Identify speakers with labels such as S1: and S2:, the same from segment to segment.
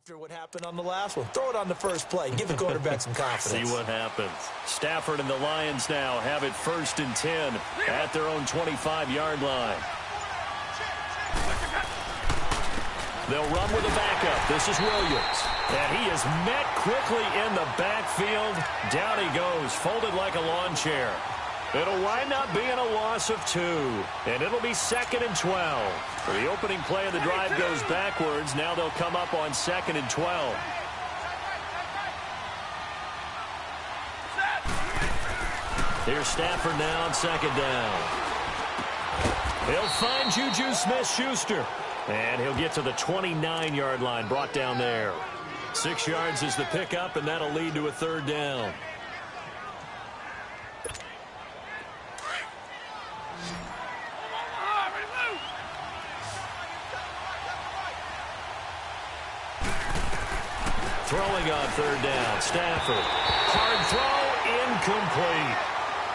S1: After what happened on the last one, throw it on the first play. Give the quarterback some confidence.
S2: See what happens. Stafford and the Lions now have it 1st and 10 at their own 25-yard line. They'll run with a backup. This is Williams. And he is met quickly in the backfield. Down he goes, folded like a lawn chair. It'll wind up being a loss of 2. And it'll be 2nd and 12. The opening play of the drive goes backwards. Now they'll come up on 2nd and 12. Here's Stafford now on 2nd down. He'll find Juju Smith-Schuster. And he'll get to the 29-yard line, brought down there. 6 yards is the pickup, and that'll lead to a 3rd down. Throwing on 3rd down, Stafford. Hard throw, incomplete.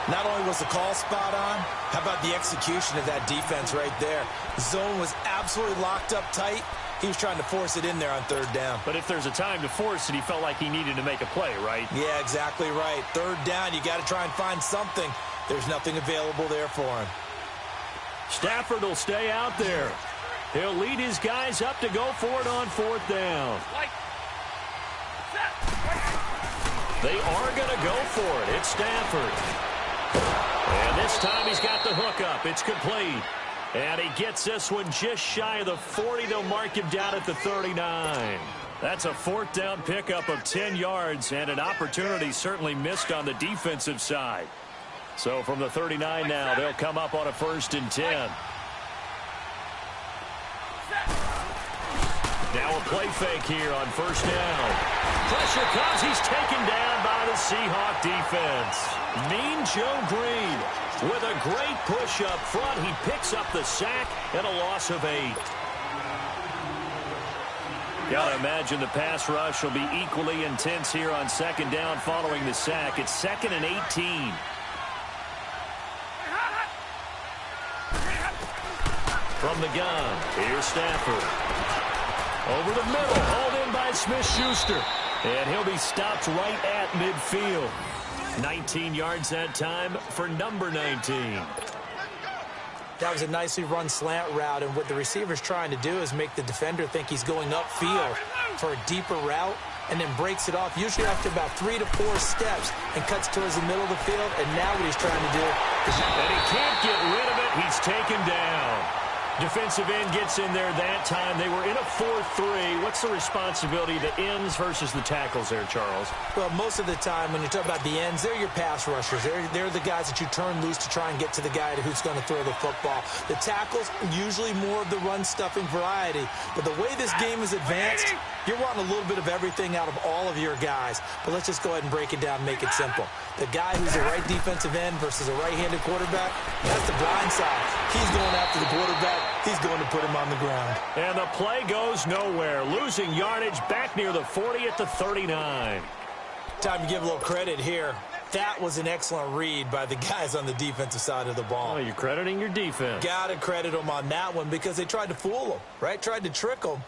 S1: Not only was the call spot on, how about the execution of that defense right there? The zone was absolutely locked up tight. He was trying to force it in there on 3rd down.
S2: But if there's a time to force it, he felt like he needed to make a play, right?
S1: Yeah, exactly right. 3rd down, you got to try and find something. There's nothing available there for him.
S2: Stafford will stay out there. He'll lead his guys up to go for it on 4th down. They are going to go for it. It's Stafford. And this time he's got the hook up. It's complete. And he gets this one just shy of the 40. They'll mark him down at the 39. That's a 4th down pickup of 10 yards and an opportunity certainly missed on the defensive side. So from the 39 now, they'll come up on a 1st and 10. Now a play fake here on 1st down. Pressure comes. He's taken down by the Seahawk defense. Mean Joe Green with a great push up front. He picks up the sack and a loss of 8. Gotta imagine the pass rush will be equally intense here on 2nd down following the sack. It's 2nd and 18. From the gun, here's Stafford. Over the middle, hauled in by Smith-Schuster. And he'll be stopped right at midfield. 19 yards that time for number 19.
S1: That was a nicely run slant route, and what the receiver's trying to do is make the defender think he's going upfield for a deeper route, and then breaks it off, usually after about 3 to 4 steps, and cuts towards the middle of the field. And now what he's trying to do is...
S2: And he can't get rid of it. He's taken down. Defensive end gets in there that time. They were in a 4-3. What's the responsibility of the ends versus the tackles there, Charles?
S1: Well, most of the time when you talk about the ends, they're your pass rushers. They're the guys that you turn loose to try and get to the guy who's going to throw the football. The tackles, usually more of the run-stuffing variety. But the way this game is advanced, you're wanting a little bit of everything out of all of your guys. But let's just go ahead and break it down and make it simple. The guy who's a right defensive end versus a right-handed quarterback, that's the blind side. He's going after the quarterback. He's going to put him on the ground.
S2: And the play goes nowhere. Losing yardage back near the 40 at the 39.
S1: Time to give a little credit here. That was an excellent read by the guys on the defensive side of the ball.
S2: Oh, you're crediting your defense.
S1: Got to credit them on that one because they tried to fool him, right? Tried to trick him.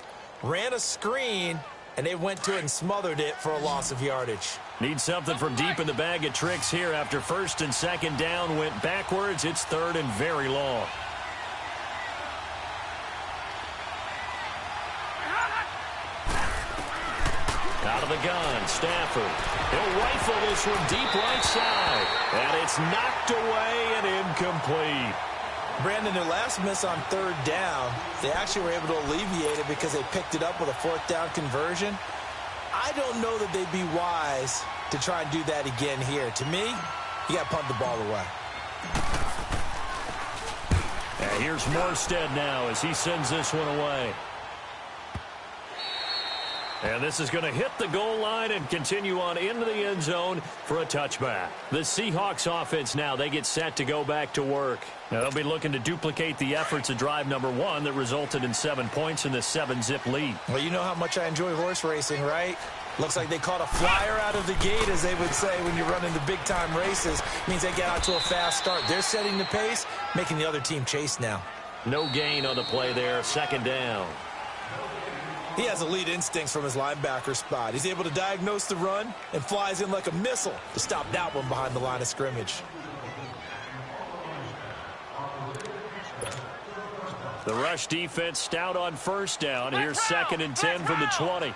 S1: Ran a screen, and they went to it and smothered it for a loss of yardage.
S2: Need something from deep in the bag of tricks here after 1st and 2nd down. Went backwards. It's 3rd and very long. Out of the gun, Stafford. He'll rifle this one deep right side. And it's knocked away and incomplete.
S1: Brandon, their last miss on 3rd down, they actually were able to alleviate it because they picked it up with a 4th down conversion. I don't know that they'd be wise to try and do that again here. To me, you got to punt the ball away.
S2: And here's Morstead now as he sends this one away. And this is going to hit the goal line and continue on into the end zone for a touchback. The Seahawks offense now, they get set to go back to work. Now they'll be looking to duplicate the efforts of drive number 1 that resulted in 7 points in the 7-zip lead.
S1: Well, you know how much I enjoy horse racing, right? Looks like they caught a flyer out of the gate, as they would say when you're running the big-time races. Means they get out to a fast start. They're setting the pace, making the other team chase now.
S2: No gain on the play there, 2nd down.
S1: He has elite instincts from his linebacker spot. He's able to diagnose the run and flies in like a missile to stop that one behind the line of scrimmage.
S2: The rush defense stout on first down. Here's 2nd and 10 from the 20.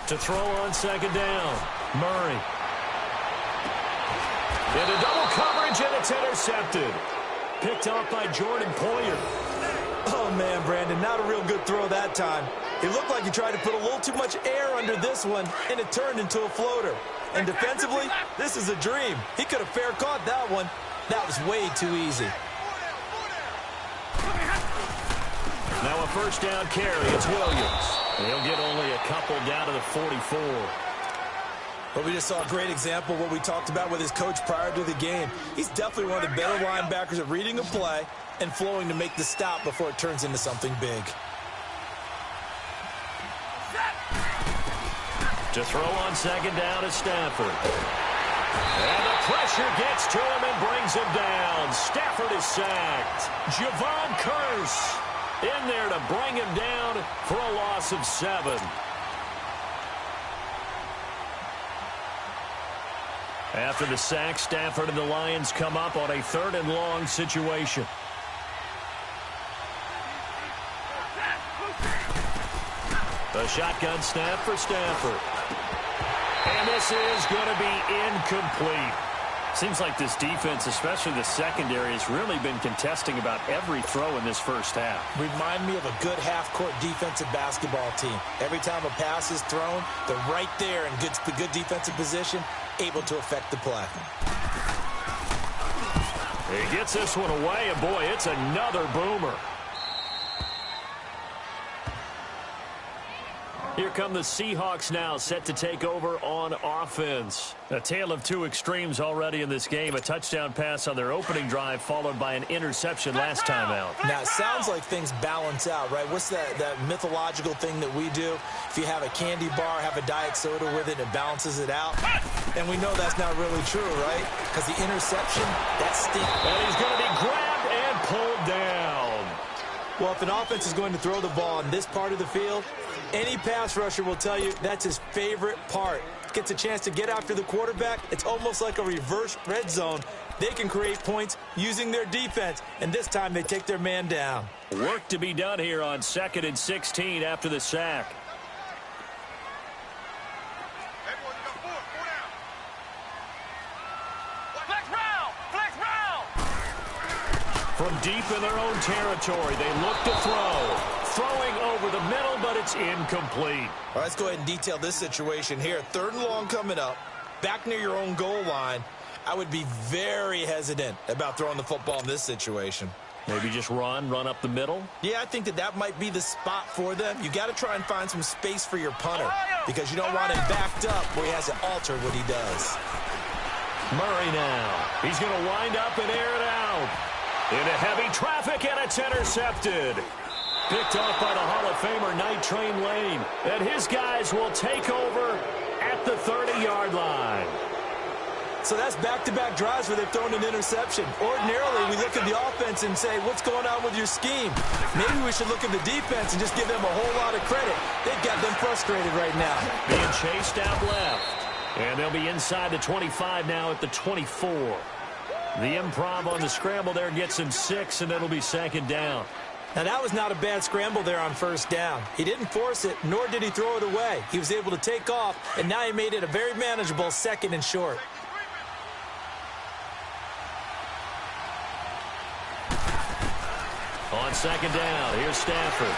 S2: To throw on 2nd down. Murray. Into double coverage, and it's intercepted. Picked off by Jordan Poyer.
S1: Oh, man, Brandon, not a real good throw that time. It looked like he tried to put a little too much air under this one, and it turned into a floater. And defensively, this is a dream. He could have fair caught that one. That was way too easy.
S2: Now a first down carry. It's Williams. And he'll get only a couple down to the 44.
S1: But we just saw a great example of what we talked about with his coach prior to the game. He's definitely one of the better linebackers at reading a play and flowing to make the stop before it turns into something big.
S2: To throw on 2nd down is Stafford. And the pressure gets to him and brings him down. Stafford is sacked. Javon Curse in there to bring him down for a loss of 7. After the sack, Stafford and the Lions come up on a 3rd and long situation. A shotgun snap for Stafford. And this is going to be incomplete. Seems like this defense, especially the secondary, has really been contesting about every throw in this first half.
S1: Remind me of a good half-court defensive basketball team. Every time a pass is thrown, they're right there in good defensive position, able to affect the play.
S2: He gets this one away, and boy, it's another boomer. Here come the Seahawks now, set to take over on offense. A tale of two extremes already in this game. A touchdown pass on their opening drive, followed by an interception last time out.
S1: Now, it sounds like things balance out, right? What's that mythological thing that we do? If you have a candy bar, have a diet soda with it, it balances it out. And we know that's not really true, right? Because the interception, that stinks.
S2: And he's going to be grabbed and pulled down.
S1: Well, if an offense is going to throw the ball in this part of the field, any pass rusher will tell you that's his favorite part. Gets a chance to get after the quarterback. It's almost like a reverse red zone. They can create points using their defense, and this time they take their man down.
S2: Work to be done here on 2nd and 16 after the sack. From deep in their own territory, they look to throw. Throwing over the middle, but it's incomplete.
S1: All right, let's go ahead and detail this situation here. 3rd and long coming up, back near your own goal line. I would be very hesitant about throwing the football in this situation.
S2: Maybe just run up the middle?
S1: Yeah, I think that might be the spot for them. You got to try and find some space for your punter because you don't want him backed up where he has to alter what he does.
S2: Murray now. He's going to wind up and air it out. Into heavy traffic, and it's intercepted. Picked off by the Hall of Famer Night Train Lane. And his guys will take over at the 30-yard line.
S1: So that's back-to-back drives where they've thrown an interception. Ordinarily, we look at the offense and say, what's going on with your scheme? Maybe we should look at the defense and just give them a whole lot of credit. They've got them frustrated right now.
S2: Being chased out left. And they'll be inside the 25 now at the 24. The improv on the scramble there gets him 6, and it'll be 2nd down.
S1: Now, that was not a bad scramble there on 1st down. He didn't force it, nor did he throw it away. He was able to take off, and now he made it a very manageable 2nd and short.
S2: On 2nd down, here's Stafford.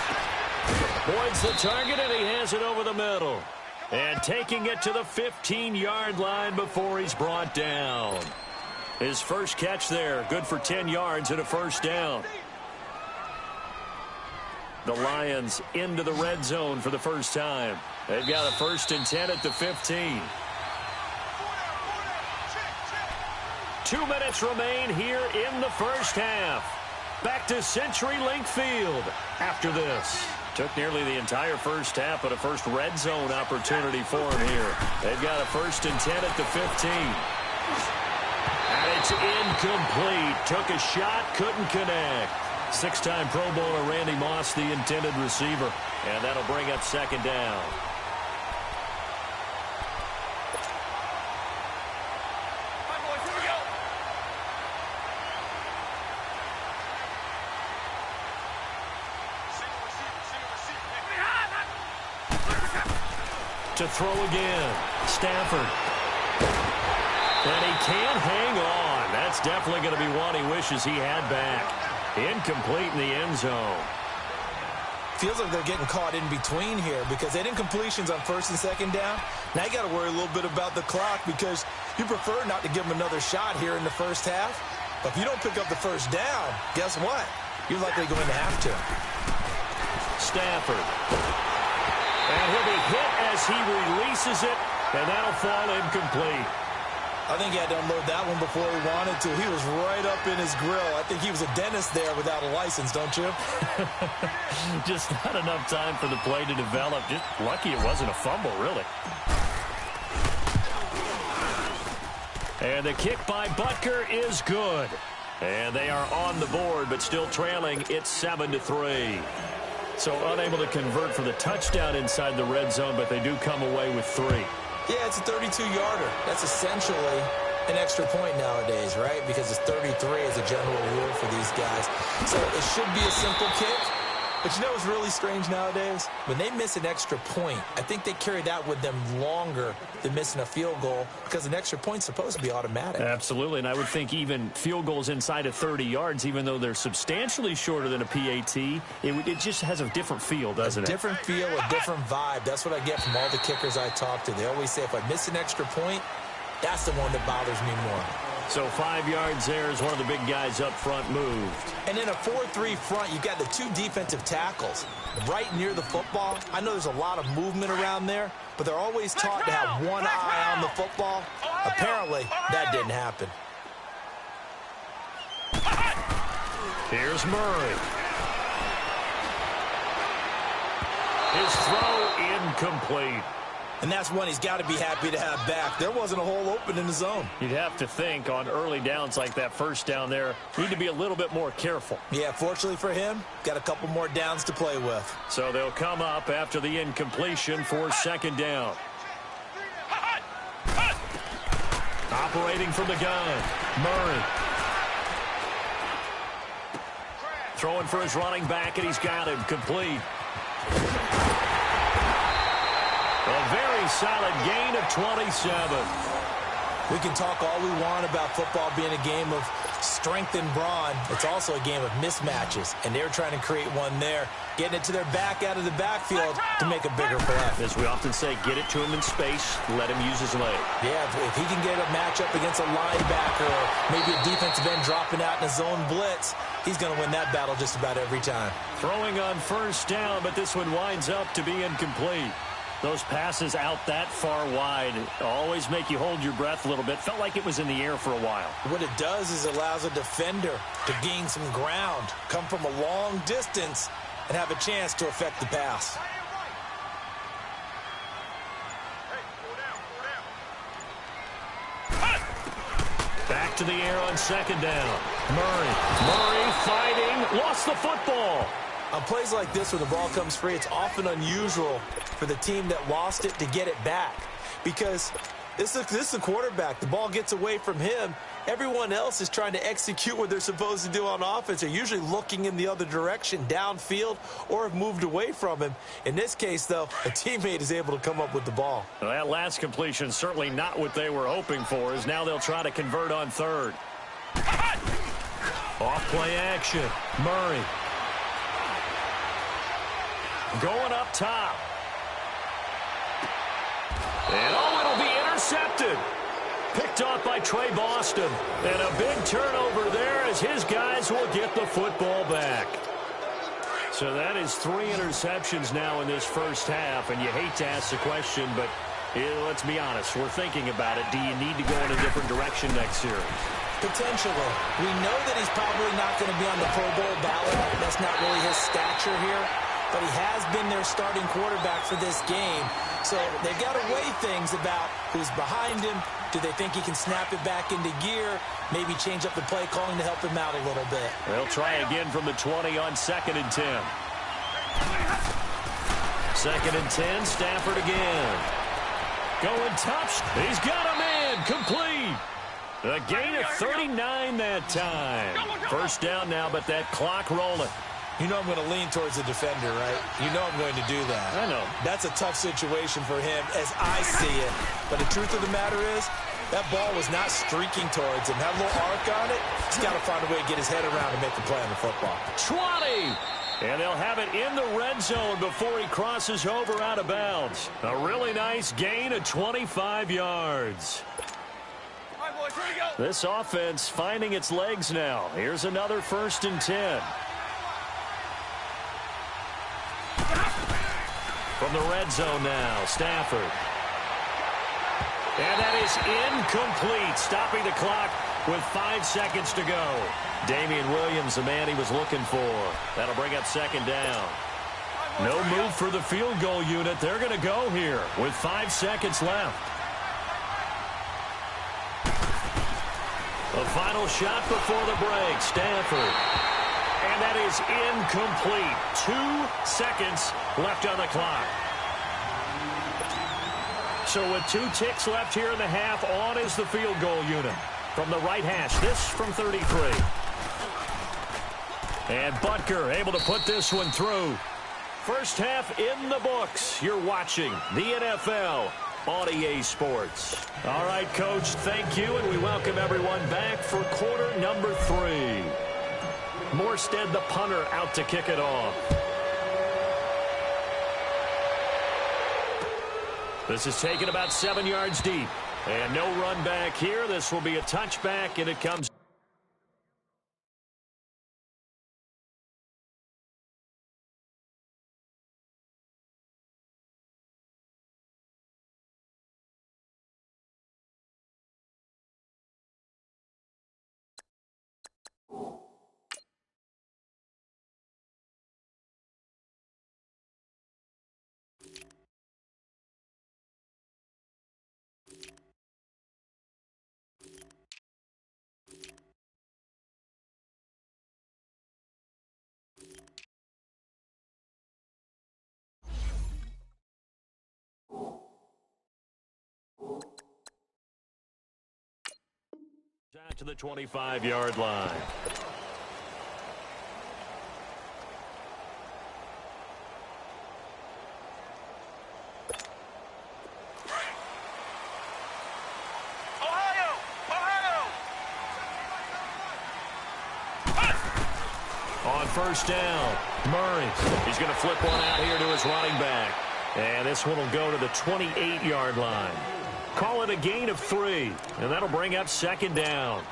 S2: Points the target, and he has it over the middle. And taking it to the 15-yard line before he's brought down. His first catch there, good for 10 yards and a 1st down. The Lions into the red zone for the first time. They've got a 1st and 10 at the 15. 2 minutes remain here in the first half. Back to CenturyLink Field after this. Took nearly the entire first half, but a first red zone opportunity for him here. They've got a 1st and 10 at the 15. And he It's incomplete. Took a shot, couldn't connect. Six-time Pro Bowler Randy Moss, the intended receiver. And that'll bring up second down. To throw again. Stafford. And he can't hang on. That's definitely going to be one he wishes he had back. Incomplete in the end zone.
S1: Feels like they're getting caught in between here because they didn't completions on first and second down. Now you got to worry a little bit about the clock because you prefer not to give them another shot here in the first half. But if you don't pick up the first down, guess what? You're likely going to have to.
S2: Stafford. And he'll be hit as he releases it, and that'll fall incomplete.
S1: I think he had to unload that one before he wanted to. He was right up in his grill. I think he was a dentist there without a license, don't you?
S2: Just not enough time for the play to develop. Just lucky it wasn't a fumble, really. And the kick by Butker is good. And they are on the board, but still trailing. It's 7-3. So unable to convert for the touchdown inside the red zone, but they do come away with 3.
S1: Yeah, it's a 32-yarder. That's essentially an extra point nowadays, right? Because it's 33 as a general rule for these guys. So it should be a simple kick. But you know what's really strange nowadays? When they miss an extra point, I think they carry that with them longer than missing a field goal because an extra point's supposed to be automatic.
S2: Absolutely, and I would think even field goals inside of 30 yards, even though they're substantially shorter than a PAT, it just has a different feel, doesn't it?
S1: A different feel, a different vibe. That's what I get from all the kickers I talk to. They always say if I miss an extra point, that's the one that bothers me more.
S2: So 5 yards there as one of the big guys up front moved.
S1: And in a 4-3 front, you've got the 2 defensive tackles right near the football. I know there's a lot of movement around there, but they're always taught to have one eye on the football. Apparently, that didn't happen.
S2: Here's Murray. His throw incomplete.
S1: And that's one he's got to be happy to have back. There wasn't a hole open in the zone.
S2: You'd have to think on early downs like that first down there, need to be a little bit more careful.
S1: Yeah, fortunately for him, got a couple more downs to play with.
S2: So they'll come up after the incompletion for second down. Operating from the gun, Murray. Throwing for his running back, and he's got him complete. A very solid gain of 27.
S1: We can talk all we want about football being a game of strength and brawn. It's also a game of mismatches, and they're trying to create one there, getting it to their back out of the backfield to make a bigger play.
S2: As we often say, get it to him in space, let him use his leg.
S1: Yeah, if he can get a matchup against a linebacker or maybe a defensive end dropping out in a zone blitz, he's going to win that battle just about every time.
S2: Throwing on first down, but this one winds up to be incomplete. Those passes out that far wide always make you hold your breath a little bit. Felt like it was in the air for a while.
S1: What it does is it allows a defender to gain some ground, come from a long distance, and have a chance to affect the pass.
S2: Back to the air on second down. Murray fighting, lost the football.
S1: On plays like this where the ball comes free, it's often unusual for the team that lost it to get it back. Because this is a quarterback. The ball gets away from him. Everyone else is trying to execute what they're supposed to do on offense. They're usually looking in the other direction, downfield, or have moved away from him. In this case, though, a teammate is able to come up with the ball.
S2: Well, that last completion certainly not what they were hoping for, as now they'll try to convert on third. Off play action. Murray. Going up top. And it'll be intercepted. Picked off by Trey Boston. And a big turnover there as his guys will get the football back. So that is 3 interceptions now in this first half. And you hate to ask the question, but let's be honest. We're thinking about it. Do you need to go in a different direction next year?
S1: Potentially. We know that he's probably not going to be on the Pro Bowl ballot. That's not really his stature here. But he has been their starting quarterback for this game. So they've got to weigh things about who's behind him, Do they think he can snap it back into gear? Maybe change up the play calling to help him out a little bit.
S2: They'll try again from the 20 on 2nd and 10. 2nd and 10, Stafford again. Going top. He's got him in. Complete. A gain of 39 that time. First down now, but that clock rolling.
S1: You know I'm going to lean towards the defender, right? You know I'm going to do that.
S2: I know.
S1: That's a tough situation for him as I see it. But the truth of the matter is, that ball was not streaking towards him. Had a little arc on it. He's got to find a way to get his head around and make the play on the football.
S2: 20! And they'll have it in the red zone before he crosses over out of bounds. A really nice gain of 25 yards.
S3: All right, boys, here we go.
S2: This offense finding its legs now. Here's another 1st and 10. From the red zone now, Stafford. And that is incomplete, stopping the clock with 5 seconds to go. Damian Williams, the man he was looking for. That'll bring up 2nd down. No move for the field goal unit. They're going to go here with 5 seconds left. The final shot before the break, Stafford. And that is incomplete. 2 seconds left on the clock. So with 2 ticks left here in the half, on is the field goal unit. From the right hash, this from 33. And Butker able to put this one through. First half in the books. You're watching the NFL on EA Sports. All right, Coach, thank you, and we welcome everyone back for quarter number 3. Morstead, the punter, out to kick it off. This is taken about 7 yards deep. And no run back here. This will be a touchback, and it comes. Out to the 25-yard line.
S3: Ohio!
S2: On first down, Murray. He's going to flip one out here to his running back. And this one will go to the 28-yard line. Call it a gain of 3, and that'll bring up 2nd down.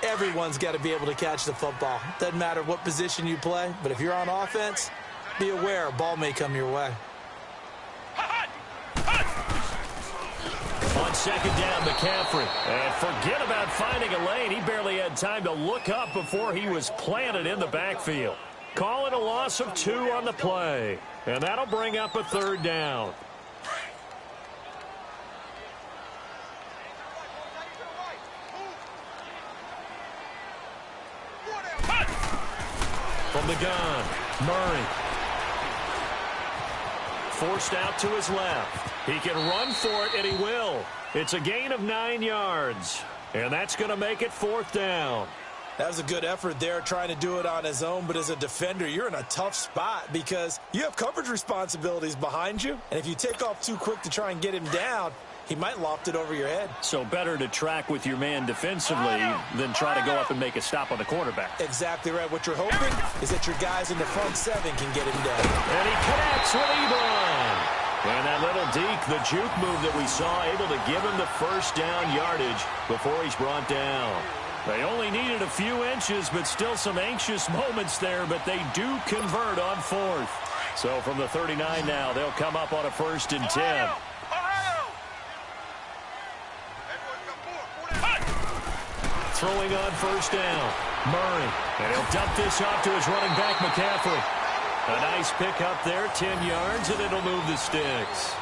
S1: Everyone's got to be able to catch the football. Doesn't matter what position you play, but if you're on offense, be aware a ball may come your way.
S2: On 2nd down, McCaffrey. And forget about finding a lane. He barely had time to look up before he was planted in the backfield. Call it a loss of 2 on the play. And that'll bring up a 3rd down. From the gun, Murray. Forced out to his left. He can run for it, and he will. It's a gain of 9 yards. And that's going to make it 4th down.
S1: That was a good effort there, trying to do it on his own. But as a defender, you're in a tough spot because you have coverage responsibilities behind you. And if you take off too quick to try and get him down, he might loft it over your head.
S2: So better to track with your man defensively than try to go up and make a stop on the quarterback.
S1: Exactly right. What you're hoping is that your guys in the front 7 can get him down.
S2: And he connects with Ebron. And that little deke, the juke move that we saw, able to give him the first down yardage before he's brought down. They only needed a few inches, but still some anxious moments there, but they do convert on 4th. So from the 39 now, they'll come up on a 1st and 10. Throwing on first down, Murray. And he'll dump this off to his running back, McCaffrey. A nice pick up there, 10 yards, and it'll move the sticks.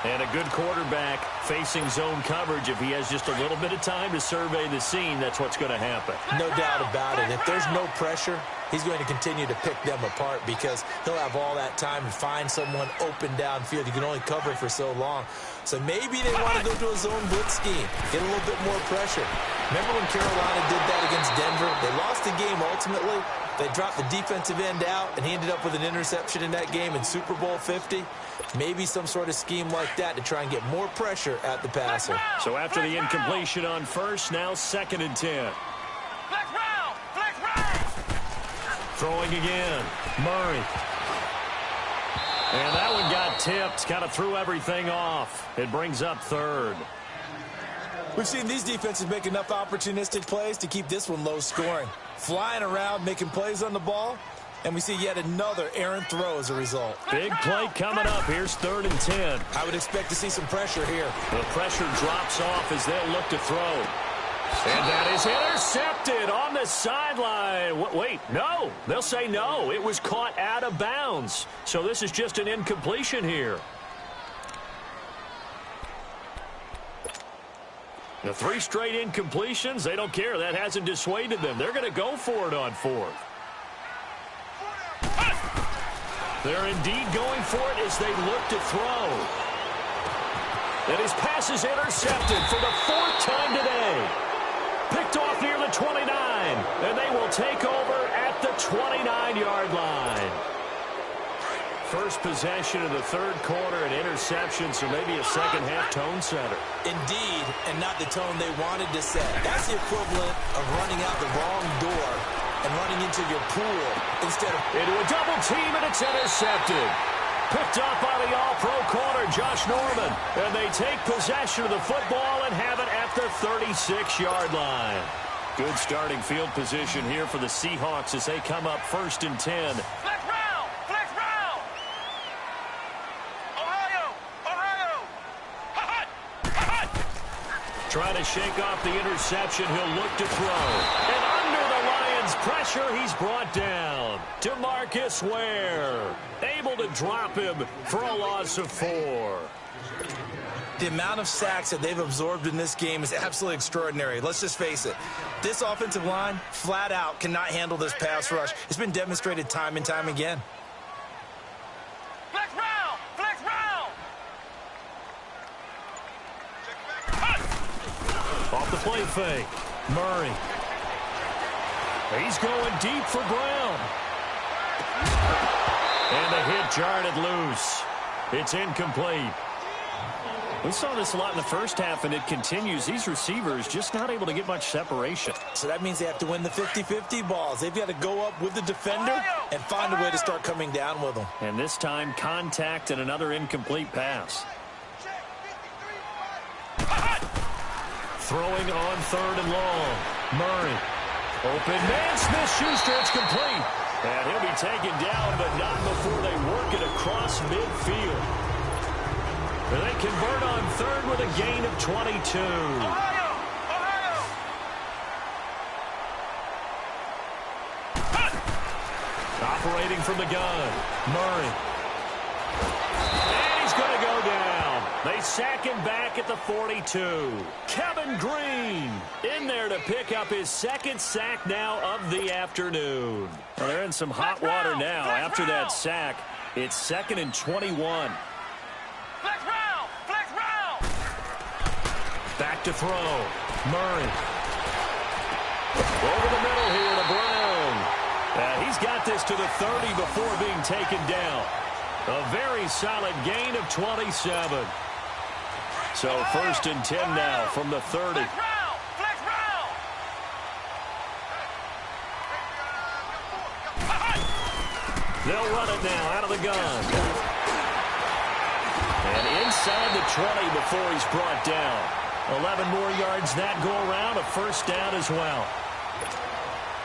S2: And a good quarterback facing zone coverage. If he has just a little bit of time to survey the scene, that's what's going to happen.
S1: No doubt about it. If there's no pressure, he's going to continue to pick them apart because he'll have all that time to find someone open downfield. You can only cover for so long. So maybe they want to go to a zone blitz scheme, get a little bit more pressure. Remember when Carolina did that against Denver? They lost the game ultimately. They dropped the defensive end out, and he ended up with an interception in that game in Super Bowl 50. Maybe some sort of scheme like that to try and get more pressure at the passer.
S2: So after the incompletion on first, now 2nd and 10. Throwing again. Murray. And that one got tipped. Kind of threw everything off. It brings up 3rd.
S1: We've seen these defenses make enough opportunistic plays to keep this one low scoring. Flying around, making plays on the ball. And we see yet another errant throw as a result.
S2: Big play coming up. Here's 3rd and 10.
S1: I would expect to see some pressure here.
S2: The pressure drops off as they'll look to throw. And that is intercepted on the sideline. Wait, no. They'll say no. It was caught out of bounds. So this is just an incompletion here. The 3 straight incompletions, they don't care. That hasn't dissuaded them. They're going to go for it on 4th. They're indeed going for it as they look to throw. And his pass is intercepted for the 4th time today. Picked off near the 29, and they will take over at the 29-yard line. First possession of the 3rd quarter, an interception, so maybe a second-half tone setter.
S1: Indeed, and not the tone they wanted to set. That's the equivalent of running out the wrong door and running into your pool instead of...
S2: Into a double team, and it's intercepted. Picked up by the all-pro corner, Josh Norman. And they take possession of the football and have it at the 36-yard line. Good starting field position here for the Seahawks as they come up 1st and 10.
S3: Flex round! Flex round! Ohio! Ohio! Hot! Hot!
S2: Trying to shake off the interception. He'll look to throw. And under the Lions' pressure, he's brought down. DeMarcus Ware able to drop him for a loss of 4.
S1: The amount of sacks that they've absorbed in this game is absolutely extraordinary. Let's just face it. This offensive line, flat out, cannot handle this pass rush. It's been demonstrated time and time again.
S3: Flex round! Flex round!
S2: Off the play fake. Murray. He's going deep for Brown. And the hit jarred it loose. It's incomplete. We saw this a lot in the first half, and it continues. These receivers just not able to get much separation.
S1: So that means they have to win the 50-50 balls. They've got to go up with the defender and find a way to start coming down with them.
S2: And this time, contact and another incomplete pass. Throwing on 3rd and long. Murray. Open man, Smith-Schuster, it's complete. And he'll be taken down, but not before they work it across midfield. And they convert on 3rd with a gain of 22.
S3: Ohio! Ohio!
S2: Operating from the gun. Murray. And he's going to go down. They sack him back at the 42. Kevin Green in there to pick up his 2nd sack now of the afternoon. Well, they're in some hot water now after that sack. It's 2nd and 21.
S3: Flex round! Flex round!
S2: Back to throw. Murray. Over the middle here to Brown. He's got this to the 30 before being taken down. A very solid gain of 27. So 1st and 10 now from the 30.
S3: Flex round! Flex round!
S2: They'll run it now out of the gun. And inside the 20 before he's brought down. 11 more yards that go around, a 1st down as well.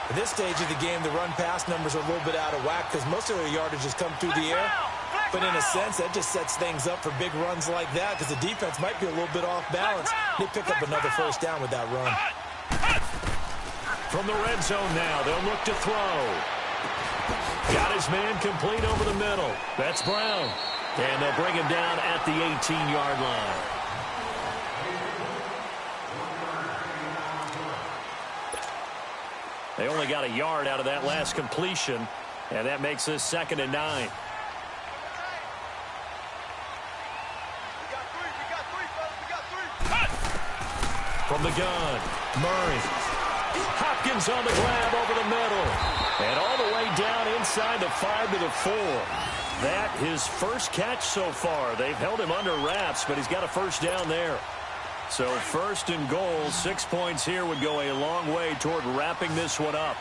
S1: At this stage of the game, the run-pass numbers are a little bit out of whack because most of their yardage has come through the air. But in a sense, that just sets things up for big runs like that because the defense might be a little bit off balance. They pick up another 1st down with that run.
S2: From the red zone now, they'll look to throw. Got his man complete over the middle. That's Brown. And they'll bring him down at the 18-yard line. They only got a yard out of that last completion, and that makes this 2nd and 9. From the gun, Murray. Hopkins on the grab over the middle. And all the way down inside the 5 to the 4. That his first catch so far. They've held him under wraps, but he's got a first down there. So 1st and goal, 6 points here would go a long way toward wrapping this one up.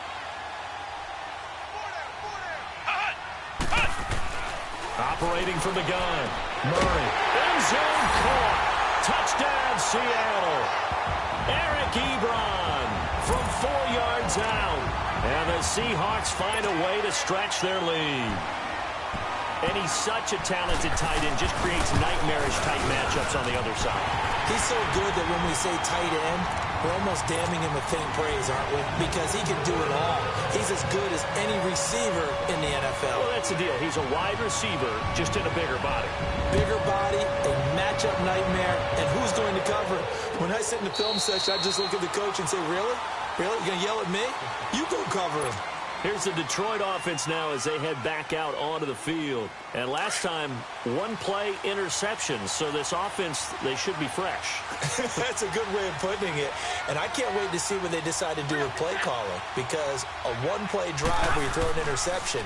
S2: Operating from the gun, Murray. End zone caught. Touchdown, Seattle. Eric Ebron from 4 yards out. And the Seahawks find a way to stretch their lead. And he's such a talented tight end, just creates nightmarish tight matchups on the other side.
S1: He's so good that when we say tight end, we're almost damning him with faint praise, aren't we? Because he can do it all. He's as good as any receiver in the NFL.
S2: Well, that's the deal. He's a wide receiver, just in a bigger body.
S1: Bigger body, a matchup nightmare, and who's going to cover it? When I sit in the film session, I just look at the coach and say, really? Really? You're going to yell at me? You go cover him.
S2: Here's the Detroit offense now as they head back out onto the field. And last time, 1-play interceptions. So this offense, they should be fresh.
S1: That's a good way of putting it. And I can't wait to see what they decide to do with play calling. Because a 1-play drive where you throw an interception,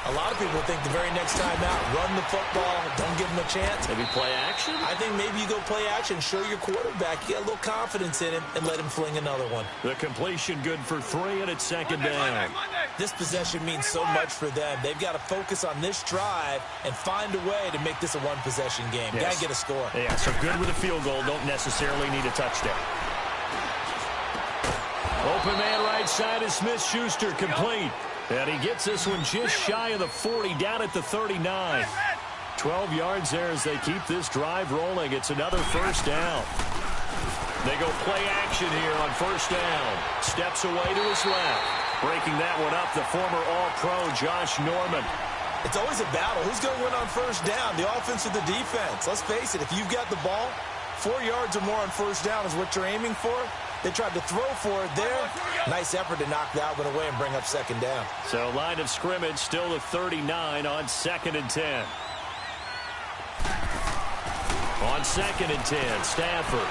S1: a lot of people think the very next time out, run the football, don't give him a chance.
S2: Maybe play action?
S1: I think maybe you go play action, show your quarterback, you get a little confidence in him, and let him fling another one.
S2: The completion good for 3, and it's 2nd down.
S1: This possession means so much for them. They've got to focus on this drive and find a way to make this a one-possession game.
S2: Yes.
S1: Got to get a score.
S2: Yeah, so good with a field goal, don't necessarily need a touchdown. Open man right side is Smith-Schuster, complete. And he gets this one just shy of the 40, down at the 39. 12 yards there as they keep this drive rolling. It's another first down. They go play action here on first down. Steps away to his left. Breaking that one up, the former All-Pro Josh Norman.
S1: It's always a battle. Who's going to win on first down, the offense or the defense? Let's face it, if you've got the ball, 4 yards or more on first down is what you're aiming for. They tried to throw for it there. Nice effort to knock that one away and bring up 2nd down.
S2: So line of scrimmage still the 39 on 2nd and 10. On 2nd and 10, Stafford.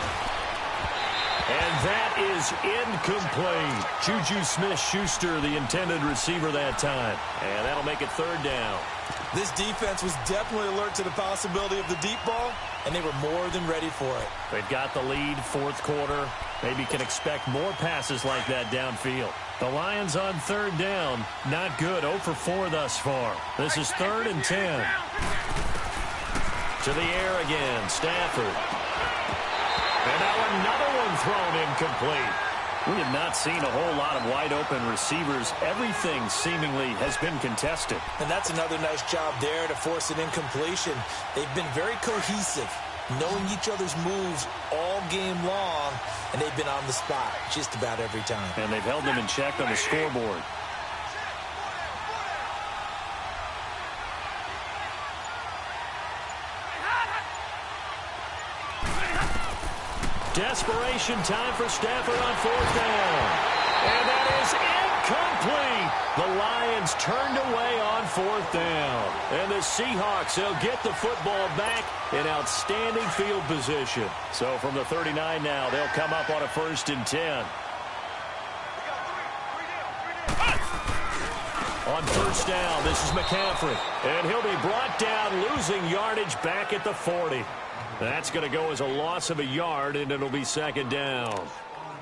S2: And that is incomplete. Juju Smith-Schuster, the intended receiver that time. And that'll make it 3rd down.
S1: This defense was definitely alert to the possibility of the deep ball, and they were more than ready for it.
S2: They've got the lead, 4th quarter. Maybe can expect more passes like that downfield. The Lions on 3rd down. Not good. 0 for 4 thus far. This is 3rd and 10. To the air again. Stafford. And now another one thrown incomplete. We have not seen a whole lot of wide-open receivers. Everything seemingly has been contested.
S1: And that's another nice job there to force an incompletion. They've been very cohesive, knowing each other's moves all game long, and they've been on the spot just about every time.
S2: And they've held them in check on the scoreboard. Desperation time for Stafford on 4th down. And that is incomplete. The Lions turned away on 4th down. And the Seahawks, they'll get the football back in outstanding field position. So from the 39 now, they'll come up on a 1st and 10. On 1st down, this is McCaffrey. And he'll be brought down, losing yardage back at the 40. That's going to go as a loss of a yard, and it'll be 2nd down.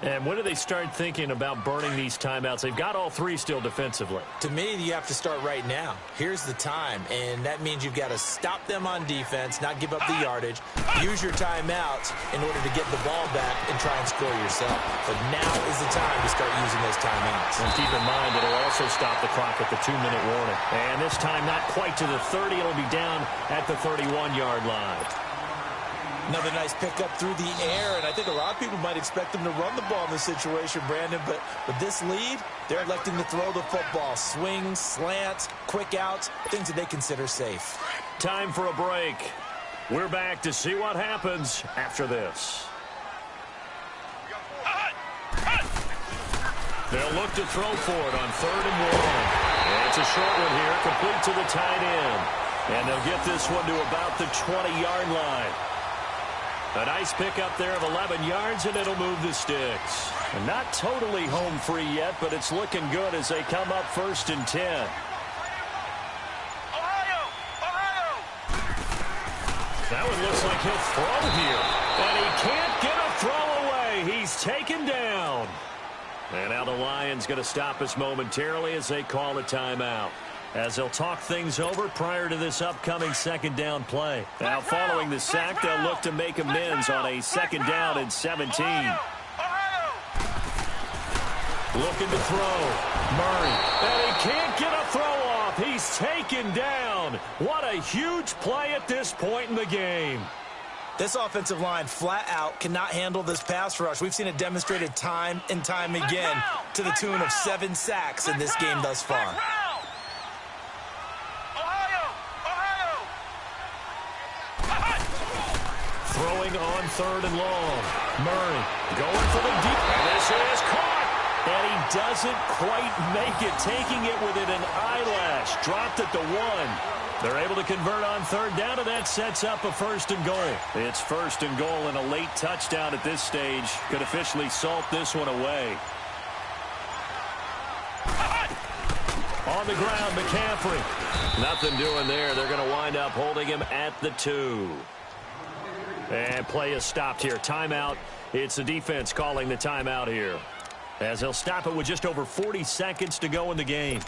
S2: And when do they start thinking about burning these timeouts? They've got all 3 still defensively.
S1: To me, you have to start right now. Here's the time, and that means you've got to stop them on defense, not give up the yardage, use your timeouts in order to get the ball back and try and score yourself. But now is the time to start using those timeouts.
S2: And keep in mind, it'll also stop the clock at the 2-minute warning. And this time, not quite to the 30. It'll be down at the 31-yard line.
S1: Another nice pickup through the air, and I think a lot of people might expect them to run the ball in this situation, Brandon, but with this lead, they're electing to throw the football. Swings, slants, quick outs, things that they consider safe.
S2: Time for a break. We're back to see what happens after this. They'll look to throw for it on 3rd and 1. And it's a short one here, complete to the tight end. And they'll get this one to about the 20-yard line. A nice pickup there of 11 yards, and it'll move the sticks. And not totally home free yet, but it's looking good as they come up 1st and 10.
S3: Ohio! Ohio!
S2: That one looks like he'll throw here. And he can't get a throw away. He's taken down. And now the Lions going to stop us momentarily as they call a timeout, as they'll talk things over prior to this upcoming 2nd down play. Now following the sack, they'll look to make amends on a 2nd down and 17. Looking to throw. Murray. And he can't get a throw off. He's taken down. What a huge play at this point in the game.
S1: This offensive line flat out cannot handle this pass rush. We've seen it demonstrated time and time again to the tune of 7 sacks in this game thus far.
S2: Throwing on 3rd and long. Murray going for the deep. And this is caught. And he doesn't quite make it, taking it within an eyelash. Dropped at the 1. They're able to convert on 3rd down, and that sets up a 1st and goal. It's 1st and goal, and a late touchdown at this stage could officially salt this one away. On the ground, McCaffrey. Nothing doing there. They're going to wind up holding him at the 2. And play is stopped here. Timeout. It's the defense calling the timeout here, as they'll stop it with just over 40 seconds to go in the game.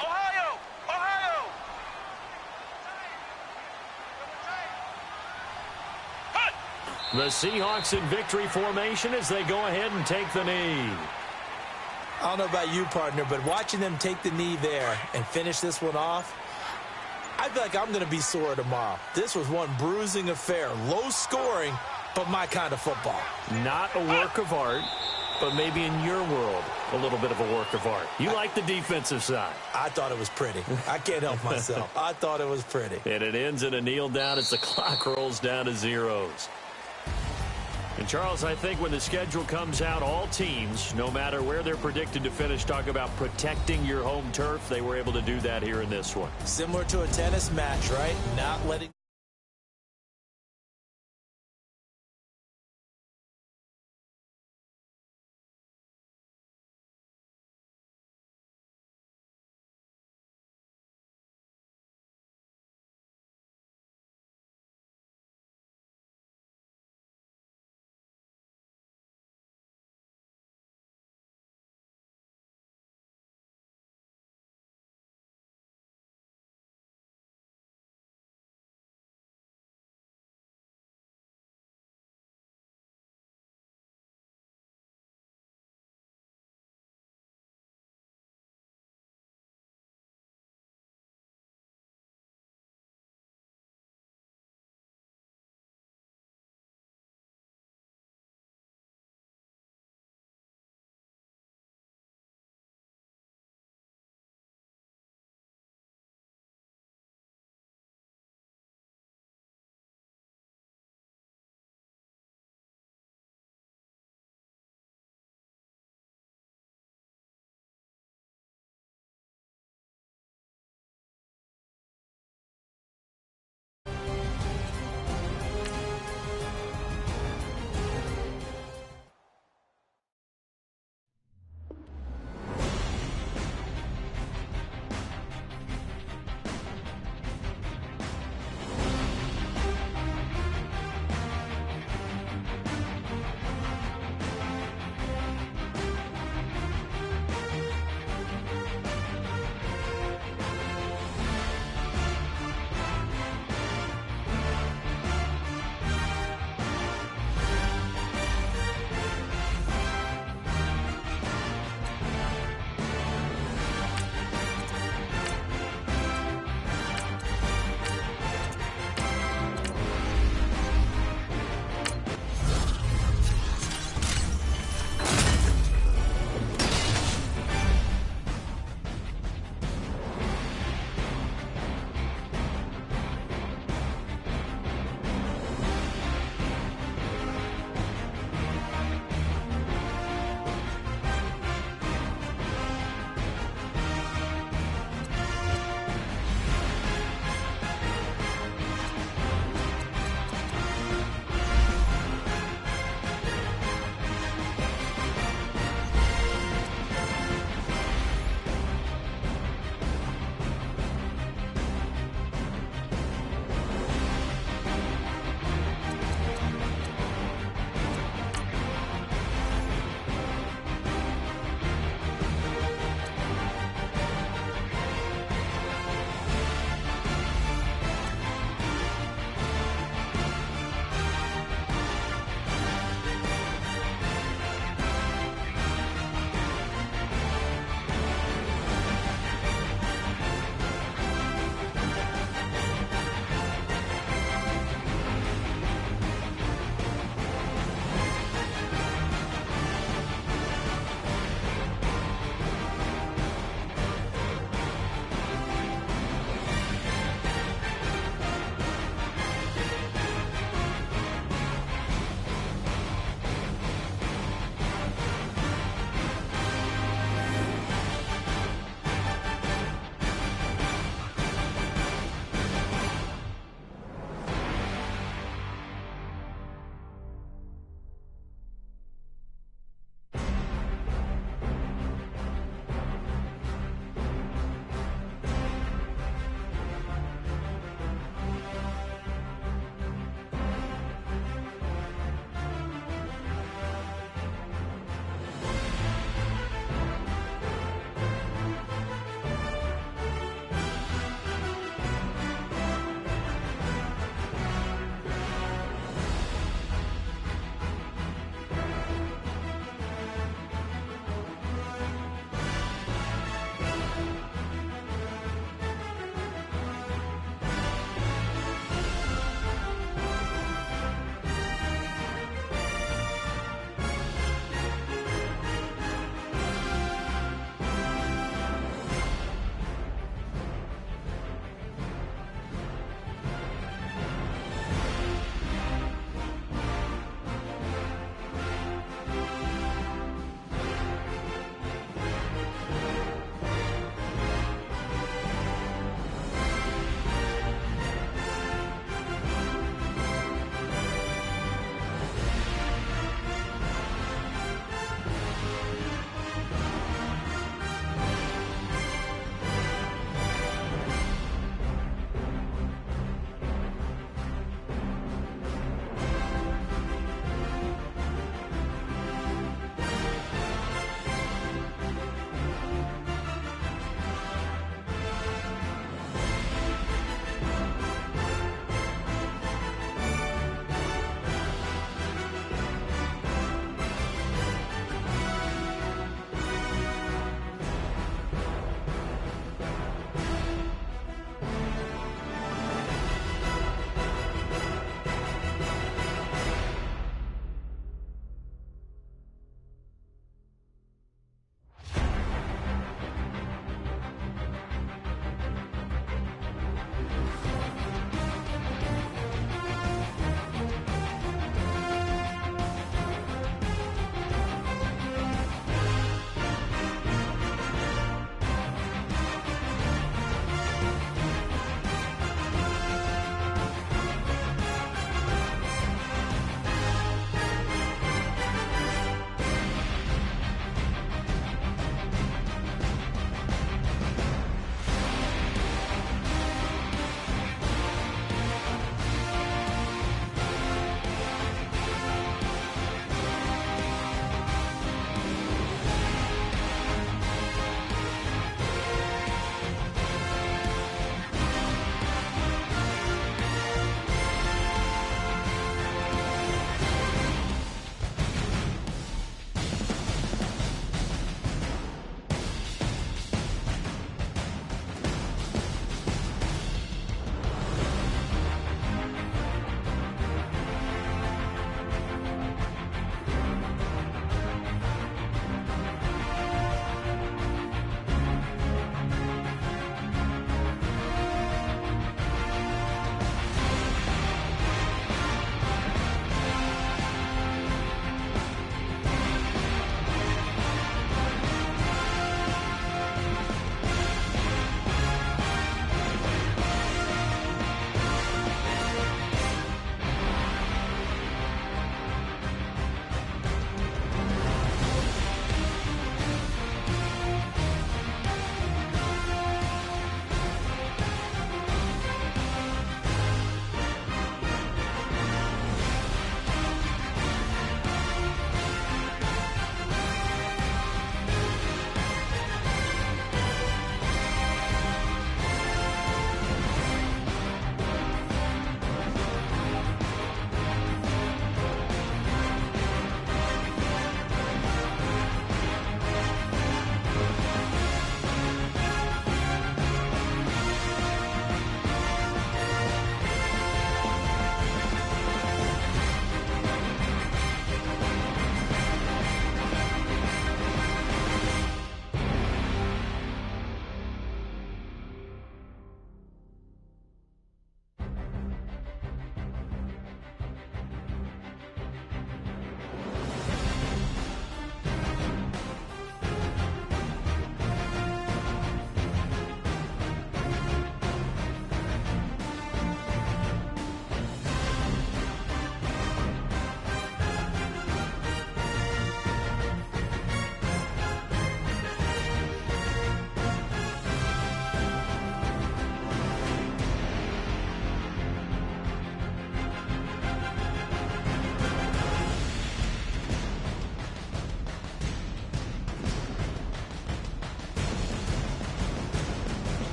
S3: Ohio! Ohio!
S2: The Seahawks in victory formation as they go ahead and take the knee.
S1: I don't know about you, partner, but watching them take the knee there and finish this one off, I feel like I'm going to be sore tomorrow. This was one bruising affair. Low scoring, but my kind of football.
S2: Not a work of art, but maybe in your world, a little bit of a work of art. You like the defensive side.
S1: I thought it was pretty. I can't help myself. I thought it was pretty.
S2: And it ends in a kneel down as the clock rolls down to zeros. And, Charles, I think when the schedule comes out, all teams, no matter where they're predicted to finish, talk about protecting your home turf. They were able to do that here in this one.
S1: Similar to a tennis match, right? Not letting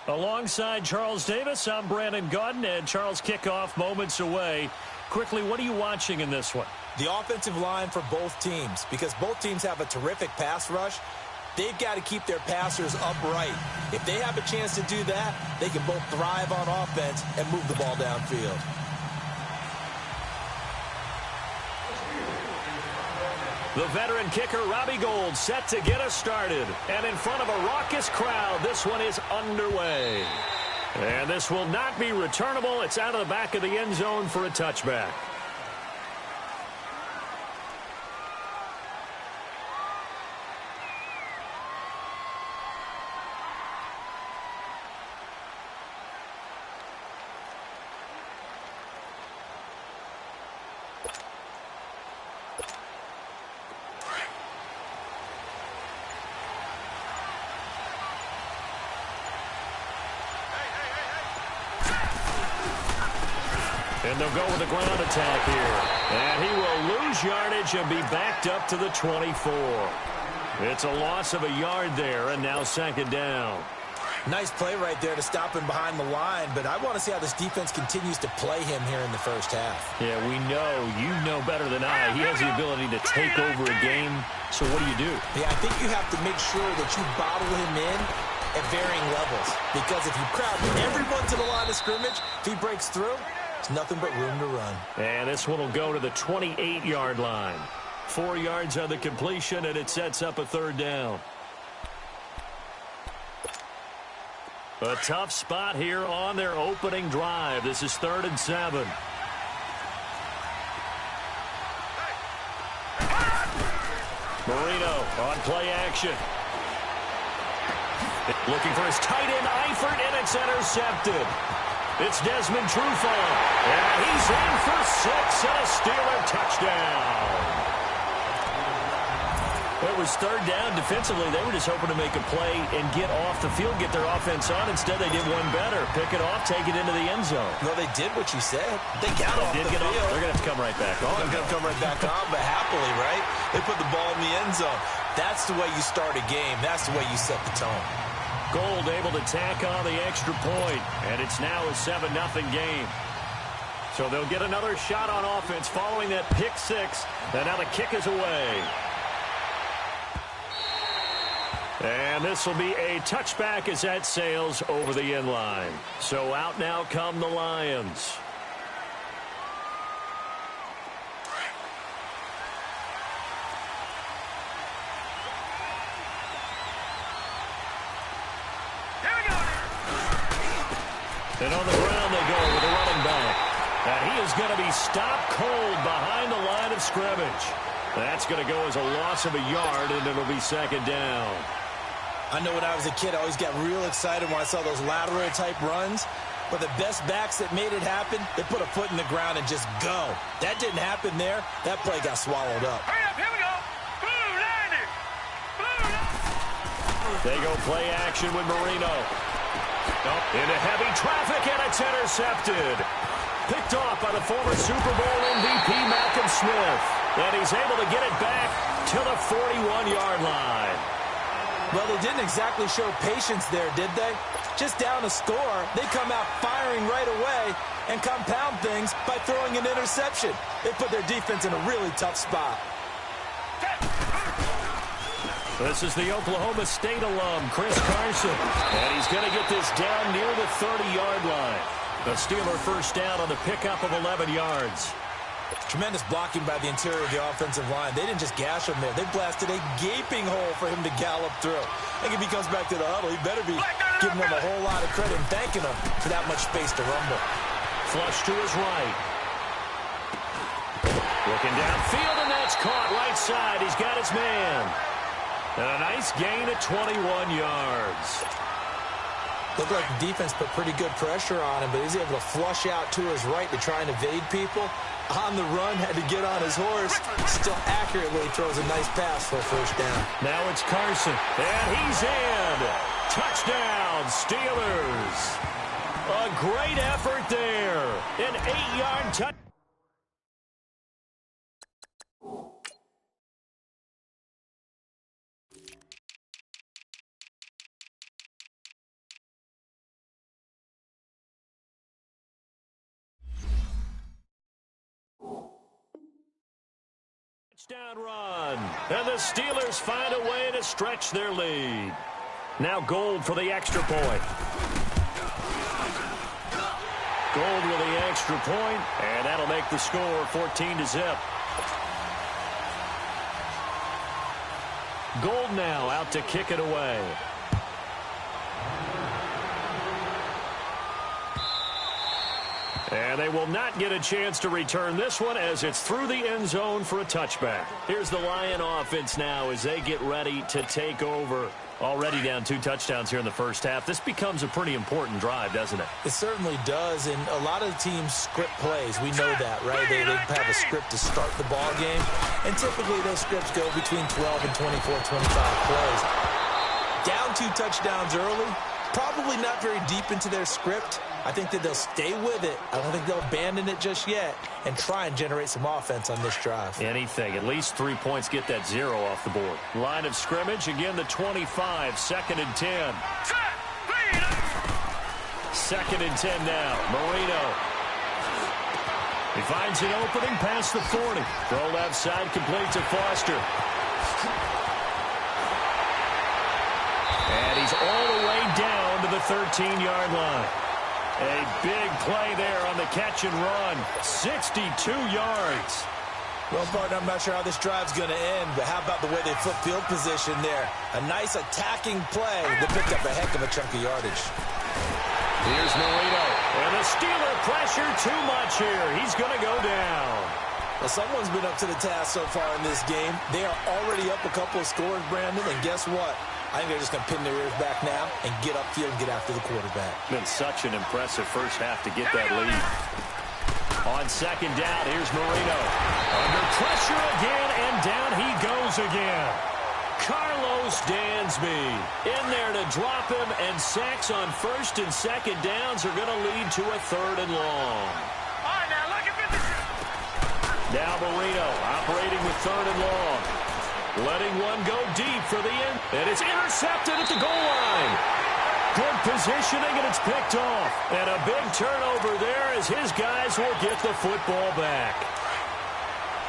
S2: Alongside Charles Davis, I'm Brandon Gaudin, and Charles, kickoff moments away. Quickly, what are you watching in this one?
S1: The offensive line for both teams, because both teams have a terrific pass rush. They've got to keep their passers upright. If they have a chance to do that, they can both thrive on offense and move the ball downfield.
S2: The veteran kicker, Robbie Gould, set to get us started. And in front of a raucous crowd, this one is underway. And this will not be returnable. It's out of the back of the end zone for a touchback. And they'll go with the ground attack here. And he will lose yardage and be backed up to the 24. It's a loss of a yard there, and now second down.
S1: Nice play right there to stop him behind the line, but I want to see how this defense continues to play him here in the first half.
S2: Yeah, we know. You know better than I. He has the ability to take over a game. So what do?
S1: Yeah, I think you have to make sure that you bottle him in at varying levels, because if you crowd everyone to the line of scrimmage, if he breaks through, it's nothing but room to run.
S2: And this one will go to the 28-yard line. 4 yards on the completion, and it sets up a third down. A tough spot here on their opening drive. This is 3rd and 7. Marino on play action. Looking for his tight end, Eifert, and it's intercepted. It's Desmond Trufant, and he's in for 6 and a Steeler touchdown. It was 3rd down. Defensively, they were just hoping to make a play and get off the field, get their offense on. Instead, they did one better. Pick it off, take it into the end zone.
S1: Well, they did what you said. They got off the field.
S2: They're going to have to come right back on.
S1: They're going to come right back on, but happily, right? They put the ball in the end zone. That's the way you start a game. That's the way you set the tone.
S2: Gould able to tack on the extra point, and it's now a 7-0 game. So they'll get another shot on offense following that pick 6, and now the kick is away. And this will be a touchback as that sails over the end line. So out now come the Lions. And on the ground they go with a running back. And he is going to be stopped cold behind the line of scrimmage. That's going to go as a loss of a yard, and it'll be second down.
S1: I know when I was a kid, I always got real excited when I saw those lateral-type runs. But the best backs that made it happen, they put a foot in the ground and just go. That didn't happen there. That play got swallowed up.
S3: Hurry up, here we go. Blue landing. Blue.
S2: They go play action with Marino. Into heavy traffic, and it's intercepted. Picked off by the former Super Bowl MVP, Malcolm Smith. And he's able to get it back to the 41-yard line.
S1: Well, they didn't exactly show patience there, did they? Just down a score, they come out firing right away and compound things by throwing an interception. They put their defense in a really tough spot.
S2: This is the Oklahoma State alum, Chris Carson. And he's going to get this down near the 30-yard line. The Steeler first down on the pickup of 11 yards.
S1: Tremendous blocking by the interior of the offensive line. They didn't just gash him there. They blasted a gaping hole for him to gallop through. I think if he comes back to the huddle, he better be giving them a whole lot of credit and thanking them for that much space to rumble.
S2: Flush to his right. Looking downfield, and that's caught right side. He's got his man. And a nice gain of 21 yards.
S1: Looked like the defense put pretty good pressure on him, but he's able to flush out to his right to try and evade people. On the run, had to get on his horse. Still accurately throws a nice pass for a first down.
S2: Now it's Carson, and he's in. Touchdown, Steelers. A great effort there. An 8-yard touchdown. Touchdown run. And the Steelers find a way to stretch their lead. Now Gold for the extra point. Gold with the extra point, and that'll make the score 14-0. Gold now out to kick it away. And they will not get a chance to return this one as it's through the end zone for a touchback. Here's the Lion offense now as they get ready to take over. Already down 2 touchdowns here in the first half. This becomes a pretty important drive, doesn't it?
S1: It certainly does, and a lot of teams script plays. We know that, right? They have a script to start the ball game, and typically those scripts go between 12 and 24, 25 plays. Down 2 touchdowns early, probably not very deep into their script. I think that they'll stay with it. I don't think they'll abandon it just yet and try and generate some offense on this drive.
S2: Anything. At least 3 points, get that 0 off the board. Line of scrimmage, again the 25, 2nd and 10. 2nd and 10 now. Marino. He finds an opening past the 40. Throw left side, complete to Foster. And he's all the way down to the 13-yard line. A big play there on the catch and run. 62 yards.
S1: Well, partner, I'm not sure how this drive's going to end, but how about the way they flip field position there? A nice attacking play that picked up a heck of a chunk of yardage.
S2: Here's Marino. And the Steeler pressure too much here. He's going to go down.
S1: Well, someone's been up to the task so far in this game. They are already up a couple of scores, Brandon, and guess what? I think they're just going to pin their ears back now and get upfield and get after the quarterback.
S2: Been such an impressive first half to get that lead. On 2nd down, here's Marino. Under pressure again, and down he goes again. Carlos Dansby in there to drop him, and sacks on 1st and 2nd downs are going to lead to a 3rd and long.
S3: All right, now look at this.
S2: Now Marino operating with 3rd and long. Letting one go deep for the end. And it's intercepted at the goal line. Good positioning, and it's picked off. And a big turnover there as his guys will get the football back.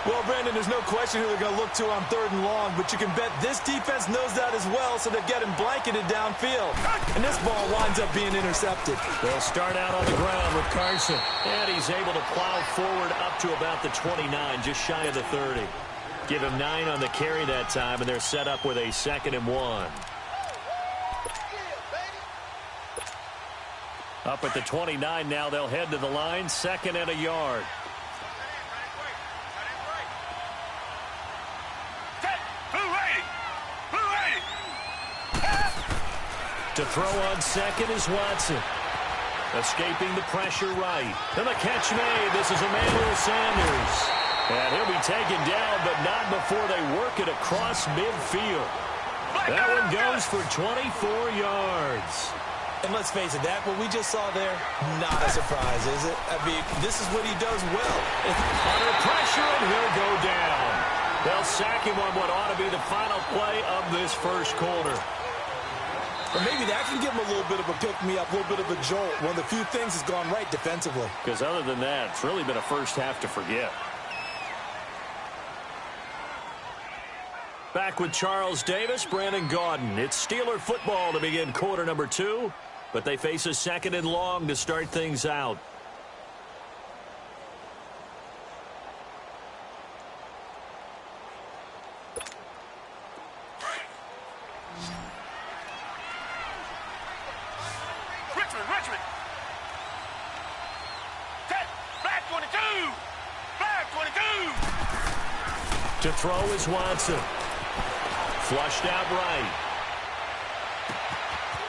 S1: Well, Brandon, there's no question who they're going to look to on 3rd and long, but you can bet this defense knows that as well, so they're getting blanketed downfield. And this ball winds up being intercepted.
S2: They'll start out on the ground with Carson. And he's able to plow forward up to about the 29, just shy of the 30. Give him 9 on the carry that time, and they're set up with a 2nd and 1. Up at the 29 now, they'll head to the line, 2nd and a yard. To throw on 2nd is Watson. Escaping the pressure right. And the catch made. This is Emmanuel Sanders. And he'll be taken down, but not before they work it across midfield. That one goes for 24 yards.
S1: And let's face it, that what we just saw there, not a surprise, is it? I mean, this is what he does well.
S2: Under pressure, and he'll go down. They'll sack him on what ought to be the final play of this first quarter.
S1: Or maybe that can give him a little bit of a pick-me-up, a little bit of a jolt. One of the few things has gone right defensively.
S2: Because other than that, it's really been a first half to forget. Back with Charles Davis, Brandon Gaudin. It's Steeler football to begin quarter number 2, but they face a 2nd and long to start things out.
S3: Richmond. Set. Flag 22. Flag 22.
S2: To throw is Watson. Flushed out right.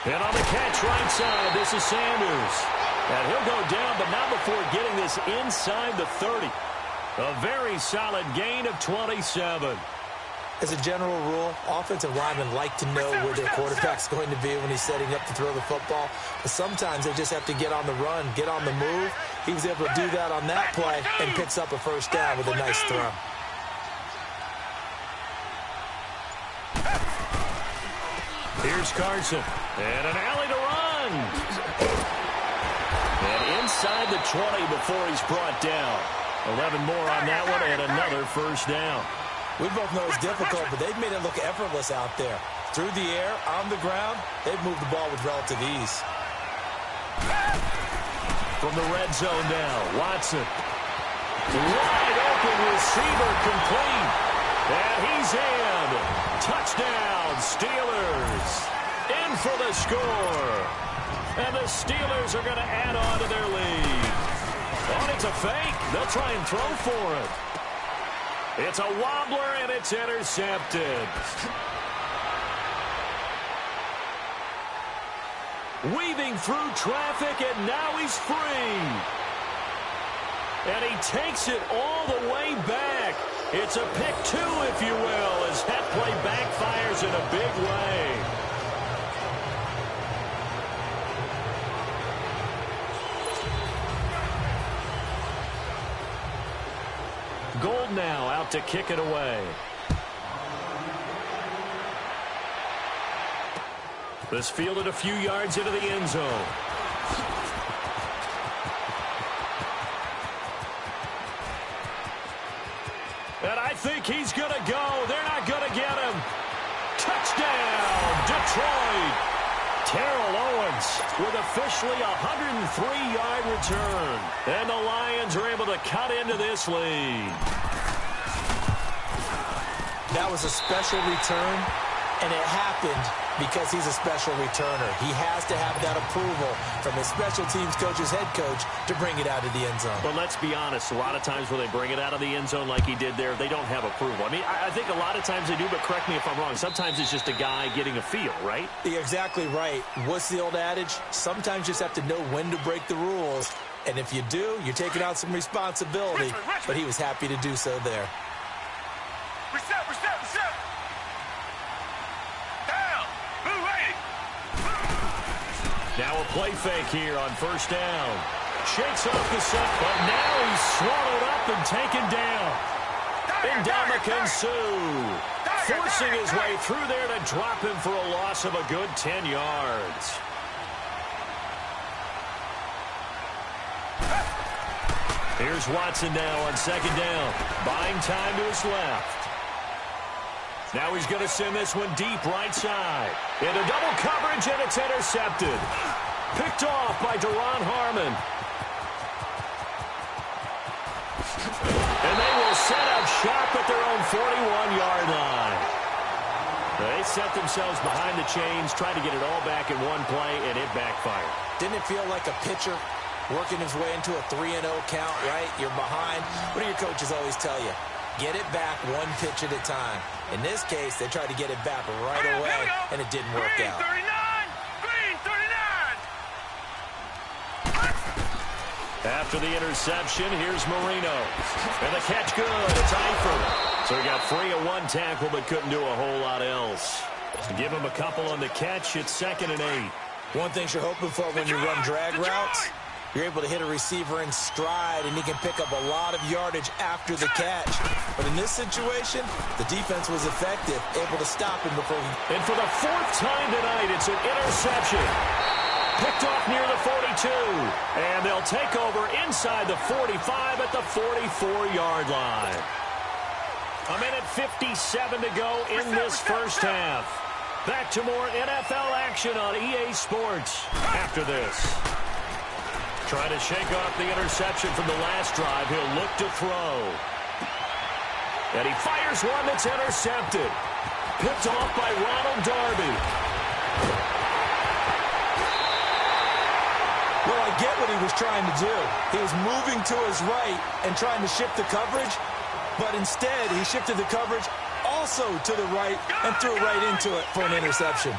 S2: And on the catch right side, this is Sanders. And he'll go down, but not before getting this inside the 30. A very solid gain of 27.
S1: As a general rule, offensive linemen like to know where their quarterback's going to be when he's setting up to throw the football. But sometimes they just have to get on the run, get on the move. He was able to do that on that play and picks up a 1st down with a nice throw.
S2: Here's Carson. And an alley to run. And inside the 20 before he's brought down. 11 more on that one and another 1st down.
S1: We both know it's difficult, but they've made it look effortless out there. Through the air, on the ground, they've moved the ball with relative ease.
S2: From the red zone now, Watson. Wide open receiver complete. And he's in. Touchdown, Steelers. In for the score. And the Steelers are going to add on to their lead. Oh, it's a fake. They'll try and throw for it. It's a wobbler, and it's intercepted. Weaving through traffic, and now he's free. And he takes it all the way back. It's a pick two, if you will, as that play backfires in a big way. Gold now out to kick it away. This fielded a few yards into the end zone. And I think he's going to go. They're not going to get him. Touchdown, Detroit. Terrell Owens with officially a 103-yard return. And the Lions are able to cut into this lead.
S1: That was a special return, and it happened because he's a special returner. He has to have that approval from his special teams coach's head coach to bring it out of the end zone.
S2: But let's be honest, a lot of times when they bring it out of the end zone like he did there, they don't have approval. I mean, I think a lot of times they do, but correct me if I'm wrong. Sometimes it's just a guy getting a feel, right?
S1: You're exactly right. What's the old adage? Sometimes you just have to know when to break the rules. And if you do, you're taking out some responsibility. But he was happy to do so there.
S3: Reset. Down. Move ready.
S2: Now a play fake here on first down. Shakes off the set, but now he's swallowed up and taken down. Ndamukong Suh forcing his way through there to drop him for a loss of a good 10 yards. Here's Watson now on second down. Buying time to his left. Now he's going to send this one deep right side. Into double coverage, and it's intercepted. Picked off by Duron Harmon. And they will set up shop at their own 41-yard line. They set themselves behind the chains, tried to get it all back in one play, and it backfired.
S1: Didn't it feel like a pitcher working his way into a 3-0 count, right? You're behind. What do your coaches always tell you? Get it back one pitch at a time. In this case, they tried to get it back right away, and it didn't work out.
S3: Green 39.
S2: After the interception, here's Marino. And the catch good. It's Eifert. So he got free of one tackle, but couldn't do a whole lot else. Give him a couple on the catch. It's 2nd and 8.
S1: One thing you're hoping for when you run drag routes, you're able to hit a receiver in stride, and he can pick up a lot of yardage after the catch. But in this situation, the defense was effective, able to stop him before he...
S2: And for the 4th time tonight, it's an interception. Picked off near the 42. And they'll take over inside the 45 at the 44-yard line. A minute 57 to go in this first half. Back to more NFL action on EA Sports after this. Trying to shake off the interception from the last drive. He'll look to throw. And he fires one that's intercepted. Picked off by Ronald Darby.
S1: Well, I get what he was trying to do. He was moving to his right and trying to shift the coverage, but instead he shifted the coverage also to the right and threw right into it for an interception.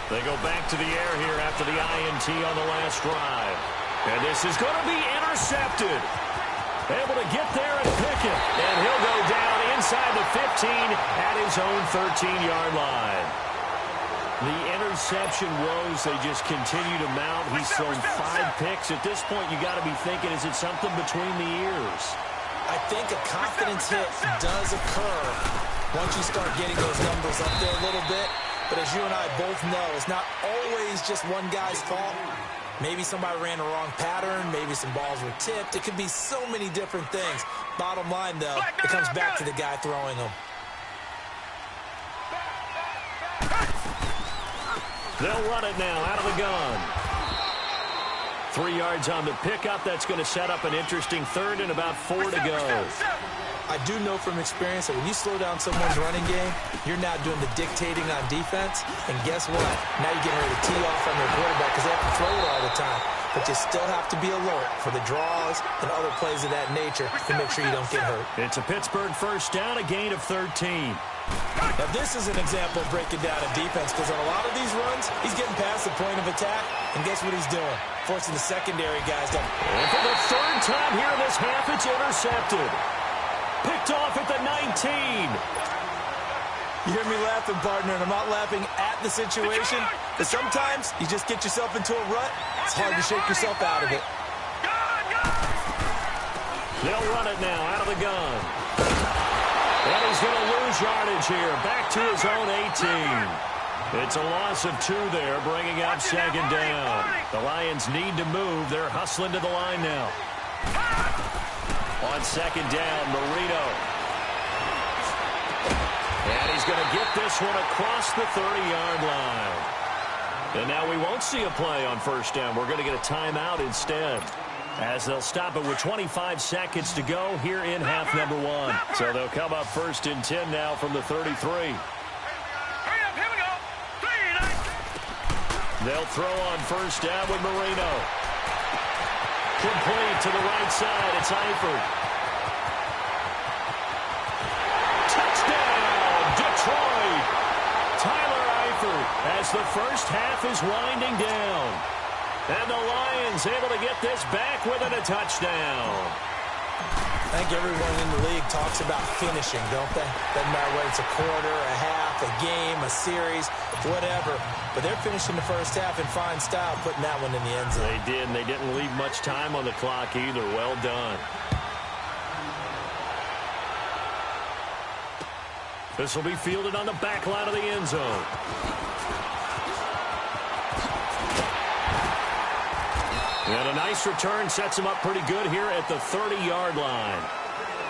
S2: They go back to the air here after the INT on the last drive. And this is going to be intercepted. Able to get there and pick it. And he'll go down inside the 15 at his own 13-yard line. The interception woes, they just continue to mount. He's thrown 5 picks. At this point, you got to be thinking, is it something between the ears?
S1: I think a confidence hit does occur once you start getting those numbers up there a little bit. But as you and I both know, it's not always just one guy's fault. Maybe somebody ran the wrong pattern. Maybe some balls were tipped. It could be so many different things. Bottom line, though, it comes back to the guy throwing them.
S2: They'll run it now out of the gun. 3 yards on the pickup. That's going to set up an interesting third and about 4 to go.
S1: I do know from experience that when you slow down someone's running game, you're now doing the dictating on defense. And guess what? Now you're getting ready to tee off on their quarterback because they have to throw it all the time. But you still have to be alert for the draws and other plays of that nature to make sure you don't get hurt.
S2: It's a Pittsburgh first down, a gain of 13.
S1: Now, this is an example of breaking down a defense because on a lot of these runs, he's getting past the point of attack, and guess what he's doing? Forcing the secondary guys to...
S2: And for the third time here in this half, it's intercepted. Picked off at the 19.
S1: You hear me laughing, partner, and I'm not laughing at the situation, but sometimes you just get yourself into a rut. It's hard to shake yourself out of it.
S2: They'll run it now out of the gun. And he's going to lose yardage here. Back to his own 18. It's a loss of 2 there, bringing up second down. The Lions need to move. They're hustling to the line now. On second down, Marino. And he's going to get this one across the 30-yard line. And now we won't see a play on first down. We're going to get a timeout instead, as they'll stop it with 25 seconds to go here in half number 1. So they'll come up first and 10 now from the 33.
S3: Hurry up, here we go. 3, 9.
S2: They'll throw on first down with Marino. Complete to the right side. It's Eifert. Touchdown, Detroit. Tyler Eifert as the first half is winding down. And the Lions able to get this back within a touchdown.
S1: I think everyone in the league talks about finishing, don't they? Doesn't matter whether it's a quarter, a half, a game, a series, whatever. But they're finishing the first half in fine style, putting that one in the end zone.
S2: They did, and they didn't leave much time on the clock either. Well done. This will be fielded on the back line of the end zone. And a nice return sets him up pretty good here at the 30-yard line.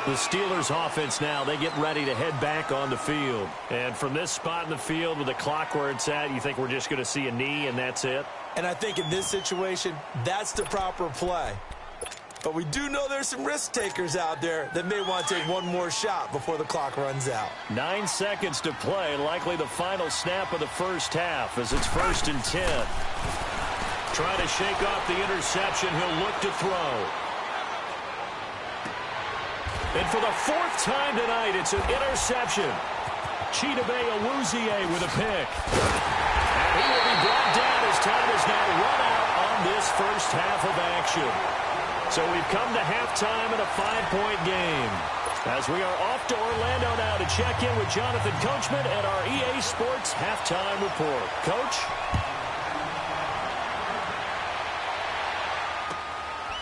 S2: The Steelers offense now, they get ready to head back on the field. And from this spot in the field with the clock where it's at, you think we're just going to see a knee and that's it?
S1: And I think in this situation, that's the proper play. But we do know there's some risk takers out there that may want to take one more shot before the clock runs out.
S2: 9 seconds to play, likely the final snap of the first half as it's first and 10. Trying to shake off the interception. He'll look to throw. And for the 4th time tonight, it's an interception. Chidobe Awuzie with a pick. And he will be brought down as time is now run out on this first half of action. So we've come to halftime in a 5-point game. As we are off to Orlando now to check in with Jonathan Coachman at our EA Sports Halftime Report. Coach?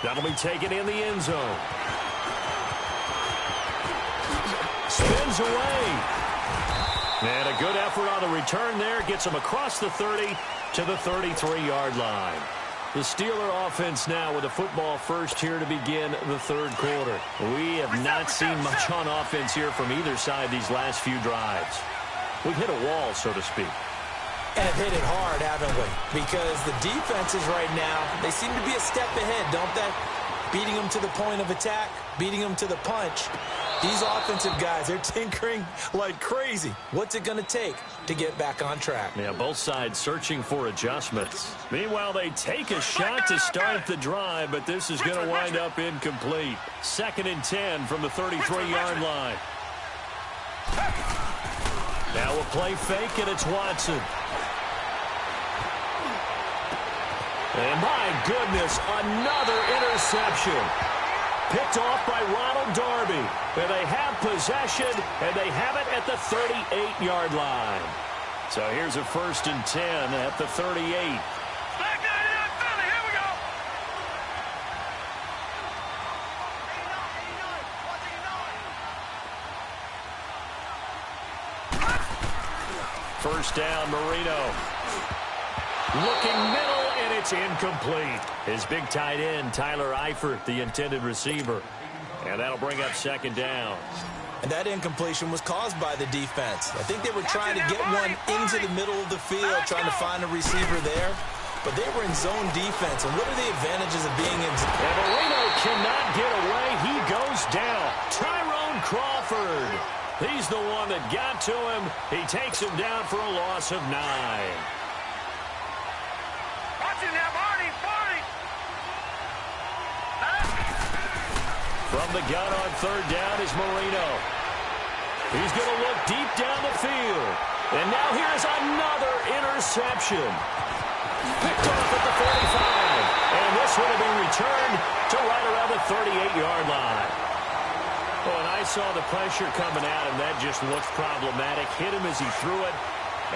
S2: That'll be taken in the end zone. Spins away. And a good effort on the return there. Gets him across the 30 to the 33-yard line. The Steeler offense now with a football first here to begin the third quarter. We have not seen much on offense here from either side these last few drives. We've hit a wall, so to speak.
S1: And have hit it hard, haven't we? Because the defenses right now, they seem to be a step ahead, don't they? Beating them to the point of attack, beating them to the punch. These offensive guys, they're tinkering like crazy. What's it going to take to get back on track?
S2: Yeah, both sides searching for adjustments. Meanwhile, they take a shot to start the drive, but this is going to wind up incomplete. 2nd and 10 from the 33-yard line. Now a play fake, and it's Watson. And my goodness, another interception. Picked off by Ronald Darby. And they have possession, and they have it at the 38-yard line. So here's a 1st and 10 at the 38. first down. Marino looking middle, and it's incomplete. His big tight end, Tyler Eifert, the intended receiver. And that'll bring up second down.
S1: And that incompletion was caused by the defense. I think they were trying to get one into the middle of the field, trying to find a receiver there. But they were in zone defense. And what are the advantages of being in zone?
S2: And Marino cannot get away. He goes down. Tyrone Crawford. He's the one that got to him. He takes him down for a loss of 9.
S3: Watch it now, Barney.
S2: From the gun on third down is Marino. He's going to look deep down the field. And now here's another interception. Picked off at the 45. And this one will be returned to right around the 38-yard line. Oh, and I saw the pressure coming at him. That just looked problematic. Hit him as he threw it,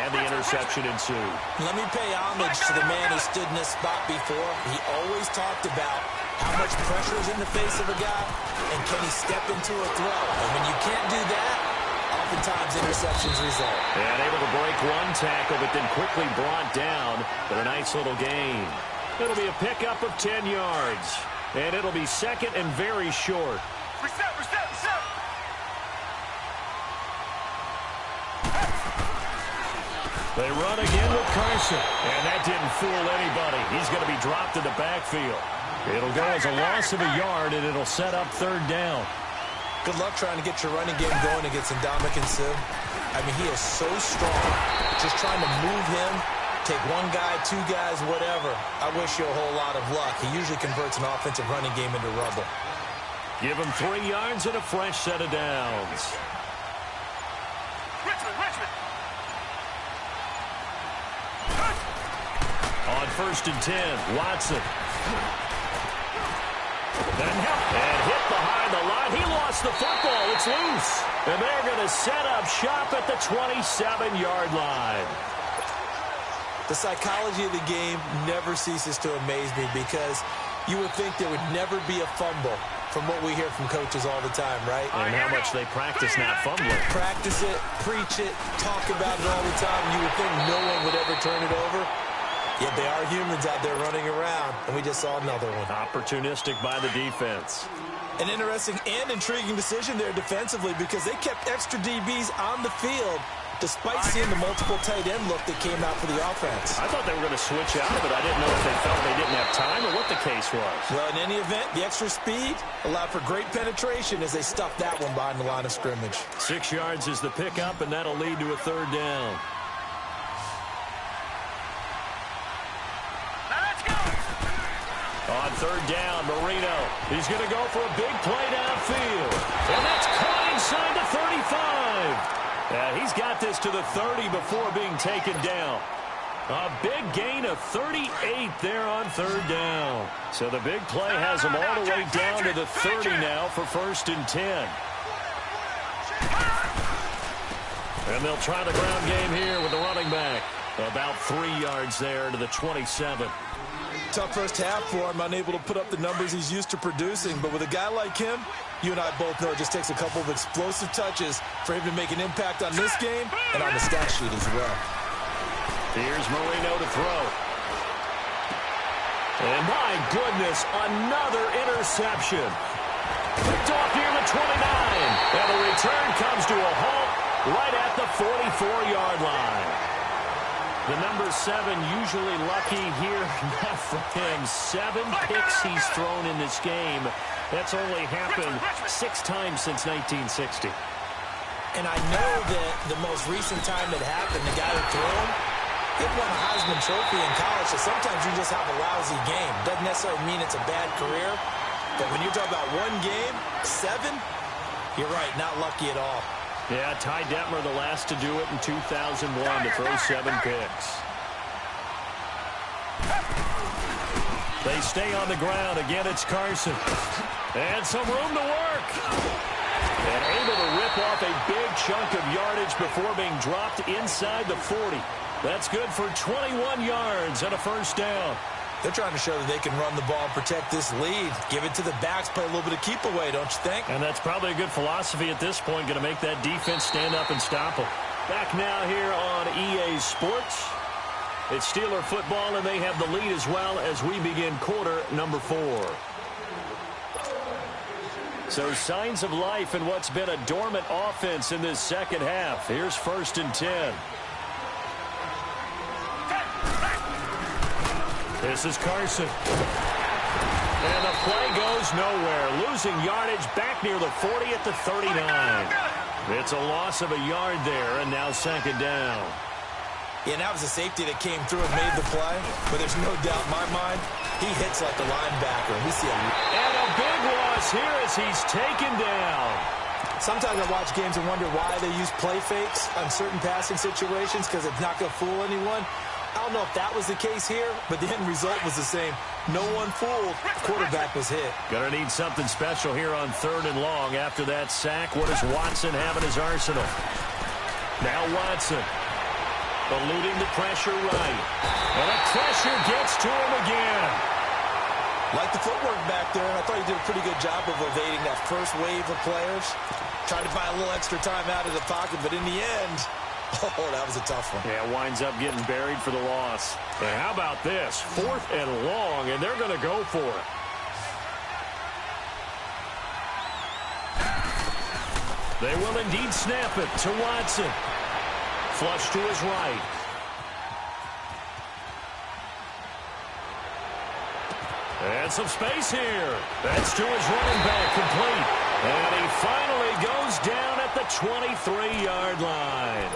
S2: and the interception ensued.
S1: Let me pay homage to the man who stood in this spot before. He always talked about how much pressure is in the face of a guy, and can he step into a throw? And when you can't do that, oftentimes interceptions result.
S2: And able to break one tackle, but then quickly brought down. But a nice little gain. It'll be a pickup of 10 yards. And it'll be second and very short.
S3: Reset.
S2: They run again with Carson. And that didn't fool anybody. He's going to be dropped in the backfield. It'll go as a loss of a yard, and it'll set up third down.
S1: Good luck trying to get your running game going against Ndamukong Suh. I mean, he is so strong. Just trying to move him, take one guy, two guys, whatever. I wish you a whole lot of luck. He usually converts an offensive running game into rubble.
S2: Give him 3 yards and a fresh set of downs.
S3: Richmond.
S2: On first and 10, Watson. And hit behind the line. He lost the football. It's loose. And they're going to set up shop at the 27-yard line.
S1: The psychology of the game never ceases to amaze me because you would think there would never be a fumble from what we hear from coaches all the time, right?
S2: And how much they practice not fumbling.
S1: Practice it, preach it, talk about it all the time. You would think no one would ever turn it over. Yet they are humans out there running around, and we just saw another one.
S2: Opportunistic by the defense.
S1: An interesting and intriguing decision there defensively because they kept extra DBs on the field despite seeing the multiple tight end look that came out for the offense.
S2: I thought they were going to switch out of it. I didn't know if they felt they didn't have time or what the case was.
S1: Well, in any event, the extra speed allowed for great penetration as they stuffed that one behind the line of scrimmage.
S2: 6 yards is the pickup, and that'll lead to a third down. On third down, Marino. He's going to go for a big play downfield. And that's caught inside the 35. He's got this to the 30 before being taken down. A big gain of 38 there on third down. So the big play has him all the way down to the 30 now for first and 10. And they'll try the ground game here with the running back. About 3 yards there to the 27.
S1: Tough first half for him, unable to put up the numbers he's used to producing. But with a guy like him, you and I both know it just takes a couple of explosive touches for him to make an impact on this game and on the stat sheet as well.
S2: Here's Marino to throw. And my goodness, another interception. Picked off near the 29. And the return comes to a halt right at the 44-yard line. The number 7 usually lucky here. Not for him. 7 picks he's thrown in this game. That's only happened 6 times since 1960.
S1: And I know that the most recent time it happened, the guy who threw him, he won a Heisman Trophy in college, so sometimes you just have a lousy game. Doesn't necessarily mean it's a bad career, but when you're talking about one game, 7, you're right, not lucky at all.
S2: Yeah, Ty Detmer the last to do it in 2001 to throw 7 picks. They stay on the ground. Again, it's Carson. And some room to work. And able to rip off a big chunk of yardage before being dropped inside the 40. That's good for 21 yards and a first down.
S1: They're trying to show that they can run the ball and protect this lead. Give it to the backs, play a little bit of keep away, don't you think?
S2: And that's probably a good philosophy at this point, going to make that defense stand up and stop them. Back now here on EA Sports. It's Steeler football, and they have the lead as well as we begin quarter number 4. So signs of life in what's been a dormant offense in this second half. Here's 1st and 10. This is Carson. And the play goes nowhere. Losing yardage back near the 40 at the 39. It's a loss of a yard there, and now 2nd down.
S1: Yeah, and that was a safety that came through and made the play. But there's no doubt in my mind, he hits like the linebacker. We see him.
S2: And a big loss here as he's taken down.
S1: Sometimes I watch games and wonder why they use play fakes on certain passing situations because it's not going to fool anyone. I don't know if that was the case here, but the end result was the same. No one fooled. Quarterback was hit.
S2: Gonna need something special here on 3rd and long after that sack. What does Watson have in his arsenal? Now Watson eluding the pressure right. And the pressure gets to him again.
S1: Like the footwork back there, and I thought he did a pretty good job of evading that first wave of players. Tried to buy a little extra time out of the pocket, but in the end, oh, that was a tough one.
S2: Yeah, winds up getting buried for the loss. And how about this? 4th and long, and they're going to go for it. They will indeed snap it to Watson. Flush to his right. And some space here. That's to his running back, complete. And he finally goes down at the 23-yard line.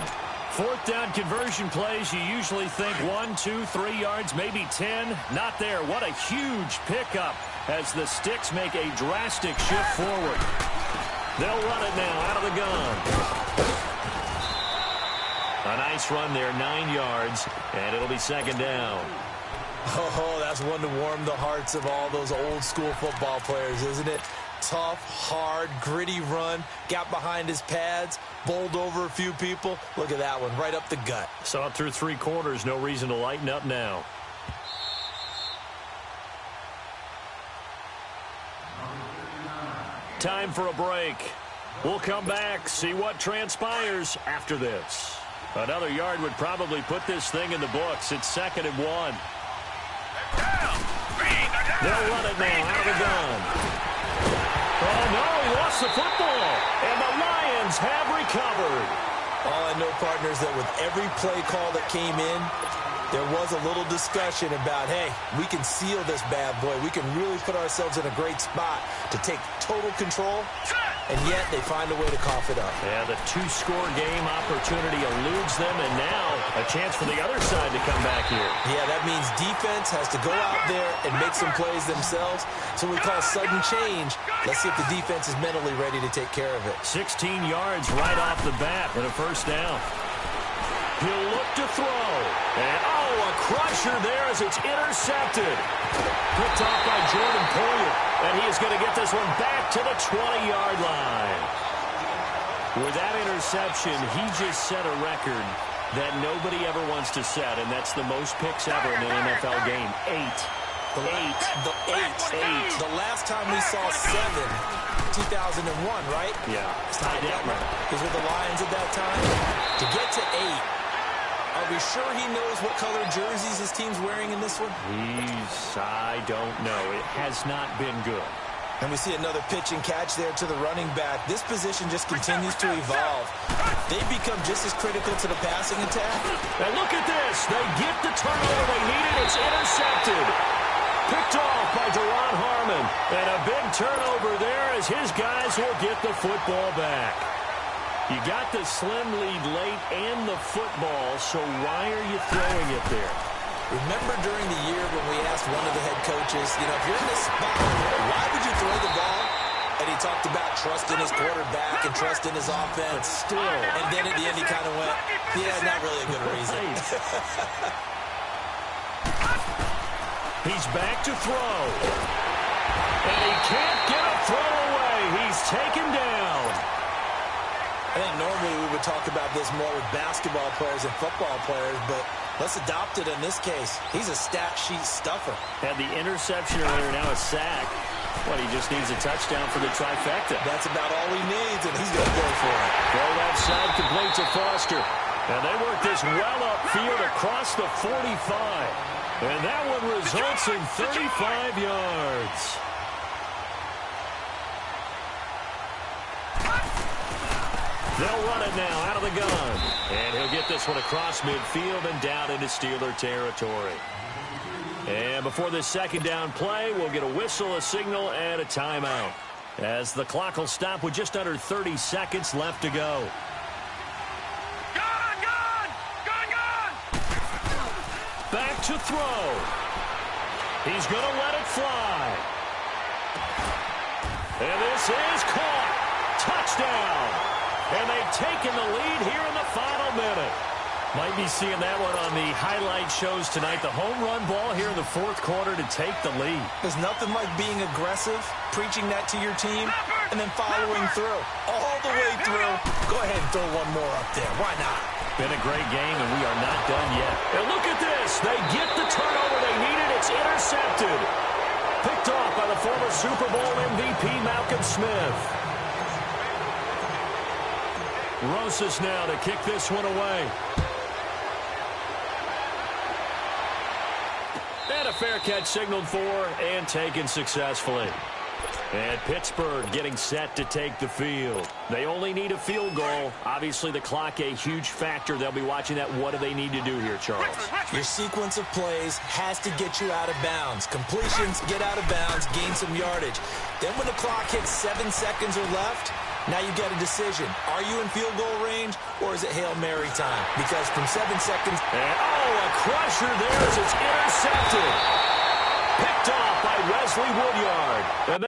S2: 4th down conversion plays, you usually think 1, 2, 3 yards, maybe 10. Not there. What a huge pickup as the Sticks make a drastic shift forward. They'll run it now out of the gun. A nice run there, 9 yards, and it'll be 2nd down.
S1: Oh, that's one to warm the hearts of all those old-school football players, isn't it? Tough, hard, gritty run, got behind his pads, bowled over a few people. Look at that one, right up the gut.
S2: Saw it through 3 quarters, no reason to lighten up now. Time for a break. We'll come back, see what transpires after this. Another yard would probably put this thing in the books. It's 2nd and 1. They'll run it now out of the gun. Oh, no, he lost the football. And the Lions have recovered.
S1: All I know, partners, that with every play call that came in, there was a little discussion about, hey, we can seal this bad boy. We can really put ourselves in a great spot to take total control, and yet they find a way to cough it up.
S2: Yeah, the 2-score game opportunity eludes them, and now a chance for the other side to come back here.
S1: Yeah, that means defense has to go out there and make some plays themselves. So we call sudden change. Let's see if the defense is mentally ready to take care of it.
S2: 16 yards right off the bat and a 1st down. He'll look to throw. And, oh, a crusher there as it's intercepted. Picked off by Jordan Poyer. And he is going to get this one back to the 20-yard line. With that interception, he just set a record that nobody ever wants to set, and that's the most picks ever in an NFL game. 8.
S1: The last time we saw 7, 2001, right?
S2: Yeah.
S1: Ty Detmer was with the Lions at that time. To get to 8, are we sure he knows what color jerseys his team's wearing in this one?
S2: I don't know. It has not been good.
S1: And we see another pitch and catch there to the running back. This position just continues to evolve. They've become just as critical to the passing attack.
S2: And look at this. They get the turnover they needed. It's intercepted. Picked off by Deron Harmon. And a big turnover there as his guys will get the football back. You got the slim lead late and the football, so why are you throwing it there?
S1: Remember during the year when we asked one of the head coaches, you know, if you're in this spot, why would you throw the ball? And he talked about trust in his quarterback and trust in his offense.
S2: But still.
S1: And then at the end he kind of went, yeah, not really a good reason.
S2: He's back to throw. And he can't get a throw away. He's taken down.
S1: I think normally we would talk about this more with basketball players and football players, but let's adopt it in this case. He's a stat sheet stuffer.
S2: Had the interception earlier, now a sack. What, he just needs a touchdown for the trifecta.
S1: That's about all he needs, and he's going to go for it.
S2: Go left side, complete to Foster. And they work this well upfield across the 45. And that one results in 35 yards. They'll run it now out of the gun. And he'll get this one across midfield and down into Steeler territory. And before this second down play, we'll get a whistle, a signal, and a timeout, as the clock will stop with just under 30 seconds left to go. Back to throw. He's going to let it fly. And this is caught. Touchdown. And they've taken the lead here in the final minute. Might be seeing that one on the highlight shows tonight. The home run ball here in the fourth quarter to take the lead.
S1: There's nothing like being aggressive, preaching that to your team, and then following through. All the way through. Go ahead and throw one more up there. Why not?
S2: Been a great game, and we are not done yet. And look at this. They get the turnover they needed. It's intercepted. Picked off by the former Super Bowl MVP, Malcolm Smith. Rosas now to kick this one away. And a fair catch signaled for and taken successfully. And Pittsburgh getting set to take the field. They only need a field goal. Obviously, the clock a huge factor. They'll be watching that. What do they need to do here, Charles?
S1: Your sequence of plays has to get you out of bounds. Completions, get out of bounds, gain some yardage. Then when the clock hits 7 seconds or left, now you get a decision. Are you in field goal range, or is it Hail Mary time? Because from 7 seconds...
S2: And, a crusher there as it's intercepted. Picked off by Wesley Woodyard. And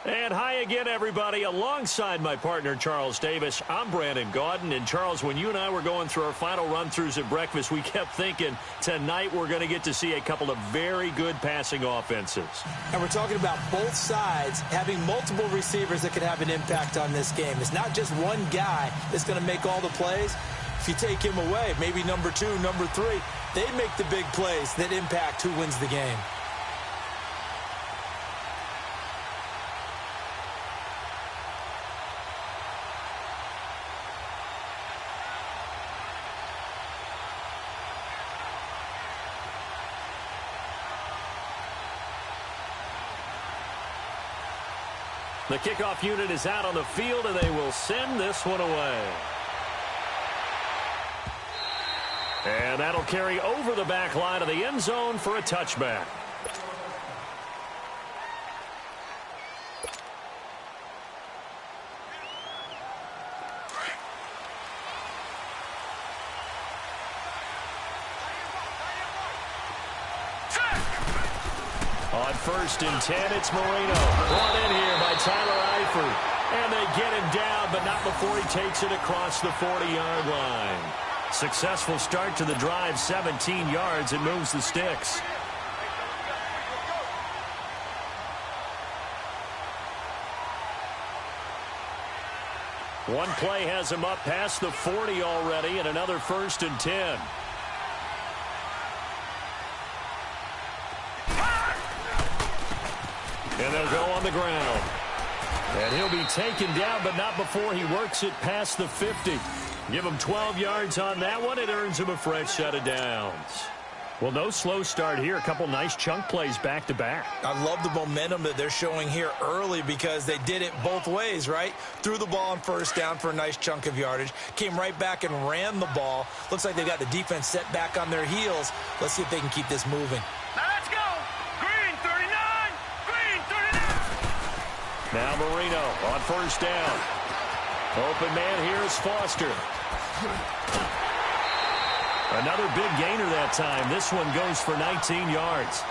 S2: And hi again, everybody. Alongside my partner, Charles Davis, I'm Brandon Gaudin. And, Charles, when you and I were going through our final run-throughs at breakfast, we kept thinking tonight we're going to get to see a couple of very good passing offenses.
S1: And we're talking about both sides having multiple receivers that could have an impact on this game. It's not just one guy that's going to make all the plays. If you take him away, maybe number 2, number 3, they make the big plays that impact who wins the game.
S2: The kickoff unit is out on the field, and they will send this one away. And that'll carry over the back line of the end zone for a touchback. On 1st and 10, it's Marino. Brought in here by Tyler Eifert. And they get him down, but not before he takes it across the 40-yard line. Successful start to the drive, 17 yards. It moves the sticks. One play has him up past the 40 already, and another 1st and 10. And they'll go on the ground. And he'll be taken down, but not before he works it past the 50. Give him 12 yards on that one. It earns him a fresh set of downs. Well, no slow start here. A couple nice chunk plays back-to-back.
S1: I love the momentum that they're showing here early because they did it both ways, right? Threw the ball on 1st down for a nice chunk of yardage. Came right back and ran the ball. Looks like they got the defense set back on their heels. Let's see if they can keep this moving.
S3: Now let's go. Green 39. Green 39.
S2: Now Marino on 1st down. Open man here is Foster. Another big gainer that time. This one goes for 19 yards.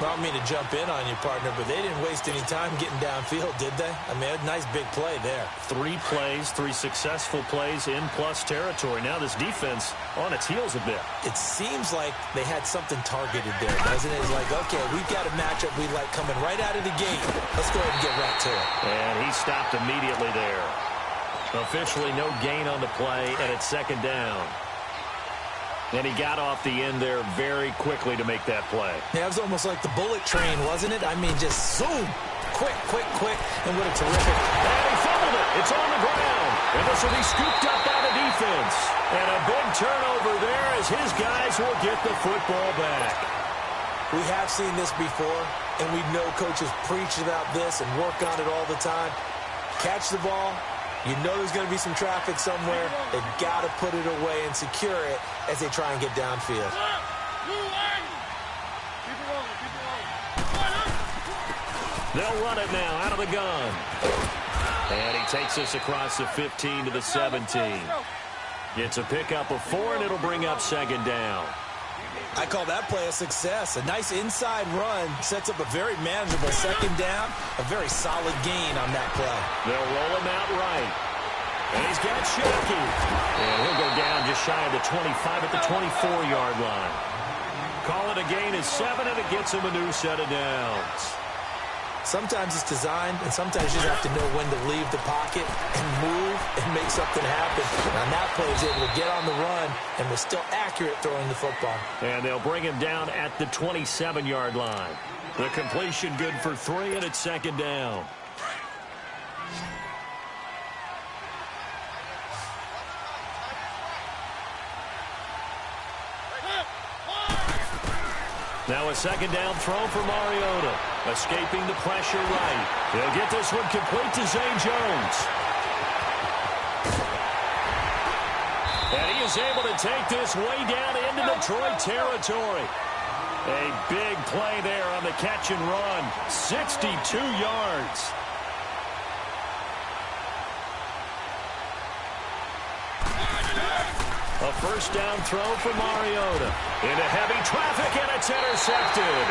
S1: I don't mean to jump in on you, partner, but they didn't waste any time getting downfield, did they? I mean, a nice big play there.
S2: 3 plays, 3 successful plays in plus territory. Now this defense on its heels a bit.
S1: It seems like they had something targeted there, doesn't it? It's like, okay, we've got a matchup we like coming right out of the gate. Let's go ahead and get right to it.
S2: And he stopped immediately there. Officially no gain on the play, and it's 2nd down. And he got off the end there very quickly to make that play.
S1: Yeah, it was almost like the bullet train, wasn't it? I mean, just zoom. Quick, quick, quick. And what a terrific.
S2: And he fumbled it. It's on the ground. And this will be scooped up by the defense. And a big turnover there as his guys will get the football back.
S1: We have seen this before, and we know coaches preach about this and work on it all the time. Catch the ball. You know there's going to be some traffic somewhere. They've got to put it away and secure it as they try and get downfield.
S2: They'll run it now out of the gun. And he takes us across the 15 to the 17. It's a pickup of 4, and it'll bring up 2nd down.
S1: I call that play a success. A nice inside run sets up a very manageable 2nd down. A very solid gain on that play.
S2: They'll roll him out right. And he's got Shockey. And he'll go down just shy of the 25 at the 24-yard line. Call it a gain of 7, and it gets him a new set of downs.
S1: Sometimes it's designed, and sometimes you just have to know when to leave the pocket and move and make something happen. And on that play, he's able to get on the run and was still accurate throwing the football. And
S2: they'll bring him down at the 27-yard line. The completion good for 3, and it's 2nd down. Now a 2nd down throw for Mariota. Escaping the pressure right. He'll get this one complete to Zay Jones. And he is able to take this way down into Detroit territory. A big play there on the catch and run. 62 yards. A 1st down throw for Mariota. Into heavy traffic, and it's intercepted.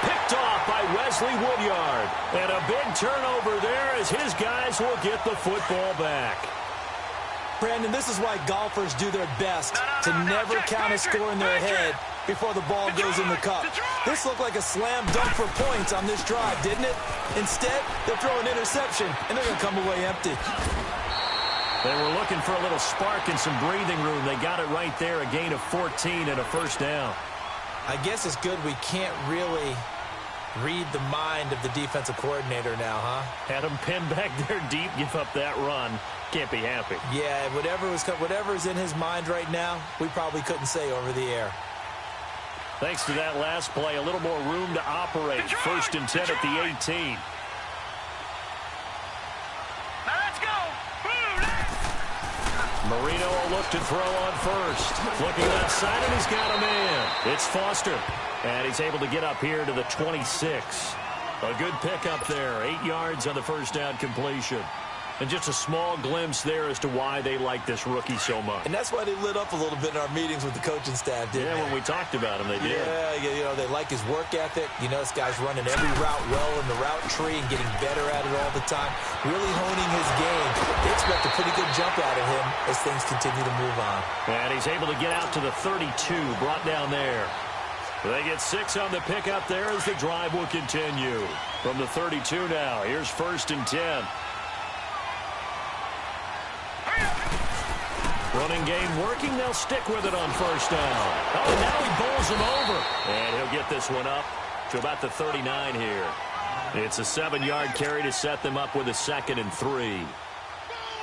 S2: Picked picked off by Wesley Woodyard. And a big turnover there as his guys will get the football back.
S1: Brandon, this is why golfers do their best to never count a score in their head before the ball goes in the cup. This looked like a slam dunk for points on this drive, didn't it? Instead, they'll throw an interception, and they're going to come away empty.
S2: They were looking for a little spark and some breathing room. They got it right there, a gain of 14 and a first down.
S1: I guess it's good we can't really read the mind of the defensive coordinator now, huh?
S2: Had him pinned back there deep, give up that run. Can't be happy.
S1: Yeah, whatever's in his mind right now, we probably couldn't say over the air.
S2: Thanks to that last play, a little more room to operate. First and 10 at the 18.
S3: Now let's go.
S2: Marino will look to throw on first. Looking left side, and he's got a man. It's Foster. And he's able to get up here to the 26. A good pickup there. 8 yards on the first down completion. And just a small glimpse there as to why they like this rookie so much.
S1: And that's why they lit up a little bit in our meetings with the coaching staff, didn't they?
S2: When we talked about him, they did.
S1: Yeah, they like his work ethic. This guy's running every route well in the route tree and getting better at it all the time. Really honing his game. They expect a pretty good jump out of him as things continue to move on.
S2: And he's able to get out to the 32, brought down there. They get 6 on the pickup there as the drive will continue. From the 32 now, here's first and 10. Running game working. They'll stick with it on first down. Oh, now he bowls him over. And he'll get this one up to about the 39 here. It's a 7-yard carry to set them up with a 2nd and 3.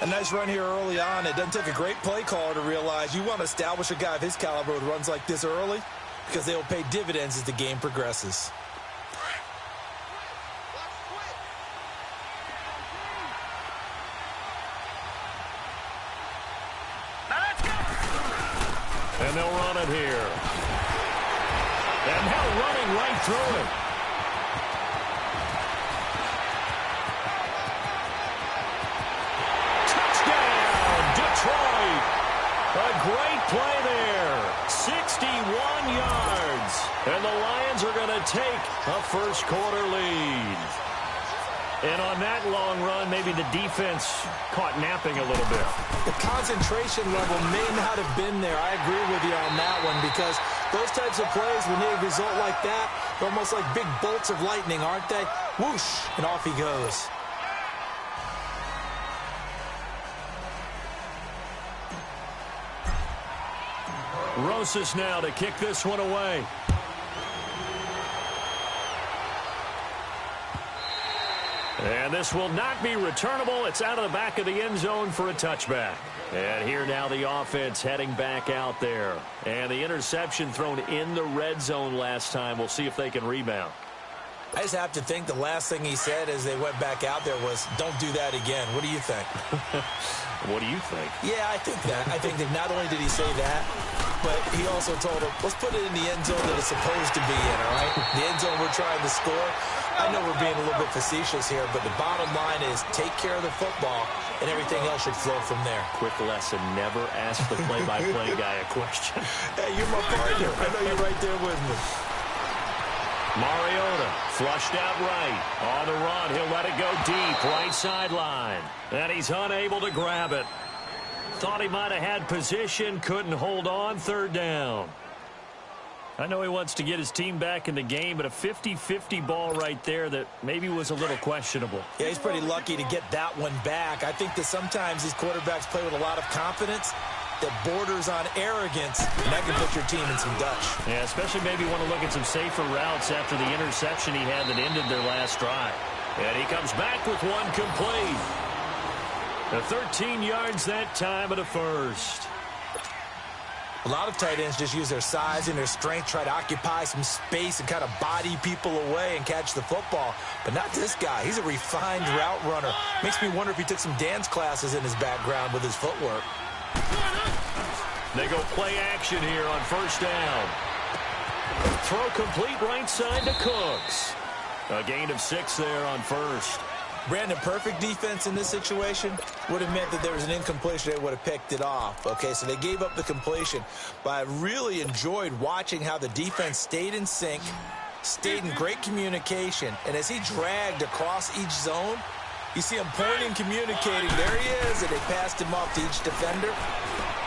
S1: A nice run here early on. It doesn't take a great play caller to realize you want to establish a guy of his caliber with runs like this early because they will pay dividends as the game progresses.
S2: And they'll run it here. And now running right through it. Touchdown, Detroit. A great play there. 61 yards. And the Lions are going to take a first quarter lead. And on that long run, maybe the defense caught napping a little bit.
S1: The concentration level may not have been there. I agree with you on that one because those types of plays, when they result like that, they're almost like big bolts of lightning, aren't they? Whoosh, and off he goes.
S2: Rosas now to kick this one away. And this will not be returnable. It's out of the back of the end zone for a touchback. And here now the offense heading back out there. And the interception thrown in the red zone last time. We'll see if they can rebound.
S1: I just have to think the last thing he said as they went back out there was, don't do that again. What do you think?
S2: What do you think?
S1: Yeah, I think that. I think that not only did he say that, but he also told him, let's put it in the end zone that it's supposed to be in, all right? The end zone we're trying to score. I know we're being a little bit facetious here, but the bottom line is take care of the football, and everything else should flow from there.
S2: Quick lesson, never ask the play-by-play guy a question.
S1: Hey, you're my partner. I know you're right there with me.
S2: Mariota flushed out right. On the run, he'll let it go deep, right sideline. And he's unable to grab it. Thought he might have had position, couldn't hold on, third down. I know he wants to get his team back in the game, but a 50-50 ball right there that maybe was a little questionable.
S1: Yeah, he's pretty lucky to get that one back. I think that sometimes these quarterbacks play with a lot of confidence that borders on arrogance, and that can put your team in some Dutch.
S2: Yeah, especially maybe want to look at some safer routes after the interception he had that ended their last drive. And he comes back with one complete. The 13 yards that time at a first.
S1: A lot of tight ends just use their size and their strength, try to occupy some space and kind of body people away and catch the football. But not this guy. He's a refined route runner. Makes me wonder if he took some dance classes in his background with his footwork.
S2: They go play action here on first down. Throw complete right side to Cooks. A gain of 6 there on first.
S1: Brandon, perfect defense in this situation would have meant that there was an incompletion. They would have picked it off. Okay, so they gave up the completion. But I really enjoyed watching how the defense stayed in sync, stayed in great communication, and as he dragged across each zone, you see him pointing, communicating. There he is, and they passed him off to each defender.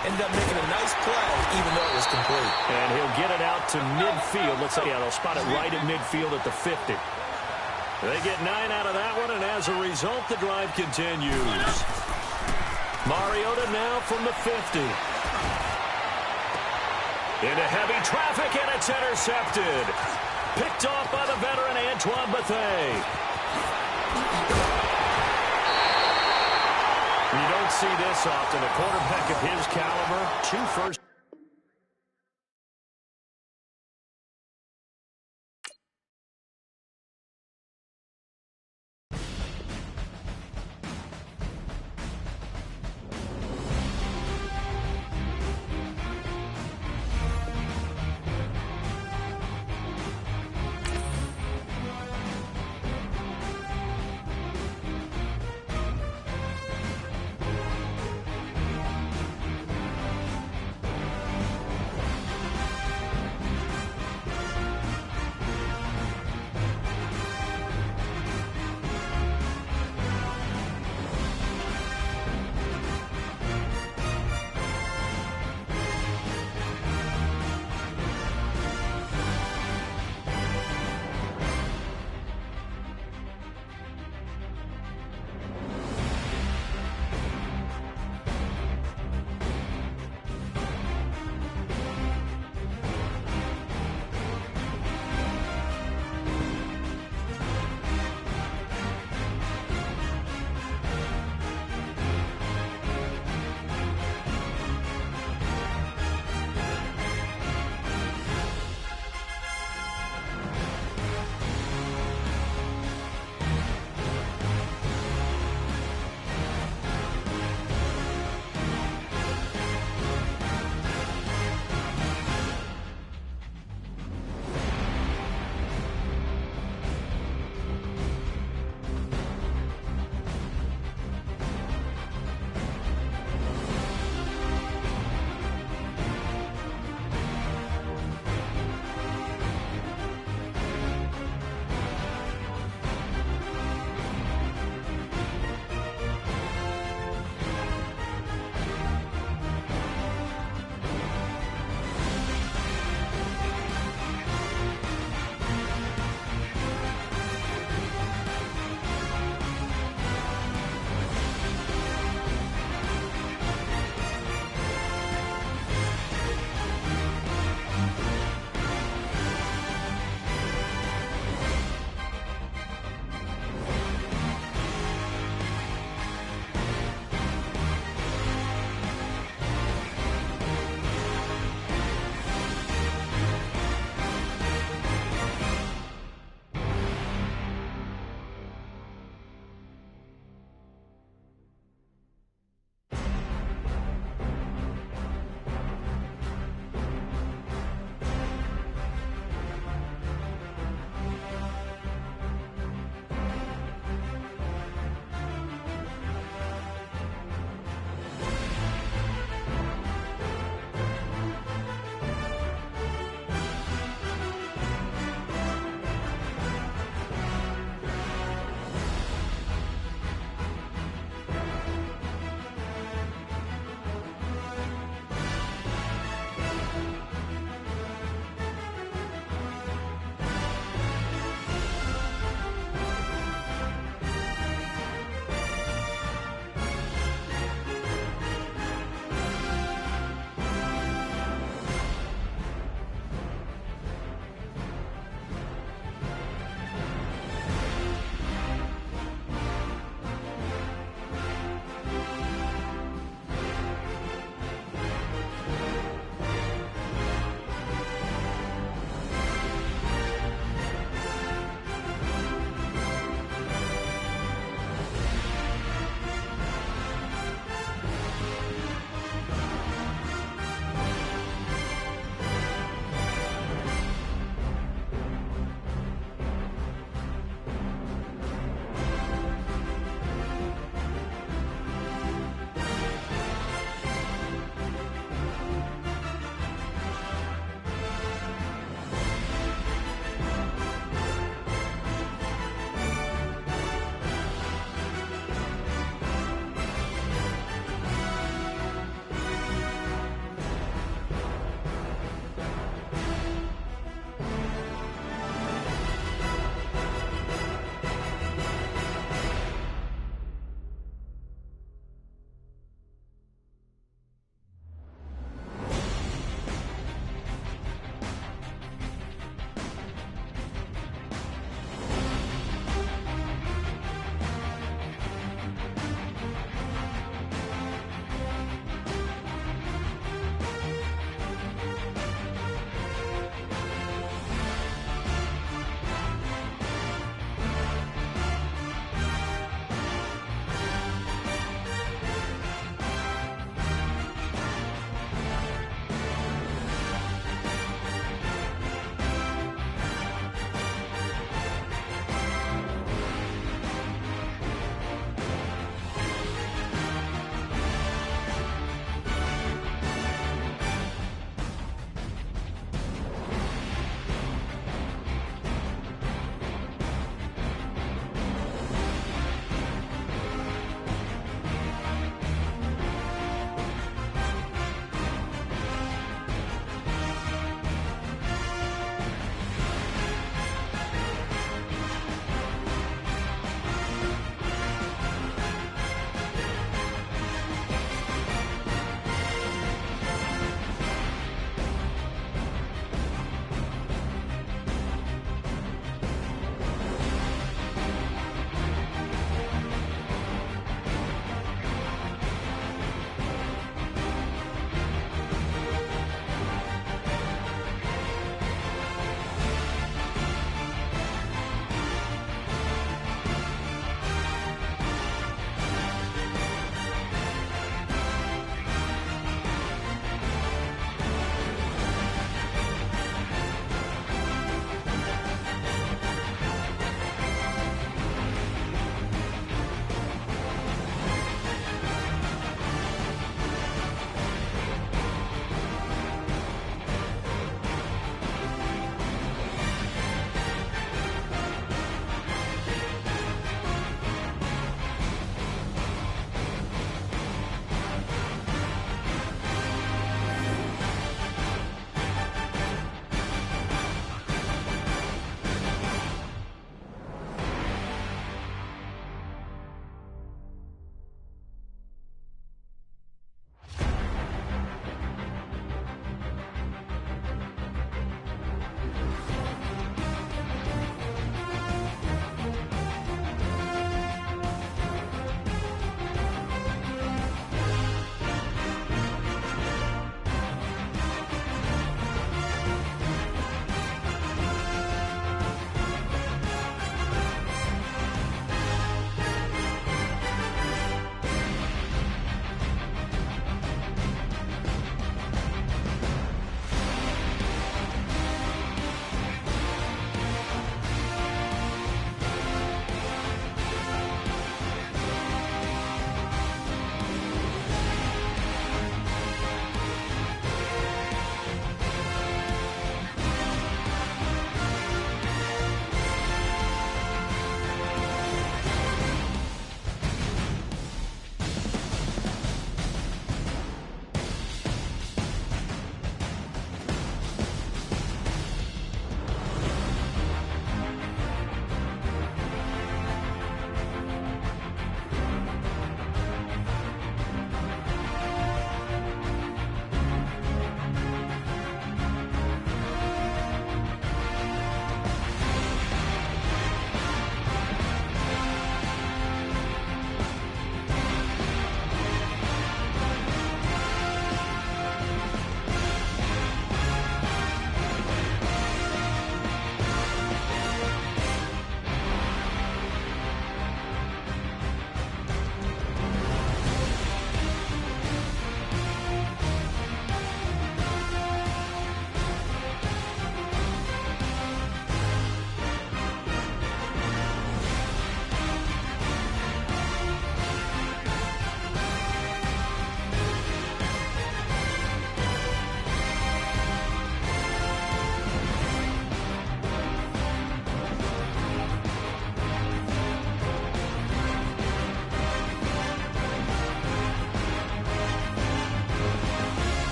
S1: Ended up making a nice play, even though it was complete.
S2: And he'll get it out to midfield. Let's say, yeah, they'll spot it right at midfield at the 50. They get 9 out of that one, and as a result, the drive continues. Mariota now from the 50. Into heavy traffic, and it's intercepted. Picked off by the veteran Antoine Bethea. You don't see this often. A quarterback of his caliber, 2 first.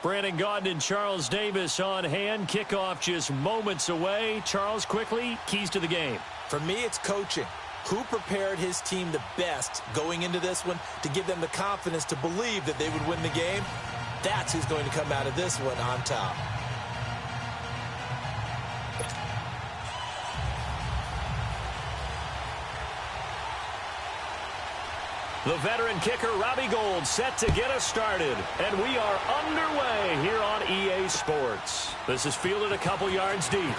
S2: Brandon Gaudin and Charles Davis on hand. Kickoff just moments away. Charles, quickly, keys to the game.
S1: For me, it's coaching. Who prepared his team the best going into this one to give them the confidence to believe that they would win the game? That's who's going to come out of this one on top.
S2: The veteran kicker, Robbie Gould, set to get us started. And we are underway here on EA Sports. This is fielded a couple yards deep.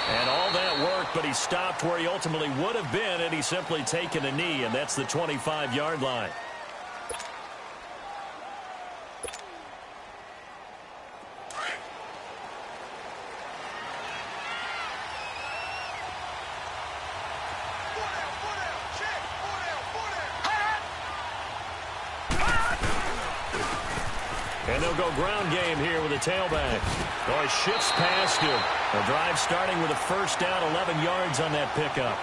S2: And all that work, but he stopped where he ultimately would have been, and he's simply taken a knee, and that's the 25-yard line. And they'll go ground game here with a tailback. Oh, he shifts past him. The drive starting with a first down, 11 yards on that pickup.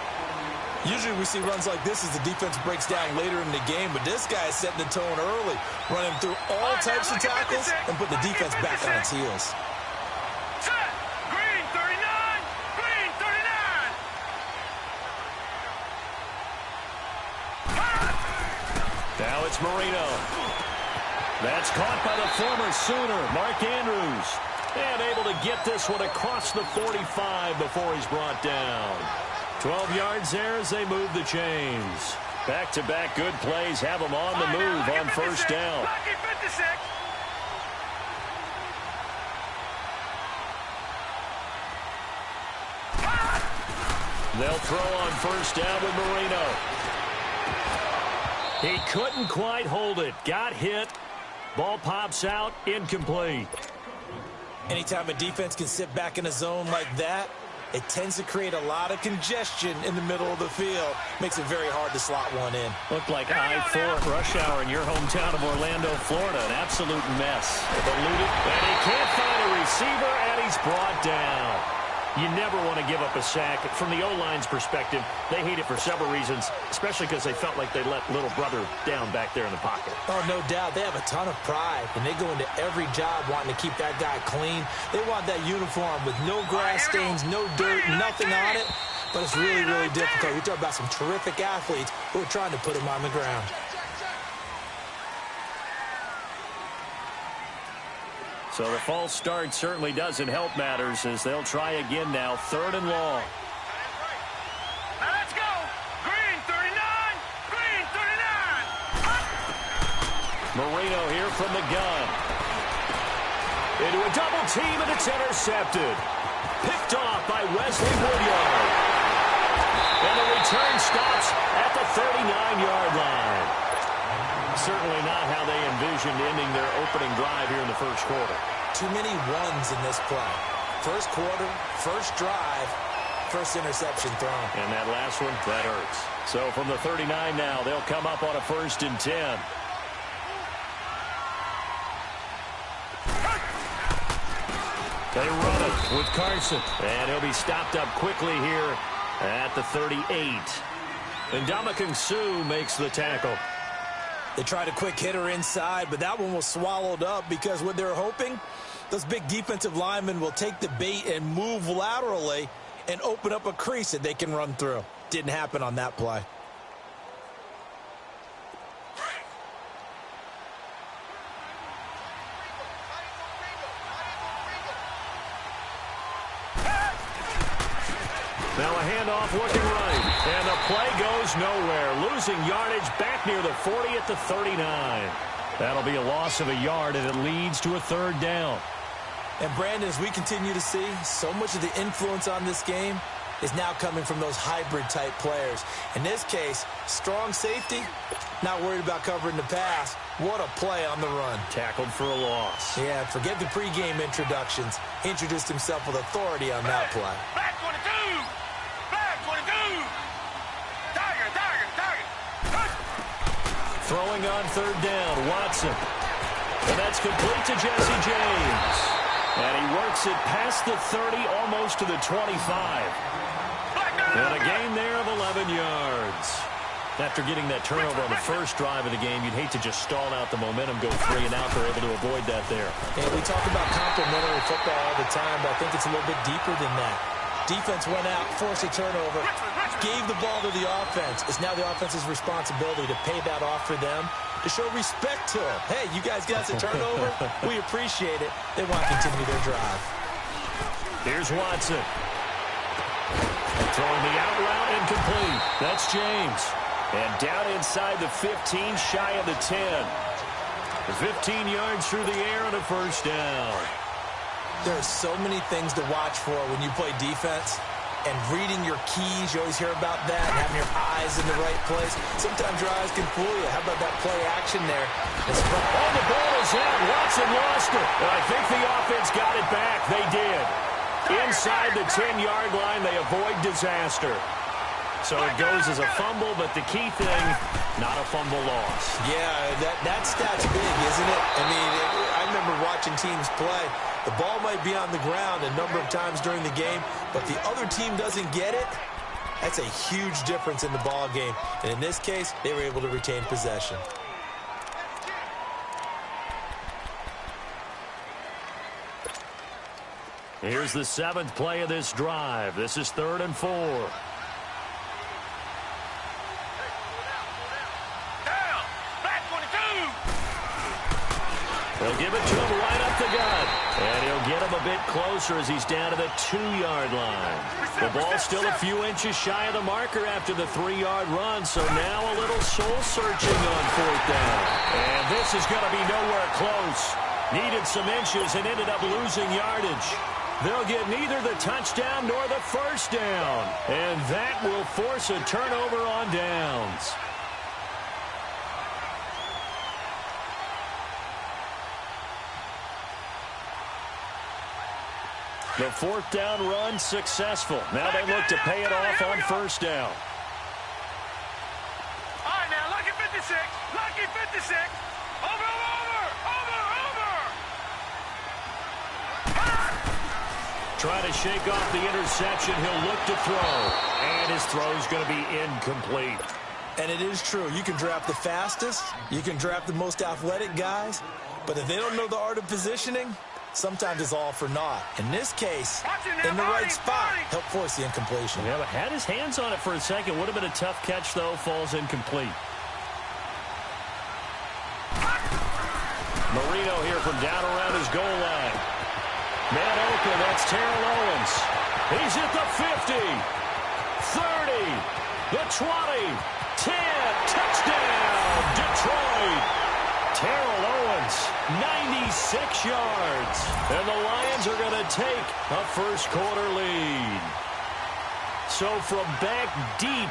S1: Usually we see runs like this as the defense breaks down later in the game, but this guy is setting the tone early, running through all types of tackles and put the defense back on its heels.
S3: Set. Green 39. Green 39.
S2: Now it's Marino. That's caught by the former Sooner, Mark Andrews. And able to get this one across the 45 before he's brought down. 12 yards there as they move the chains. Back-to-back good plays have them on the move on first down.
S3: Lucky 56.
S2: They'll throw on first down with Marino. He couldn't quite hold it. Got hit. Ball pops out, incomplete.
S1: Anytime a defense can sit back in a zone like that, it tends to create a lot of congestion in the middle of the field. Makes it very hard to slot one in.
S2: Looked like I-4 at rush hour in your hometown of Orlando, Florida. An absolute mess. Eluded, and he can't find a receiver, and he's brought down. You never want to give up a sack. From the O-line's perspective, they hate it for several reasons, especially because they felt like they let little brother down back there in the pocket.
S1: Oh, no doubt. They have a ton of pride, and they go into every job wanting to keep that guy clean. They want that uniform with no grass stains, no dirt, nothing on it. But it's really, really difficult. We talk about some terrific athletes who are trying to put him on the ground.
S2: So the false start certainly doesn't help matters as they'll try again now. 3rd and long.
S3: Now let's go. Green 39. Green 39.
S2: Marino here from the gun. Into a double team, and it's intercepted. Picked off by Wesley Woodyard. And the return stops at the 39-yard line. Certainly not how they envisioned ending their opening drive here in the first quarter.
S1: Too many ones in this play. First quarter, first drive, first interception thrown.
S2: And that last one, that hurts. So from the 39 now, they'll come up on a 1st and 10. They run it with Carson. And he'll be stopped up quickly here at the 38. And Ndamukong Suh makes the tackle.
S1: They tried a quick hitter inside, but that one was swallowed up because what they're hoping, those big defensive linemen will take the bait and move laterally and open up a crease that they can run through. Didn't happen on that play.
S2: Now a handoff looking right. And the play goes nowhere. Losing yardage back near the 40 at the 39. That'll be a loss of a yard, and it leads to a 3rd down.
S1: And Brandon, as we continue to see, so much of the influence on this game is now coming from those hybrid-type players. In this case, strong safety, not worried about covering the pass. What a play on the run.
S2: Tackled for a loss.
S1: Yeah, forget the pregame introductions. Introduced himself with authority on that play.
S3: Back 22. Back 22. Tiger, tiger, tiger.
S2: Throwing on 3rd down, Watson. And that's complete to Jesse James. And he works it past the 30, almost to the 25. And a gain there of 11 yards. After getting that turnover on the first drive of the game, you'd hate to just stall out the momentum, go 3 and out. They're able to avoid that there.
S1: And we talk about complementary football all the time, but I think it's a little bit deeper than that. Defense went out, forced a turnover, gave the ball to the offense. It's now the offense's responsibility to pay that off for them, to show respect to them. Hey, you guys got us a turnover. We appreciate it. They want to continue their drive.
S2: Here's Watson. Throwing the out route incomplete. That's James. And down inside the 15, shy of the 10. 15 yards through the air on a first down.
S1: There are so many things to watch for when you play defense. And reading your keys, you always hear about that, and having your eyes in the right place. Sometimes your eyes can fool you. How about that play action there?
S2: Oh, the ball is out. Watson lost it. And I think the offense got it back. They did. Inside the 10-yard line, they avoid disaster. So it goes as a fumble, but the key thing, not a fumble loss.
S1: Yeah, that stat's big, isn't it? I mean, I remember watching teams play. The ball might be on the ground a number of times during the game, but the other team doesn't get it. That's a huge difference in the ball game. And in this case, they were able to retain possession.
S2: Here's the 7th play of this drive. This is 3rd and 4. They'll give it to him right up the gut. And he'll get him a bit closer as he's down to the 2-yard line. The ball's still a few inches shy of the marker after the 3-yard run, so now a little soul-searching on 4th down. And this is going to be nowhere close. Needed some inches and ended up losing yardage. They'll get neither the touchdown nor the first down. And that will force a turnover on downs. The 4th down run successful. Now they look to pay it off on first down.
S3: All right, now, lucky 56. Lucky 56. Over.
S2: Trying to shake off the interception. He'll look to throw. And his throw's going to be incomplete.
S1: And it is true. You can draft the fastest. You can draft the most athletic guys. But if they don't know the art of positioning, sometimes it's all for naught. In this case, in the right spot, helped force the incompletion.
S2: Yeah, but had his hands on it for a second. Would have been a tough catch, though. Falls incomplete. Marino here from down around his goal line. Man open, that's Terrell Owens. He's at the 50, 30, the 20, 10, touchdown, Detroit. Terrell Owens, 96 yards. And the Lions are going to take a first-quarter lead. So from back deep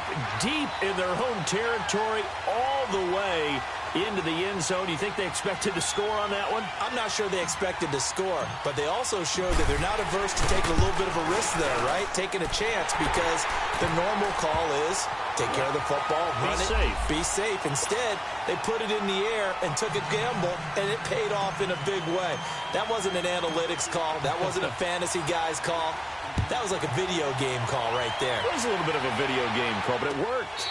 S2: in their home territory, all the way into the end zone. You think they expected to score on that one?
S1: I'm not sure they expected to score, but they also showed that they're not averse to taking a little bit of a risk there, right? Taking a chance, because the normal call is take care of the football, run it, be safe. Instead, they put it in the air and took a gamble, and it paid off in a big way. That wasn't an analytics call. That wasn't a fantasy guy's call. That was like a video game call right there.
S2: It was a little bit of a video game call, but it worked.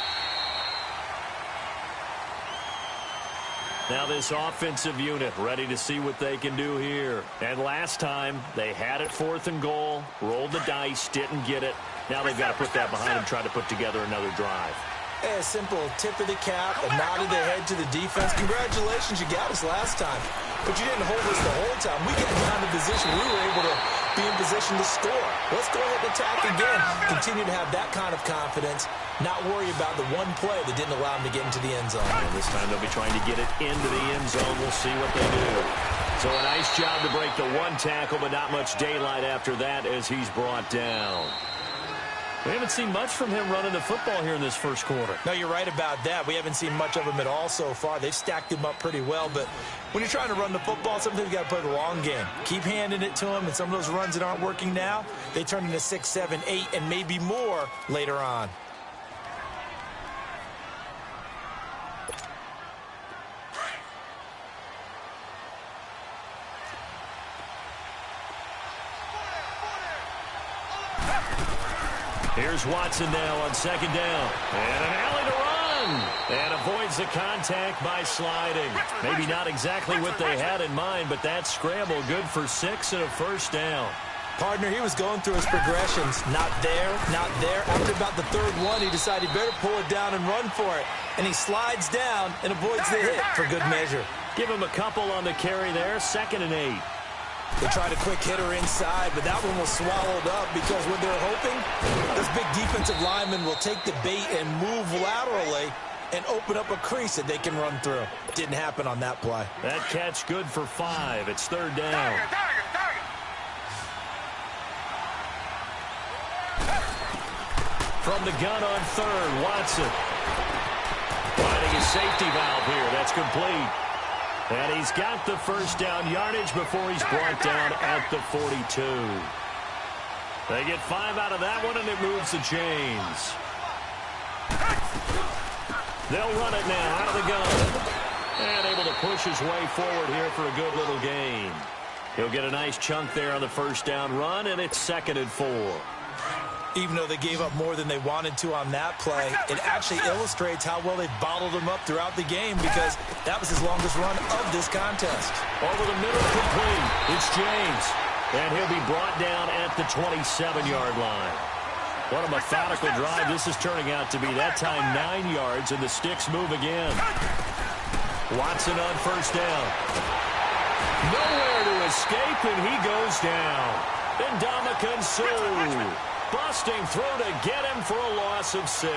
S2: Now this offensive unit ready to see what they can do here. And last time, they had it 4th and goal, rolled the dice, didn't get it. Now they've got to put that behind them, try to put together another drive.
S1: A simple tip of the cap, a nod of the head to the defense. Congratulations, you got us last time. But you didn't hold us the whole time. We got down to position. We were able to be in position to score. Let's go ahead and attack again. Continue to have that kind of confidence. Not worry about the one play that didn't allow them to get into the end zone.
S2: And this time they'll be trying to get it into the end zone. We'll see what they do. So a nice job to break the one tackle, but not much daylight after that as he's brought down. We haven't seen much from him running the football here in this first quarter.
S1: No, you're right about that. We haven't seen much of him at all so far. They've stacked him up pretty well, but when you're trying to run the football, sometimes you got to play the long game. Keep handing it to him, and some of those runs that aren't working now, they turn into 6, 7, 8, and maybe more later on.
S2: Here's Watson now on 2nd down. And an alley to run. and avoids the contact by sliding. Maybe not exactly what they had in mind, but that scramble good for 6 and a first down.
S1: Partner, he was going through his progressions. Not there, not there. After about the third one, he decided he better pull it down and run for it. And he slides down and avoids the hit for good measure.
S2: Give him a couple on the carry there, 2nd and 8.
S1: They tried a quick hitter inside, but that one was swallowed up because what they're hoping, this big defensive lineman will take the bait and move laterally and open up a crease that they can run through. Didn't happen on that play.
S2: That catch good for 5. It's 3rd down. From the gun on 3rd, Watson. Finding a safety valve here. That's complete. And he's got the first down yardage before he's brought down at the 42. They get 5 out of that one, and it moves the chains. They'll run it now out of the gun. And able to push his way forward here for a good little gain. He'll get a nice chunk there on the first down run, and it's 2nd and 4.
S1: Even though they gave up more than they wanted to on that play, it actually illustrates how well they bottled him up throughout the game because that was his longest run of this contest.
S2: Over the middle, complete. It's James. And he'll be brought down at the 27-yard line. What a methodical drive this is turning out to be. That time 9 yards, and the sticks move again. Watson on first down. Nowhere to escape, and he goes down. And Ndamukong Suh busting through to get him for a loss of 6.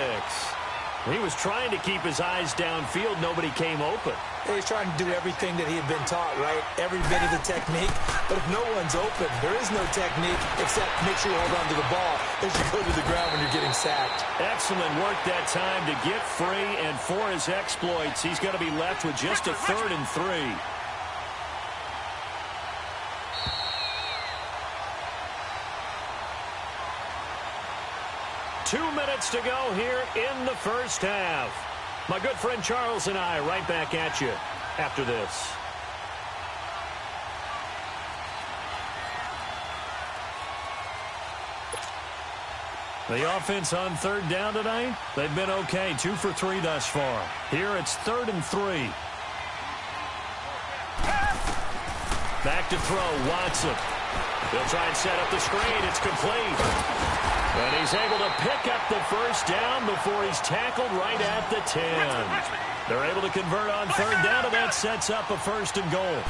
S2: He was trying to keep his eyes downfield. Nobody came open.
S1: He's trying to do everything that he had been taught, right? Every bit of the technique. But if no one's open, there is no technique except make sure you hold on to the ball as you go to the ground when you're getting sacked.
S2: Excellent work that time to get free, and for his exploits, he's going to be left with just a 3rd and 3. 2 minutes to go here in the first half. My good friend Charles and I right back at you after this. The offense on 3rd down tonight, they've been okay. 2 for 3 thus far. Here it's 3rd and 3. Back to throw, Watson. He'll try and set up the screen. It's complete. And he's able to pick up the first down before he's tackled right at the 10. They're able to convert on 3rd down, and that sets up a 1st and goal.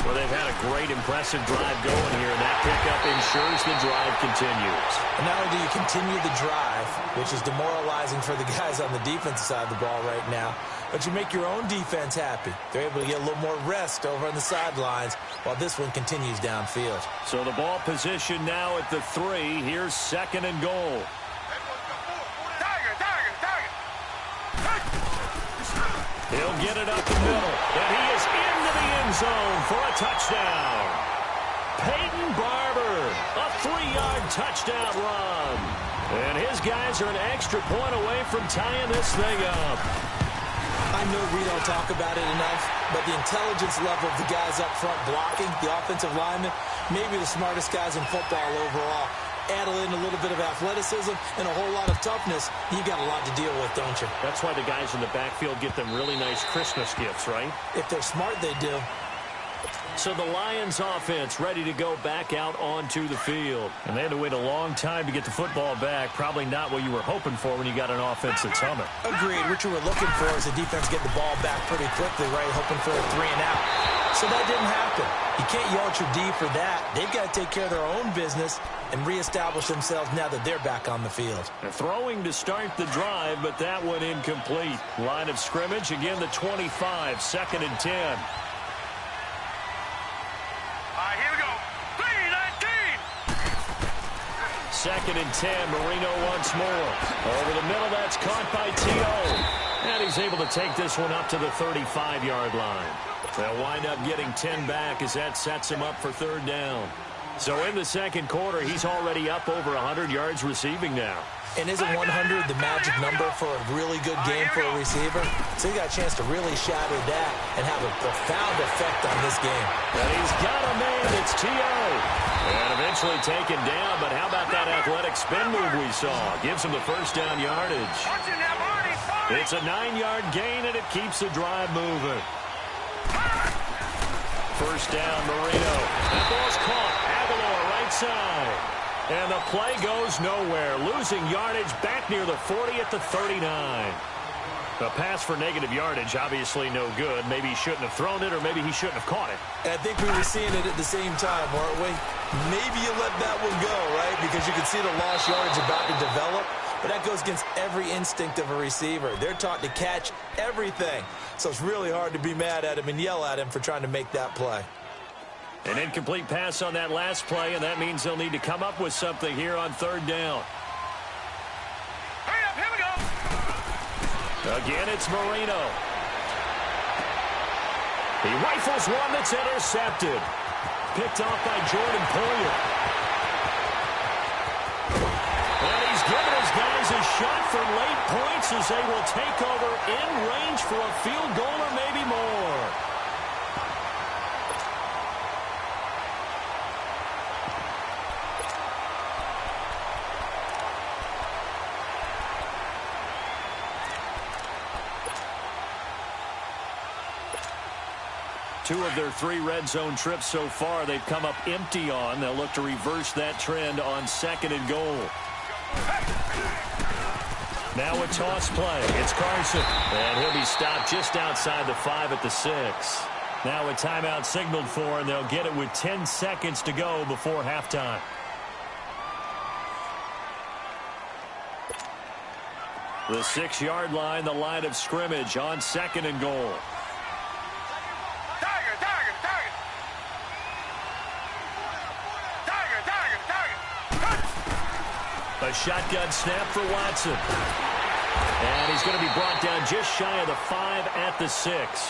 S2: Well, they've had a great, impressive drive going here, and that pickup ensures the drive continues.
S1: And not only do you continue the drive, which is demoralizing for the guys on the defensive side of the ball right now, but you make your own defense happy. They're able to get a little more rest over on the sidelines while this one continues downfield.
S2: So the ball position now at the 3. Here's 2nd and goal. He'll get it up the middle, and he is into the end zone for a touchdown. Peyton Barber, a 3-yard touchdown run. And his guys are an extra point away from tying this thing up.
S1: I know we don't talk about it enough, but the intelligence level of the guys up front blocking, the offensive linemen, maybe the smartest guys in football overall. Add in a little bit of athleticism and a whole lot of toughness, you got a lot to deal with, don't you?
S2: That's why the guys in the backfield get them really nice Christmas gifts, right?
S1: If they're smart, they do.
S2: So the Lions offense ready to go back out onto the field. And they had to wait a long time to get the football back. Probably not what you were hoping for when you got an offense that's humming.
S1: Agreed. What you were looking for is the defense get the ball back pretty quickly, right? Hoping for a 3 and out. So that didn't happen. You can't yell at your D for that. They've got to take care of their own business and reestablish themselves now that they're back on the field.
S2: They're throwing to start the drive, but that one incomplete. Line of scrimmage, again the 25, 2nd and 10. 2nd and 10, Marino once more. Over the middle, that's caught by T.O. And he's able to take this one up to the 35-yard line. They'll wind up getting 10 back as that sets him up for 3rd down. So in the second quarter, he's already up over 100 yards receiving now.
S1: And isn't 100 the magic number for a really good game for a receiver? So he got a chance to really shatter that and have a profound effect on this game.
S2: And he's got a man. It's T.O. And eventually taken down, but how about that athletic spin move we saw? Gives him the first down yardage.
S3: Watching that Marty.
S2: It's a 9-yard gain, and it keeps the drive moving. First down, Marino. That ball's caught. Aguilar right side. And the play goes nowhere. Losing yardage back near the 40 at the 39. A pass for negative yardage, obviously no good. Maybe he shouldn't have thrown it, or maybe he shouldn't have caught it.
S1: And I think we were seeing it at the same time, weren't we? Maybe you let that one go, right? Because you can see the lost yardage about to develop. But that goes against every instinct of a receiver. They're taught to catch everything. So it's really hard to be mad at him and yell at him for trying to make that play.
S2: An incomplete pass on that last play, and that means they'll need to come up with something here on third down.
S3: Hurry up, here we go.
S2: Again, it's Marino. He rifles one that's intercepted. Picked off by Jordan Poyer. And he's given his guys a shot for late points as they will take over in range for a field goal or maybe more. Two of their 3 red zone trips so far they've come up empty on. They'll look to reverse that trend on 2nd and goal. Now a toss play. It's Carson. And he'll be stopped just outside the 5 at the 6. Now a timeout signaled for, and they'll get it with 10 seconds to go before halftime. The 6-yard line, the line of scrimmage on 2nd and goal. A shotgun snap for Watson. And he's going to be brought down just shy of the 5 at the 6.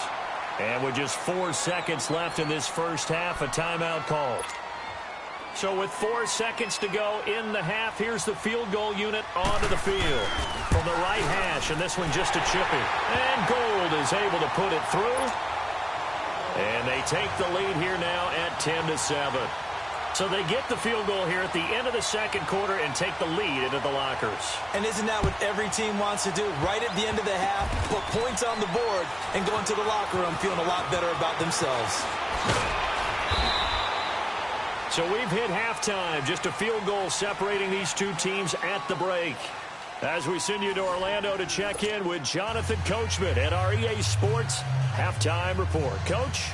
S2: And with just 4 seconds left in this first half, a timeout called. So with 4 seconds to go in the half, here's the field goal unit onto the field. From the right hash, and this one just a chippy. And Gold is able to put it through. And they take the lead here now at 10-7. So they get the field goal here at the end of the second quarter and take the lead into the lockers. And isn't that what every team wants to do? Right at the end of the half, put points on the board and go into the locker room feeling a lot better about themselves. So we've hit halftime. Just a field goal separating these two teams at the break. As we send you to Orlando to check in with Jonathan Coachman at our EA Sports Halftime Report. Coach?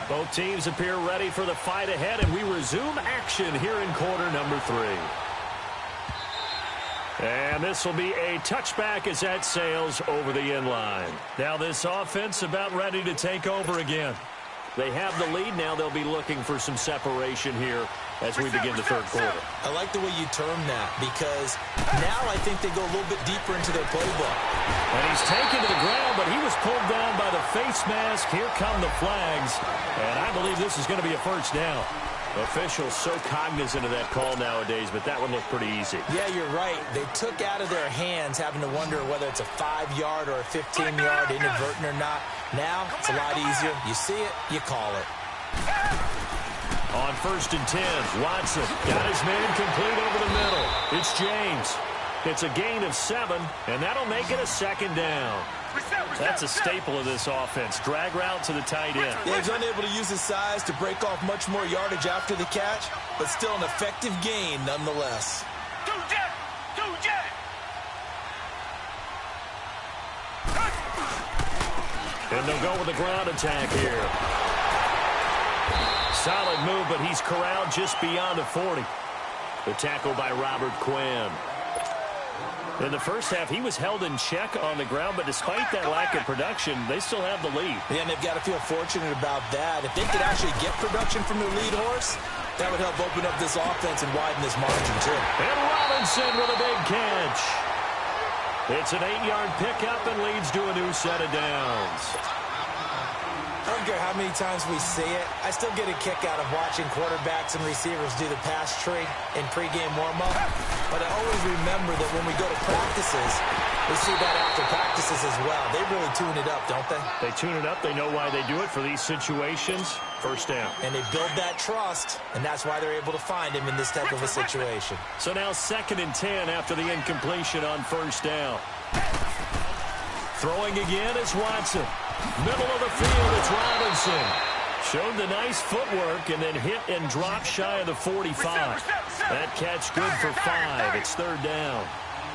S2: Both teams appear ready for the fight ahead, and we resume action here in quarter number 3. And this will be a touchback as that sails over the end line. Now this offense about ready to take over again. They have the lead. Now they'll be looking for some separation here as we begin the third quarter.
S1: I like the way you term that, because now I think they go a little bit deeper into their playbook.
S2: And he's taken to the ground, but he was pulled down by the face mask. Here come the flags, and I believe this is going to be a first down. Officials so cognizant of that call nowadays, but that one looked pretty easy.
S1: Yeah, you're right. They took out of their hands having to wonder whether it's a 5-yard or a 15-yard inadvertent or not. Now, it's a lot easier. You see it, you call it.
S2: On 1st and 10, Watson got his man complete over the middle. It's James. It's a gain of 7, and that'll make it a second down. That's a staple of this offense. Drag route to the tight end.
S1: Yeah, he's unable to use his size to break off much more yardage after the catch, but still an effective gain nonetheless.
S2: And they'll go with the ground attack here. Solid move, but he's corralled just beyond the 40. The tackle by Robert Quinn. In the first half, he was held in check on the ground, but despite that lack of production, they still have the lead.
S1: Yeah, and they've got to feel fortunate about that. If they could actually get production from their lead horse, that would help open up this offense and widen this margin, too.
S2: And Robinson with a big catch. It's an 8-yard pickup and leads to a new set of downs.
S1: I don't care how many times we see it, I still get a kick out of watching quarterbacks and receivers do the pass tree in pregame warm-up. But I always remember that when we go to practices, We see that after practices as well. They really tune it up, don't they?
S2: They tune it up. They know why they do it for these situations. First down.
S1: And they build that trust, and that's why they're able to find him in this type of a situation.
S2: So now 2nd and 10 after the incompletion on first down. Throwing again is Watson. Middle of the field, it's Robinson. Showed the nice footwork and then hit and dropped shy of the 45. That catch good for 5. It's 3rd down.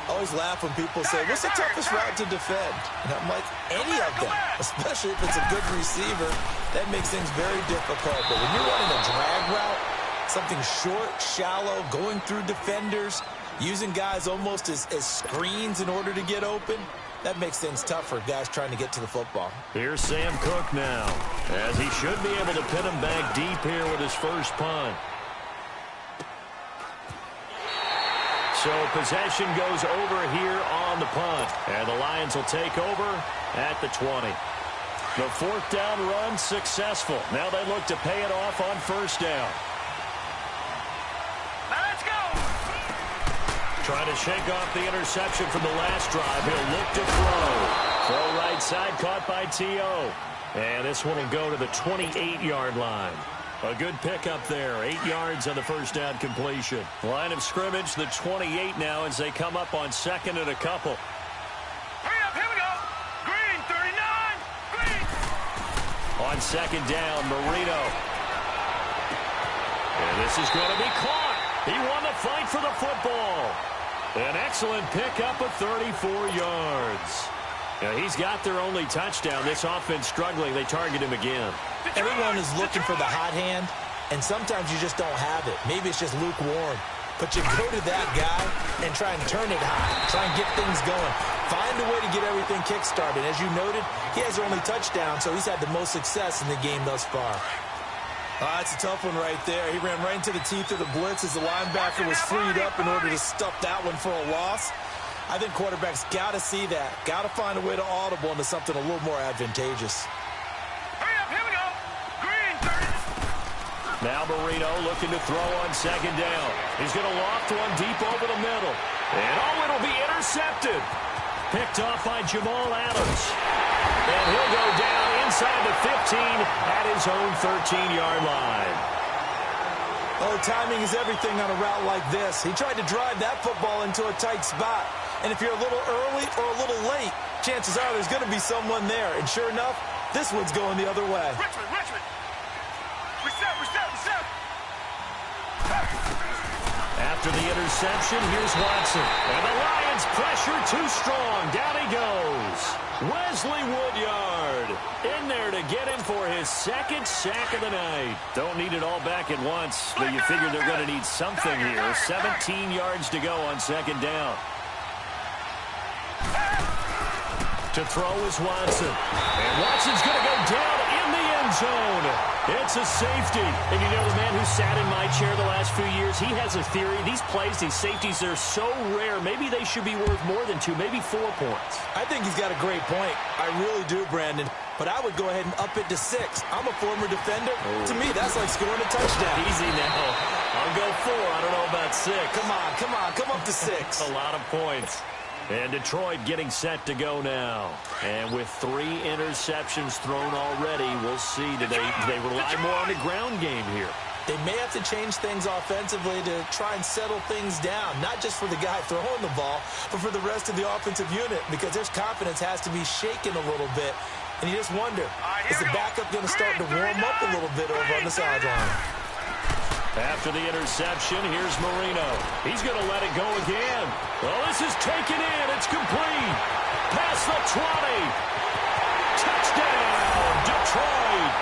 S1: I always laugh when people say, what's the toughest route to defend? And I'm like, any of them, especially if it's a good receiver. That makes things very difficult. But when you're running a drag route, something short, shallow, going through defenders, using guys almost as screens in order to get open, that makes things tough for guys trying to get to the football.
S2: Here's Sam Cook now, as he should be able to pin him back deep here with his first punt. So possession goes over here on the punt. And the Lions will take over at the 20. The 4th down run successful. Now they look to pay it off on first down.
S3: Let's go.
S2: Trying to shake off the interception from the last drive. He'll look to throw. Throw right side, caught by T.O. And this one will go to the 28-yard line. A good pickup there. 8 yards on the first down completion. Line of scrimmage, the 28 now as they come up on 2nd and a couple.
S3: Hurry up, here we go. Green, 39. Green.
S2: On 2nd down, Marino. And this is going to be caught. He won the fight for the football. An excellent pickup of 34 yards. Now, he's got their only touchdown. This offense struggling. They target him again.
S1: Everyone is looking for the hot hand, and sometimes you just don't have it. Maybe it's just lukewarm. But you go to that guy and try and turn it hot. Try and get things going. Find a way to get everything kick-started. As you noted, he has their only touchdown, so he's had the most success in the game thus far. That's a tough one right there. He ran right into the teeth of the blitz as the linebacker was freed up in order to stuff that one for a loss. I think quarterbacks got to see that. Got to find a way to audible into something a little more advantageous.
S3: Hurry up, here we go. Green, 30.
S2: Now Marino looking to throw on 2nd down. He's going to loft one deep over the middle. And it'll be intercepted. Picked off by Jamal Adams. And he'll go down inside the 15 at his own 13-yard line.
S1: Oh, timing is everything on a route like this. He tried to drive that football into a tight spot. And if you're a little early or a little late, chances are there's going to be someone there. And sure enough, this one's going the other way.
S3: Richmond. Reset.
S2: After the interception, here's Watson. And the Lions pressure too strong. Down he goes. Wesley Woodyard in there to get him for his 2nd sack of the night. Don't need it all back at once, but you figure they're going to need something here. 17 yards to go on 2nd down. To throw is Watson. And Watson's going to go down in the end zone. It's a safety. And you know, the man who sat in my chair the last few years, he has a theory. These plays, these safeties, they're so rare. Maybe they should be worth more than 2, maybe 4 points.
S1: I think he's got a great point. I really do, Brandon. But I would go ahead and up it to 6. I'm a former defender. To me, that's like scoring a touchdown.
S2: Easy now. I'll go 4. I don't know about 6.
S1: Come up to 6.
S2: A lot of points. And Detroit getting set to go now. And with 3 interceptions thrown already, we'll see. Do they rely more on the ground game here?
S1: They may have to change things offensively to try and settle things down, not just for the guy throwing the ball, but for the rest of the offensive unit, because their confidence has to be shaken a little bit. And you just wonder, is the backup going to start to warm up a little bit over on the sideline?
S2: After the interception, here's Marino. He's going to let it go again. Well, this is taken in. It's complete. Past the 20. Touchdown, Detroit.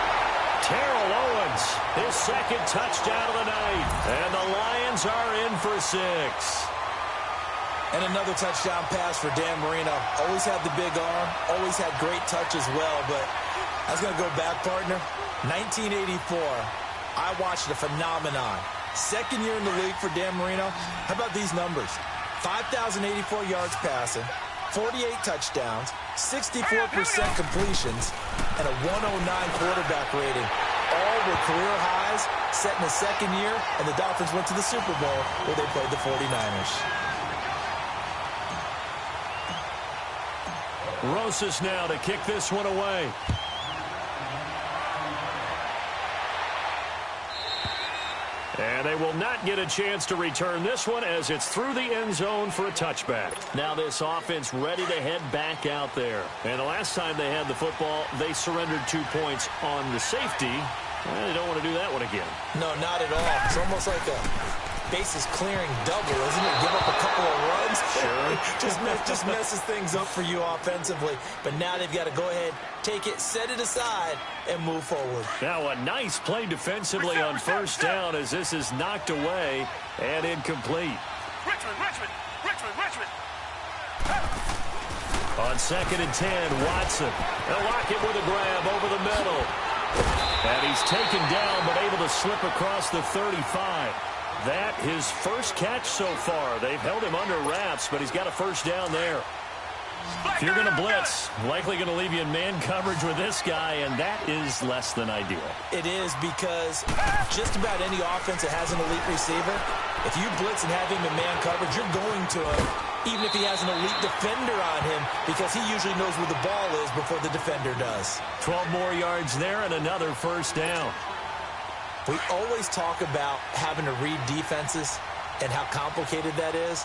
S2: Terrell Owens, his 2nd touchdown of the night. And the Lions are in for 6.
S1: And another touchdown pass for Dan Marino. Always had the big arm. Always had great touch as well. But I was going to go back, partner. 1984. I watched a phenomenon. 2nd year in the league for Dan Marino. How about these numbers? 5,084 yards passing, 48 touchdowns, 64% completions, and a 109 quarterback rating. All were career highs set in the 2nd year, and the Dolphins went to the Super Bowl where they played the 49ers.
S2: Rosas now to kick this one away. And they will not get a chance to return this one as it's through the end zone for a touchback. Now this offense ready to head back out there. And the last time they had the football, they surrendered 2 points on the safety. Well, they don't want to do that one again.
S1: No, not at all. It's almost like a bases clearing double, isn't it? Give up a couple of runs.
S2: Sure.
S1: just messes things up for you offensively. But now they've got to go ahead, take it, set it aside, and move forward.
S2: Now a nice play defensively on first down as this is knocked away and incomplete.
S3: Richmond.
S2: On 2nd and 10, Watson. They'll lock it with a grab over the middle. And he's taken down but able to slip across the 35. That his first catch so far. They've held him under wraps, but he's got a first down there. If you're going to blitz, likely going to leave you in man coverage with this guy, and that is less than ideal.
S1: It is because just about any offense that has an elite receiver, if you blitz and have him in man coverage, you're going to him, even if he has an elite defender on him, because he usually knows where the ball is before the defender does.
S2: 12 more yards there and another first down.
S1: We always talk about having to read defenses and how complicated that is.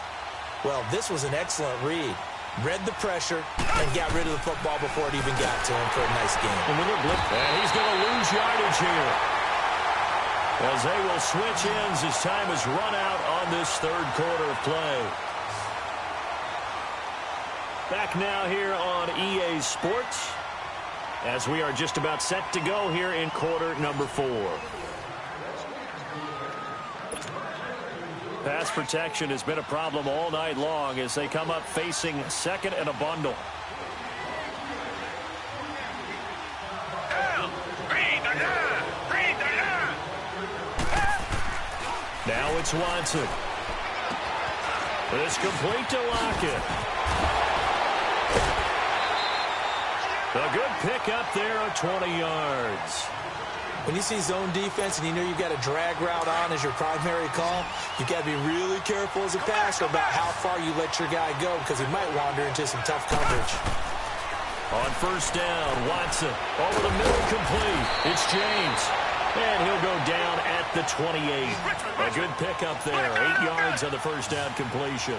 S1: Well, this was an excellent read. Read the pressure and got rid of the football before it even got to him for a nice game.
S2: And he's going to lose yardage here, as they will switch ends as time is run out on this third quarter of play. Back now here on EA Sports, as we are just about set to go here in quarter number 4. Pass protection has been a problem all night long as they come up facing second and a bundle. Now it's Watson. It's complete to Lockett. A good pick up there of 20 yards.
S1: When you see zone defense and you know you've got a drag route on as your primary call, you've got to be really careful as a passer about how far you let your guy go because he might wander into some tough coverage.
S2: On first down, Watson over the middle, complete. It's James. And he'll go down at the 28. A good pickup there. 8 yards on the first down completion.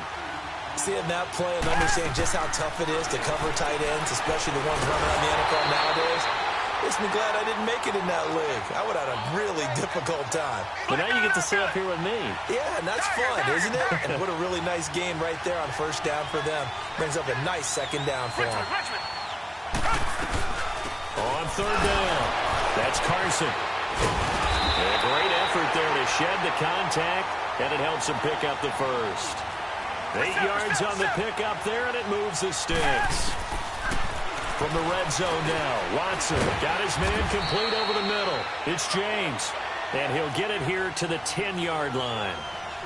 S1: Seeing that play and understanding just how tough it is to cover tight ends, especially the ones running around the NFL nowadays, makes me glad I didn't make it in that league. I would have had a really difficult time.
S2: But now you get to sit up here with me.
S1: Yeah, and that's fun, isn't it? And what a really nice game right there on first down for them. Brings up a nice second down for them.
S2: On third down, that's Carson. A great effort there to shed the contact, and it helps him pick up the first. 8 yards on the pickup there, and it moves the sticks. From the red zone now, Watson got his man complete over the middle. It's James, and he'll get it here to the 10-yard line.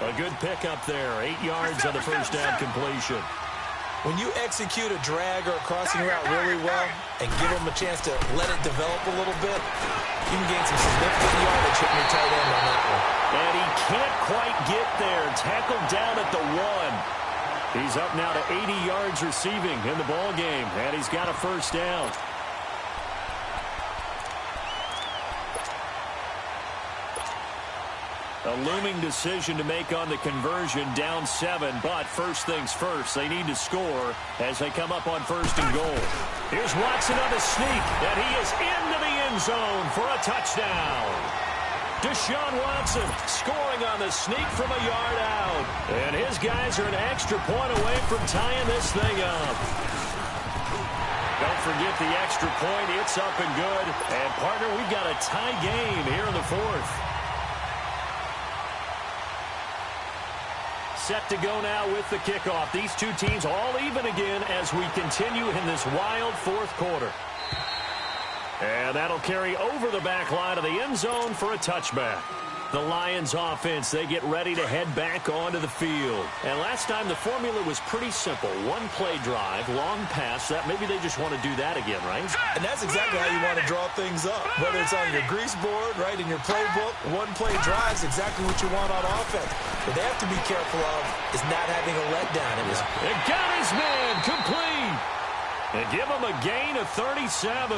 S2: A good pickup there, 8 yards on the first down completion.
S1: When you execute a drag or a crossing route really well and give them a chance to let it develop a little bit, you can gain some significant yardage hitting your tight end on that one.
S2: And he can't quite get there. Tackled down at the 1. He's up now to 80 yards receiving in the ball game, and he's got a first down. A looming decision to make on the conversion, down 7, but first things first, they need to score as they come up on first and goal. Here's Watson on the sneak, and he is into the end zone for a touchdown. Deshaun Watson scoring on the sneak from a yard out. And his guys are an extra point away from tying this thing up. Don't forget the extra point. It's up and good. And, partner, we've got a tie game here in the fourth. Set to go now with the kickoff. These two teams all even again as we continue in this wild fourth quarter. And that'll carry over the back line of the end zone for a touchback. The Lions offense, they get ready to head back onto the field. And last time the formula was pretty simple. One play drive, long pass. That maybe they just want to do that again, right?
S1: And that's exactly how you want to draw things up. Whether it's on your grease board, right, in your playbook, one play drive is exactly what you want on offense. What they have to be careful of is not having a letdown. It got
S2: his man complete. And give him a gain of 37.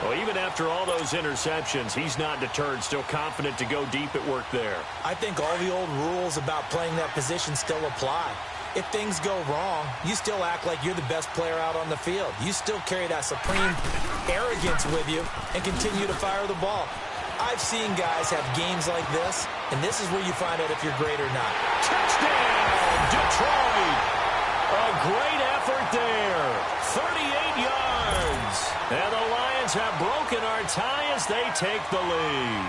S2: Well, even after all those interceptions, he's not deterred, still confident to go deep at work there.
S1: I think all the old rules about playing that position still apply. If things go wrong, you still act like you're the best player out on the field. You still carry that supreme arrogance with you and continue to fire the ball. I've seen guys have games like this, and this is where you find out if you're great or not.
S2: Touchdown, Detroit! A great effort there. 38 yards. And the Lions have broken our tie as they take the lead.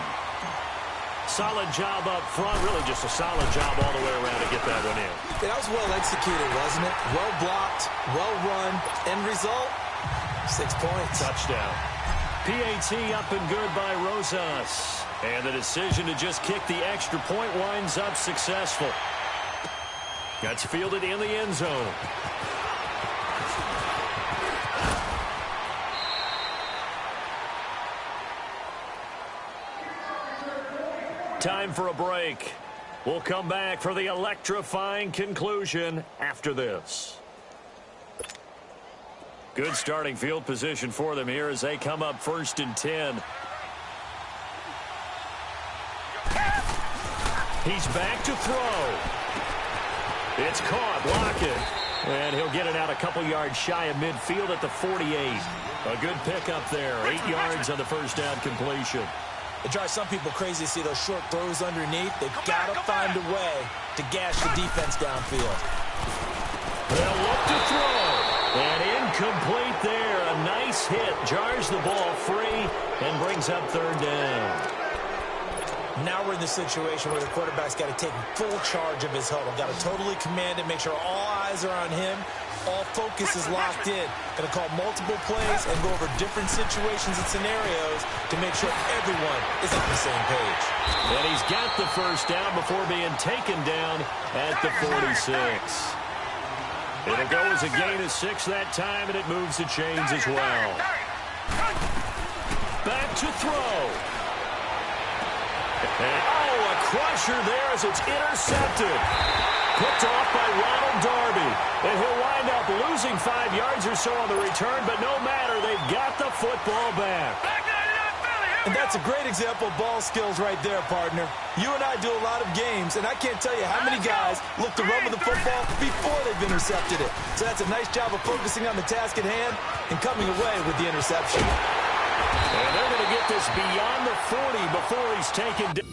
S2: Solid job up front. Really just a solid job all the way around to get that one in.
S1: That was well executed, wasn't it? Well blocked, well run. End result, 6 points.
S2: Touchdown. PAT up and good by Rosas. And the decision to just kick the extra point winds up successful. That's fielded in the end zone. Time for a break. We'll come back for the electrifying conclusion after this. Good starting field position for them here as they come up 1st and 10. He's back to throw. It's caught, block it. And he'll get it out a couple yards shy of midfield at the 48. A good pickup there. 8 yards on the first down completion.
S1: It drives some people crazy to see those short throws underneath. They've got to find a way to gash the defense downfield.
S2: They'll look to throw. And incomplete there. A nice hit. Jars the ball free and brings up 3rd down.
S1: Now we're in the situation where the quarterback's got to take full charge of his huddle. Got to totally command it, make sure all eyes are on him. All focus is locked in. Going to call multiple plays and go over different situations and scenarios to make sure everyone is on the same page.
S2: And he's got the first down before being taken down at the 46. It'll go as a gain of 6 that time, and it moves the chains as well. Back to throw. And, a crusher there as it's intercepted. Picked off by Ronald Darby. And he'll wind up losing 5 yards or so on the return, but no matter, they've got the football back.
S1: And that's a great example of ball skills right there, partner. You and I do a lot of games, and I can't tell you how many guys look to run with the football before they've intercepted it. So that's a nice job of focusing on the task at hand and coming away with the interception.
S2: And they're going to get this beyond the 40 before he's taken down.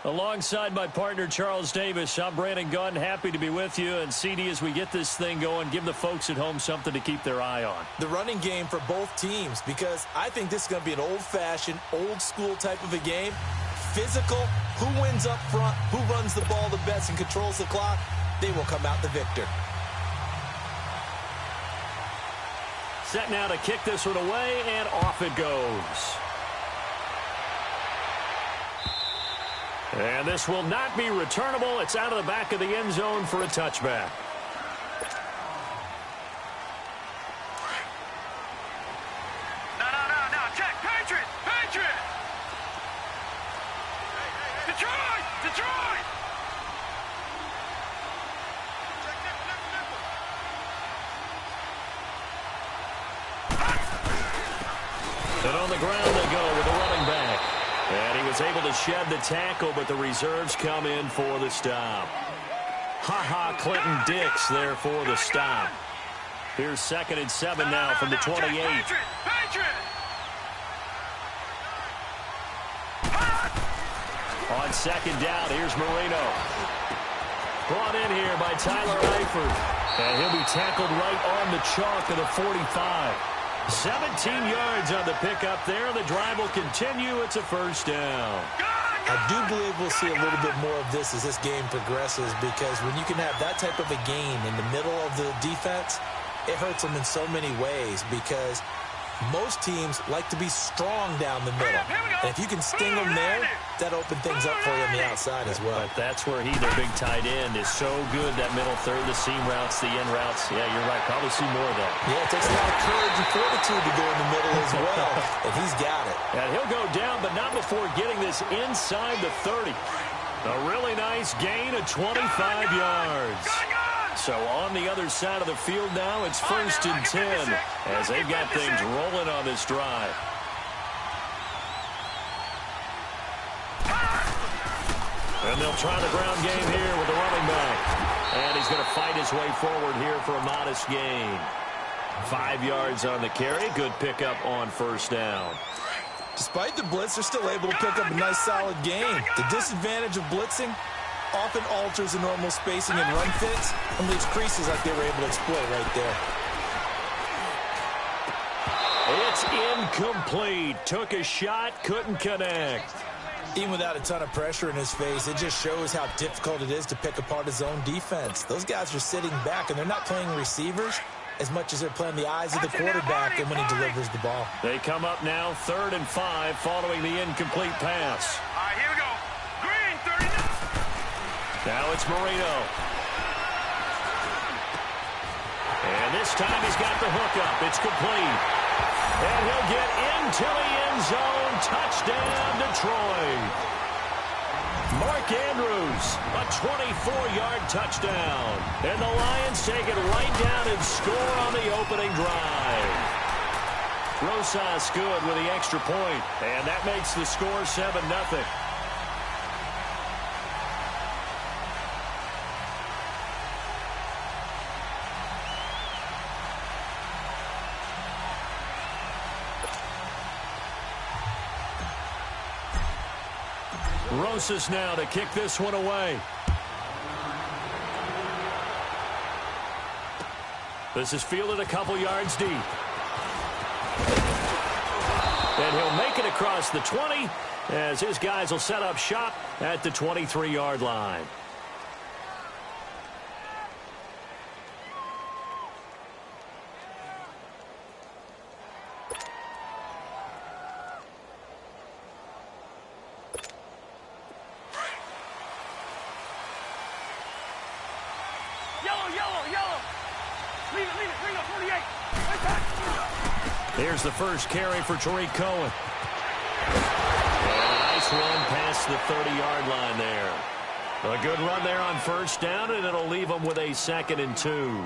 S2: Alongside my partner, Charles Davis, I'm Brandon Gunn. Happy to be with you. And, CD, as we get this thing going, give the folks at home something to keep their eye on.
S1: The running game for both teams, because I think this is going to be an old-fashioned, old-school type of a game. Physical, who wins up front, who runs the ball the best and controls the clock, they will come out the victor.
S2: Set now to kick this one away, and off it goes. And this will not be returnable. It's out of the back of the end zone for a touchback.
S3: No. Check. Patriot. Detroit.
S2: And on the ground they go with a running back. And he was able to shed the tackle, but the reserves come in for the stop. Clinton Dix there for the stop. Here's 2nd and 7 now from the 28.
S3: Patriot.
S2: On 2nd down, here's Marino. Brought in here by Tyler Eifert. And he'll be tackled right on the chalk of the 45. 17 yards on the pickup there. The drive will continue. It's a first down.
S1: I do believe we'll see a little bit more of this as this game progresses, because when you can have that type of a game in the middle of the defense, it hurts them in so many ways, because most teams like to be strong down the middle. And if you can sting them there, that opens things up for you on the outside as well.
S2: But that's where their big tight end, is so good, that middle third, the seam routes, the end routes. Yeah, you're right. Probably see more of that.
S1: Yeah, it takes a lot of courage and fortitude to go in the middle as well, and he's got it.
S2: And he'll go down, but not before getting this inside the 30. A really nice gain of 25 yards. So on the other side of the field now, it's 1st and 10 as they've got things rolling on this drive. And they'll try the ground game here with the running back. And he's going to fight his way forward here for a modest gain. 5 yards on the carry. Good pickup on 1st down.
S1: Despite the blitz, they're still able to pick up a nice, solid gain. The disadvantage of blitzing often alters the normal spacing and run fits and leaves creases like they were able to exploit right there.
S2: It's incomplete. Took a shot, couldn't connect.
S1: Even without a ton of pressure in his face, it just shows how difficult it is to pick apart his own defense. Those guys are sitting back, and they're not playing receivers as much as they're playing the eyes of the quarterback and when he delivers the ball.
S2: They come up now 3rd and 5 following the incomplete pass.
S3: All right, here we go. Green, 39.
S2: Now it's Marino. And this time he's got the hookup. It's complete. And he'll get into the end zone. Touchdown, Detroit. Mark Andrews, a 24-yard touchdown. And the Lions take it right down and score on the opening drive. Rosas good with the extra point. And that makes the score 7-0. Rosas now to kick this one away. This is fielded a couple yards deep. And he'll make it across the 20 as his guys will set up shop at the 23-yard line.
S3: Yellow. Leave it. Bring up 48.
S2: Here's the first carry for Tariq Cohen. And a nice run past the 30-yard line there. A good run there on 1st down, and it'll leave them with a 2nd and 2.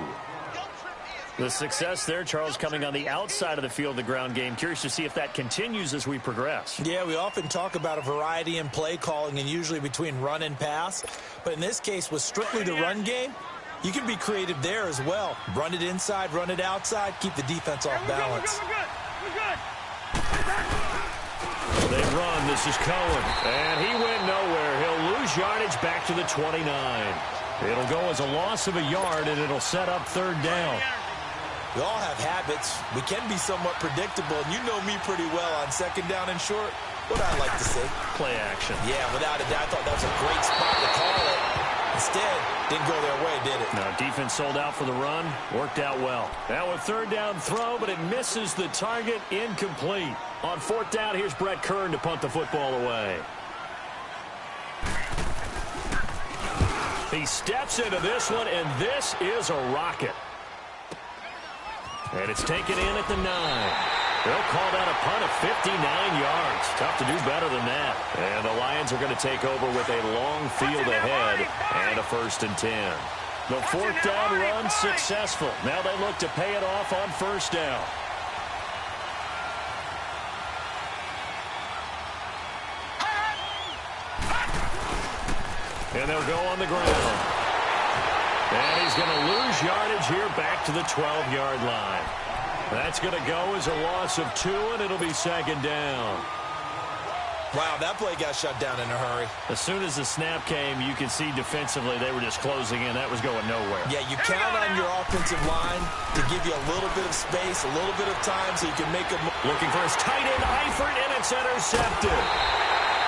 S2: The success there, Charles, coming on the outside of the field, the ground game. Curious to see if that continues as we progress.
S1: Yeah, we often talk about a variety in play calling and usually between run and pass. But in this case, with strictly the run game, you can be creative there as well. Run it inside, run it outside, keep the defense off balance.
S3: We're good.
S2: They run. This is Cohen. And he went nowhere. He'll lose yardage back to the 29. It'll go as a loss of a yard, and it'll set up third down.
S1: We all have habits. We can be somewhat predictable, and you know me pretty well on second down and short. What I like to say?
S2: Play action.
S1: Yeah, without a doubt, I thought that was a great spot to call it. Instead, didn't go their way, did it?
S2: No, defense sold out for the run. Worked out well. Now a third down throw, but it misses the target. Incomplete. On fourth down, here's Brett Kern to punt the football away. He steps into this one, and this is a rocket. And it's taken in at the 9. They'll call that a punt of 59 yards. Tough to do better than that. And the Lions are going to take over with a long field ahead and a 1st and 10. The fourth down run successful. Now they look to pay it off on first down. And they'll go on the ground. And he's going to lose yardage here back to the 12-yard line. That's going to go as a loss of 2, and it'll be second down.
S1: Wow, that play got shut down in a hurry.
S2: As soon as the snap came, you can see defensively they were just closing in. That was going nowhere.
S1: Yeah, you count on your offensive line to give you a little bit of space, a little bit of time so you can make a move.
S2: Looking for his tight end, Eifert, and it's intercepted.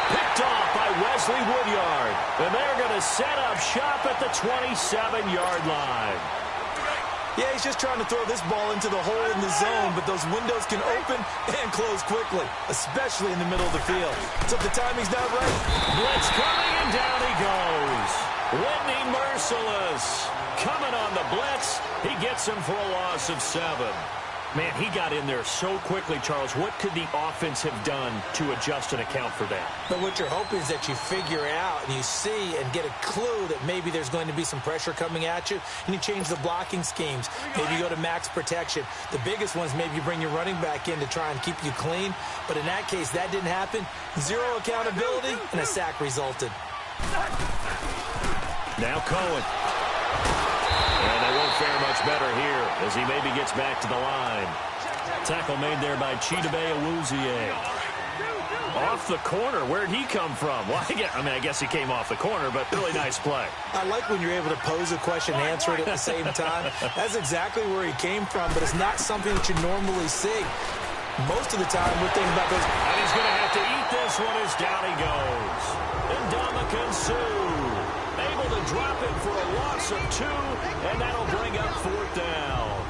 S2: Picked off by Wesley Woodyard. And they're going to set up shop at the 27-yard line.
S1: Yeah, he's just trying to throw this ball into the hole in the zone, but those windows can open and close quickly, especially in the middle of the field. So if the timing's not right.
S2: Blitz coming, and down he goes. Whitney Merciless coming on the blitz. He gets him for a loss of 7. Man, he got in there so quickly, Charles. What could the offense have done to adjust and account for that?
S1: But what you're hoping is that you figure out and you see and get a clue that maybe there's going to be some pressure coming at you, and you change the blocking schemes. Maybe you go to max protection. The biggest ones, maybe you bring your running back in to try and keep you clean. But in that case, that didn't happen. 0 accountability, and a sack resulted.
S2: Now Cohen. And they won't fare much better here as he maybe gets back to the line. Tackle made there by Chidobe Awuzie. Off the corner. Where'd he come from? Well, I guess he came off the corner, but really nice play.
S1: I like when you're able to pose a question and answer it at the same time. That's exactly where he came from, but it's not something that you normally see. Most of the time, we're thinking about those.
S2: And he's going to have to eat this one as down he goes. Ndamukong Suh able to drop it for a loss of 2, and that'll bring up fourth down.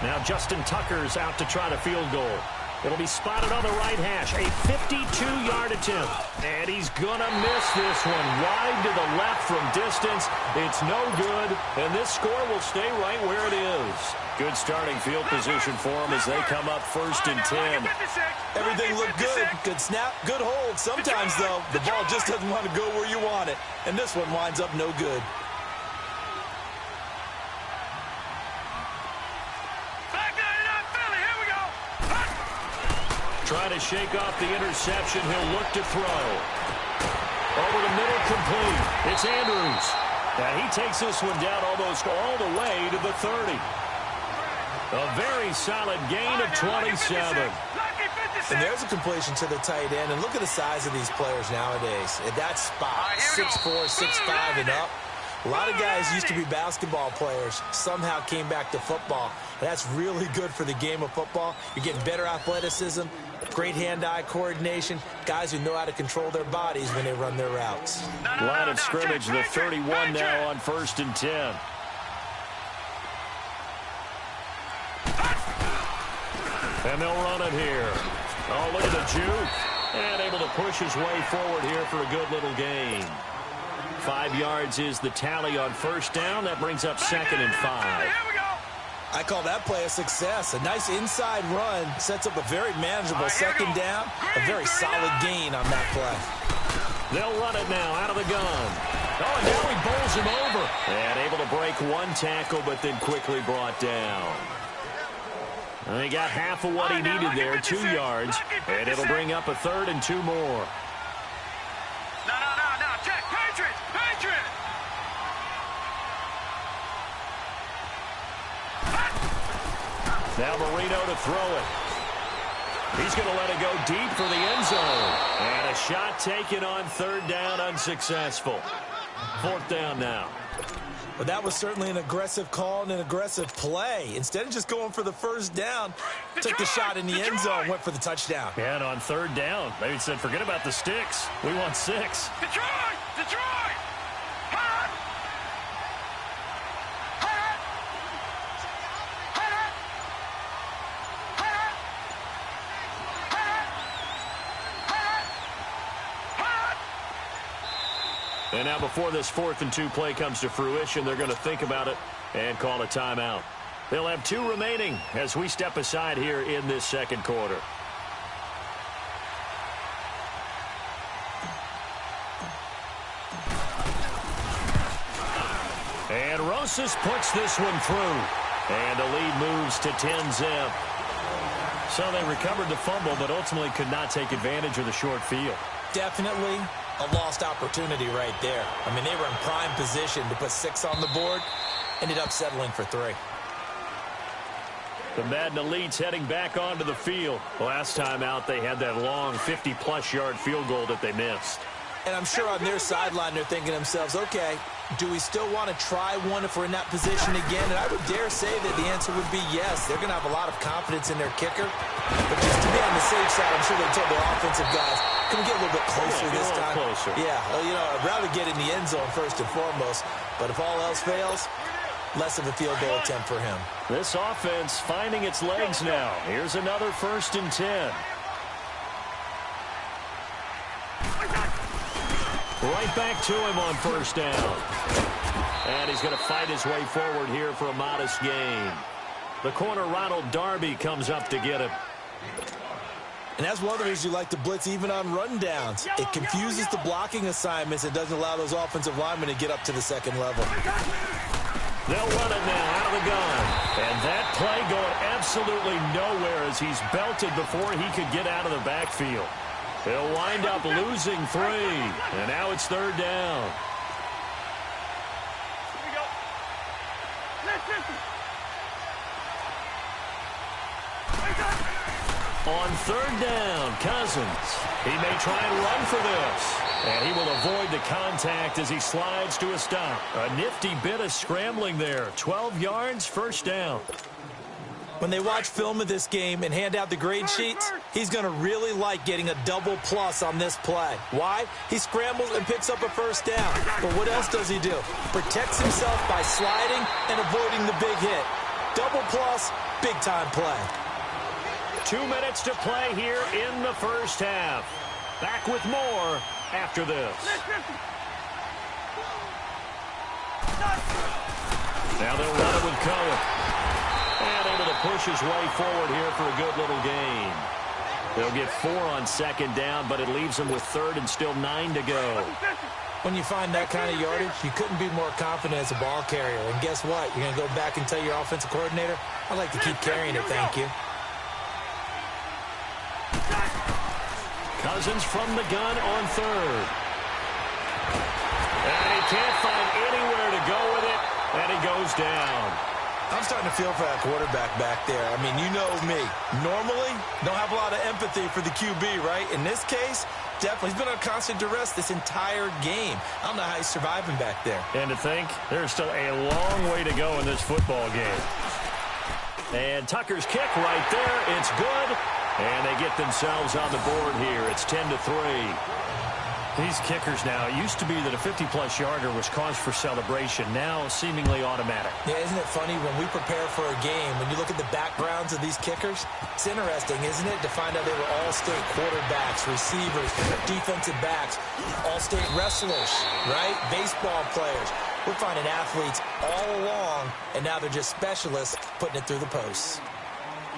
S2: Now Justin Tucker's out to try to field goal. It'll be spotted on the right hash. A 52-yard attempt. And he's going to miss this one. Wide to the left from distance. It's no good. And this score will stay right where it is. Good starting field position for him as they come up 1st and 10.
S1: Everything looked good. Good snap, good hold. Sometimes, though, the ball just doesn't want to go where you want it. And this one winds up no good.
S2: Trying to shake off the interception. He'll look to throw. Over the middle, complete. It's Andrews. Now he takes this one down almost all the way to the 30. A very solid gain of 27.
S1: And there's a completion to the tight end. And look at the size of these players nowadays. At that spot, 6'4", 6'5", and up. A lot of guys used to be basketball players, somehow came back to football. And that's really good for the game of football. You're getting better athleticism, great hand-eye coordination, guys who know how to control their bodies when they run their routes.
S2: Line of scrimmage, the 31 now on 1st and 10. And they'll run it here. Oh, look at the juke. And able to push his way forward here for a good little gain. 5 yards is the tally on first down. That brings up 2nd and 5.
S1: I call that play a success. A nice inside run sets up a very manageable second down. A very solid gain on that play.
S2: They'll run it now out of the gun. Oh, and now he bowls him over. And able to break one tackle, but then quickly brought down. And he got half of what he needed there, 2 yards. And it'll bring up a 3rd and 2 more. Now Marino to throw it. He's going to let it go deep for the end zone. And a shot taken on third down, unsuccessful. Fourth down now.
S1: But that was certainly an aggressive call and an aggressive play. Instead of just going for the first down, took the shot in the end zone, went for the touchdown.
S2: And on third down, they said, forget about the sticks. We want 6.
S3: Detroit! Detroit! Hot! Hot! Hot! Hot! Hot!
S2: And now before this 4th and 2 play comes to fruition, they're going to think about it and call a timeout. They'll have 2 remaining as we step aside here in this second quarter. And Rosas puts this one through. And the lead moves to 10-zip. So they recovered the fumble, but ultimately could not take advantage of the short field.
S1: Definitely a lost opportunity right there. I mean, they were in prime position to put 6 on the board. Ended up settling for 3.
S2: The Madden Elites heading back onto the field. Last time out, they had that long 50-plus yard field goal that they missed.
S1: And I'm sure on their sideline, they're thinking to themselves, okay, do we still want to try one if we're in that position again? And I would dare say that the answer would be yes. They're going to have a lot of confidence in their kicker. But just to be on the safe side, I'm sure they told their offensive guys, can we get a little bit closer this time?
S2: Closer.
S1: Yeah, well, you know, I'd rather get in the end zone first and foremost. But if all else fails, less of a field goal attempt for him.
S2: This offense finding its legs now. Here's another 1st and 10. Right back to him on first down. And he's going to fight his way forward here for a modest gain. The corner, Ronald Darby, comes up to get him.
S1: And that's one of the reasons you like to blitz even on rundowns. It confuses the blocking assignments and doesn't allow those offensive linemen to get up to the second level.
S2: They'll run it now out of the gun. And that play going absolutely nowhere as he's belted before he could get out of the backfield. He'll wind up losing 3. And now it's third down.
S3: Here we go. Listen.
S2: On third down, Cousins. He may try and run for this. And he will avoid the contact as he slides to a stop. A nifty bit of scrambling there. 12 yards, first down.
S1: When they watch film of this game and hand out the grade sheets, he's going to really like getting a double plus on this play. Why? He scrambles and picks up a first down. But what else does he do? Protects himself by sliding and avoiding the big hit. Double plus, big-time play.
S2: 2 minutes to play here in the first half. Back with more after this. Now they'll run it with Cohen. And able to push his way forward here for a good little gain. They'll get 4 on second down, but it leaves them with third and still 9 to go.
S1: When you find that kind of yardage, you couldn't be more confident as a ball carrier. And guess what? You're going to go back and tell your offensive coordinator, I'd like to keep carrying it, thank you.
S2: Cousins from the gun on third. And he can't find anywhere to go with it, and he goes down.
S1: I'm starting to feel for that quarterback back there. I mean, you know me. Normally, don't have a lot of empathy for the QB, right? In this case, definitely. He's been on constant duress this entire game. I don't know how he's surviving back there.
S2: And to think, there's still a long way to go in this football game. And Tucker's kick right there. It's good. And they get themselves on the board here. It's 10-3. These kickers now, it used to be that a 50-plus yarder was cause for celebration. Now, seemingly automatic.
S1: Yeah, isn't it funny when we prepare for a game, when you look at the backgrounds of these kickers, it's interesting, isn't it, to find out they were all-state quarterbacks, receivers, defensive backs, all-state wrestlers, right? Baseball players. We're finding athletes all along, and now they're just specialists putting it through the posts.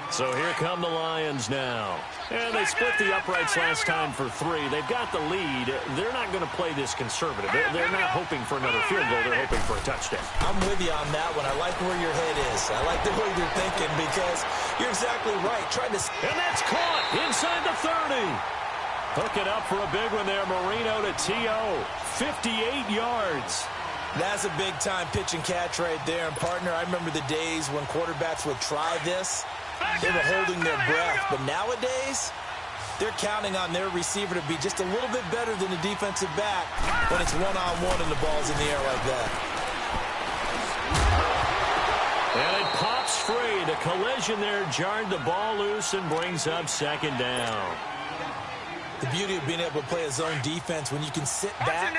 S2: So here come the Lions now. And they split the uprights last time for 3. They've got the lead. They're not going to play this conservative. They're not hoping for another field goal. They're hoping for a touchdown.
S1: I'm with you on that one. I like where your head is. I like the way you're thinking because you're exactly right.
S2: And that's caught inside the 30. Hook it up for a big one there. Marino to T.O. 58 yards.
S1: That's a big-time pitch and catch right there. And, partner, I remember the days when quarterbacks would try this, They were holding their breath, but nowadays, they're counting on their receiver to be just a little bit better than the defensive back when it's one-on-one and the ball's in the air like that.
S2: And it pops free. The collision there jarred the ball loose and brings up second down.
S1: The beauty of being able to play a zone defense when you can sit back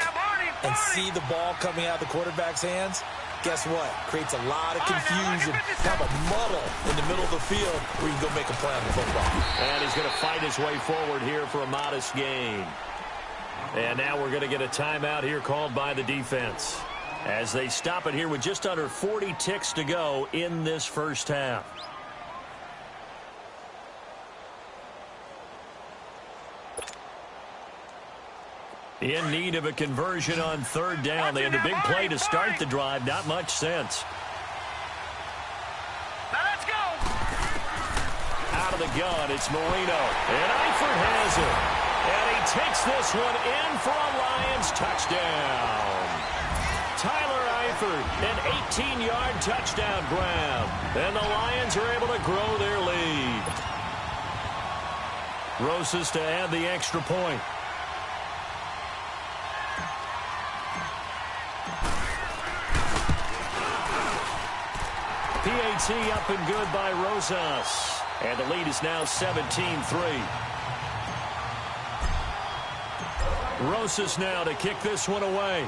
S1: and see the ball coming out of the quarterback's hands, guess what? Creates a lot of confusion, kind of a muddle in the middle of the field where you can go make a play on the football.
S2: And he's going to fight his way forward here for a modest gain. And now we're going to get a timeout here called by the defense as they stop it here with just under 40 ticks to go in this first half. In need of a conversion on third down. They had the big play to start the drive. Not much sense.
S3: Now let's go.
S2: Out of the gun, it's Marino. And Eifert has it. And he takes this one in for a Lions touchdown. Tyler Eifert, an 18-yard touchdown grab. And the Lions are able to grow their lead. Rosas to add the extra point. PAT up and good by Rosas. And the lead is now 17-3. Rosas now to kick this one away.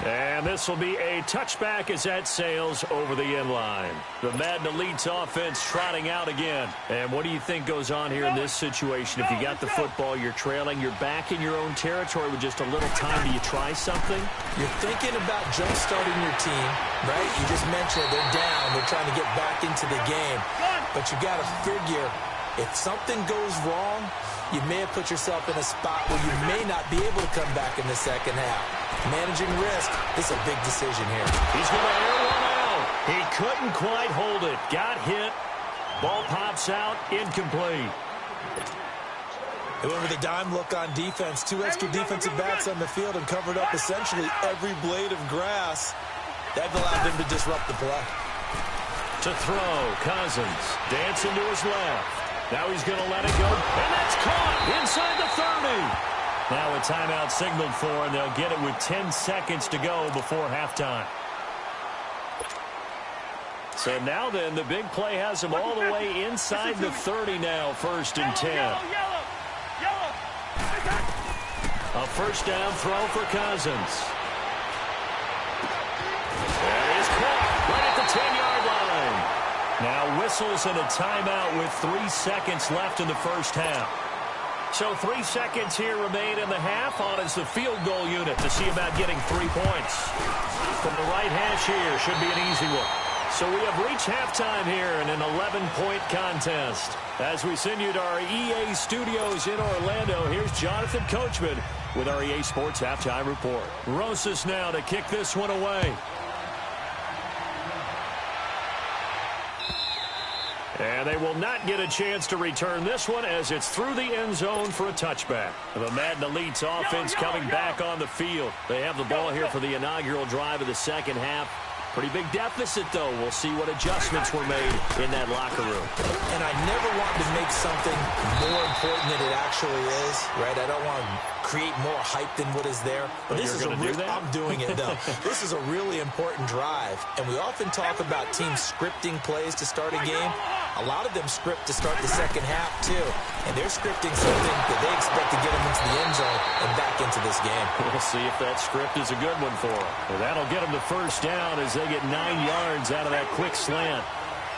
S2: And this will be a touchback as that sails over the end line. The Madden Elite's offense trotting out again. And what do you think goes on here in this situation? If you got the football, you're trailing, you're back in your own territory with just a little time. Do you try something?
S1: You're thinking about jump-starting your team, right? You just mentioned they're down. They're trying to get back into the game. But you got to figure if something goes wrong, you may have put yourself in a spot where you may not be able to come back in the second half. Managing risk, this is a big decision here.
S2: He's going to air one out. He couldn't quite hold it. Got hit. Ball pops out. Incomplete.
S1: They went with a dime look on defense. Two extra defensive backs on the field and covered up essentially every blade of grass. That allowed them to disrupt the play.
S2: To throw, Cousins. Dancing to his left. Now he's going to let it go. And that's caught inside the 30. Now a timeout signaled for, and they'll get it with 10 seconds to go before halftime. So now then, the big play has them all the way inside the 30 now, 1st and 10. A first down throw for Cousins. There he is caught right at the 10-yard line. Now whistles and a timeout with 3 seconds left in the first half. So 3 seconds here remain in the half. On is the field goal unit to see about getting 3 points. From the right hash here, should be an easy one. So we have reached halftime here in an 11-point contest. As we send you to our EA studios in Orlando, here's Jonathan Coachman with our EA Sports Halftime Report. Rosas now to kick this one away. And they will not get a chance to return this one as it's through the end zone for a touchback. The Madden Elite's offense coming back on the field. They have the ball here for the inaugural drive of the second half. Pretty big deficit, though. We'll see what adjustments were made in that locker room.
S1: And I never want to make something more important than it actually is, right? I don't want to create more hype than what is there. But this is I'm doing it, though. This is a really important drive. And we often talk about teams scripting plays to start a game. A lot of them script to start the second half, too. And they're scripting something that they expect to get them into the end zone and back into this game.
S2: We'll see if that script is a good one for them. Well, that'll get them the first down as they get 9 yards out of that quick slant.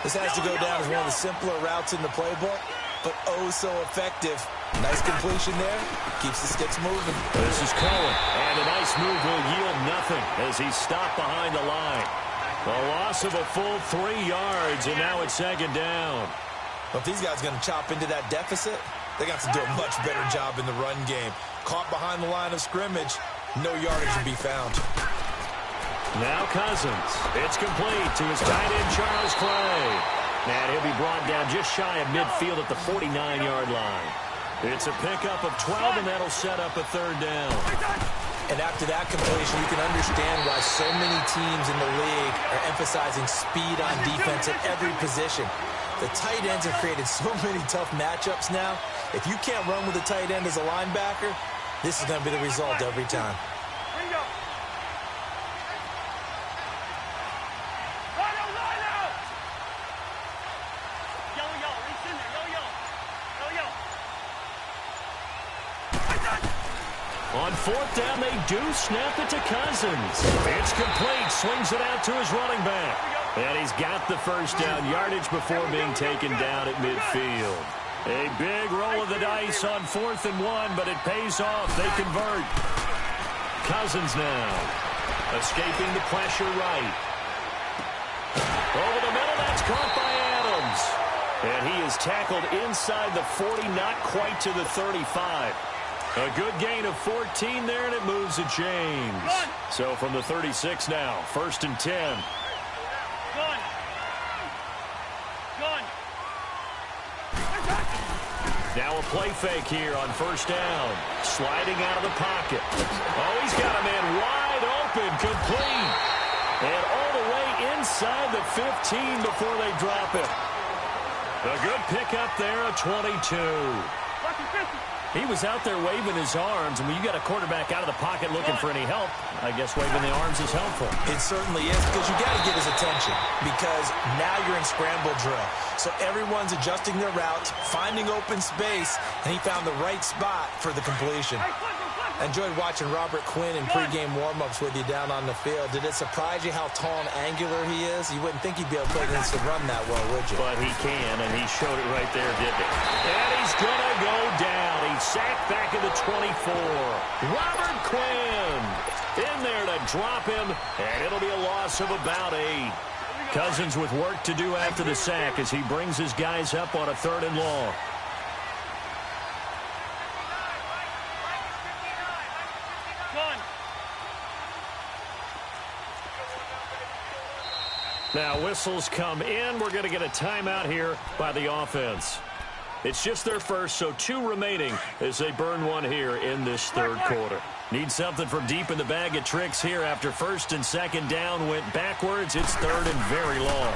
S1: This has to go down as one of the simpler routes in the playbook, but oh so effective. Nice completion there. Keeps the sticks moving.
S2: This is Cohen. And a nice move will yield nothing as he's stopped behind the line. A loss of a full 3 yards, and now it's second down.
S1: Well, if these guys are going to chop into that deficit, they got to do a much better job in the run game. Caught behind the line of scrimmage, no yardage to be found.
S2: Now Cousins. It's complete to his tight end, Charles Clay. And he'll be brought down just shy of midfield at the 49-yard line. It's a pickup of 12, and that'll set up a third down.
S1: And after that completion, you can understand why so many teams in the league are emphasizing speed on defense at every position. The tight ends have created so many tough matchups now. If you can't run with a tight end as a linebacker, this is going to be the result every time.
S2: On fourth down, they do snap it to Cousins. It's complete. Swings it out to his running back. And he's got the first down yardage before being taken down at midfield. A big roll of the dice on 4th and 1, but it pays off. They convert. Cousins now. Escaping the pressure right. Over the middle, that's caught by Adams. And he is tackled inside the 40, not quite to the 35. A good gain of 14 there, and it moves to James. So from the 36 now, 1st and 10. Now a play fake here on 1st down. Sliding out of the pocket. Oh, he's got a man wide open, complete. And all the way inside the 15 before they drop it. A good pickup there, a 22. He was out there waving his arms, and when you got a quarterback out of the pocket looking for any help, I guess waving the arms is helpful.
S1: It certainly is, because you got to get his attention, because now you're in scramble drill. So everyone's adjusting their routes, finding open space, and he found the right spot for the completion. I enjoyed watching Robert Quinn in pregame warm-ups with you down on the field. Did it surprise you how tall and angular he is? You wouldn't think he'd be able to play against the run that well, would you?
S2: But he can, and he showed it right there, didn't he? And he's going to go down. He's sacked back at the 24. Robert Quinn in there to drop him, and it'll be a loss of about 8. Cousins with work to do after the sack as he brings his guys up on a 3rd and long. Now whistles come in. We're going to get a timeout here by the offense. It's just their first, so 2 remaining as they burn one here in this 3rd quarter. Need something from deep in the bag of tricks here after 1st and 2nd down went backwards. It's 3rd and very long.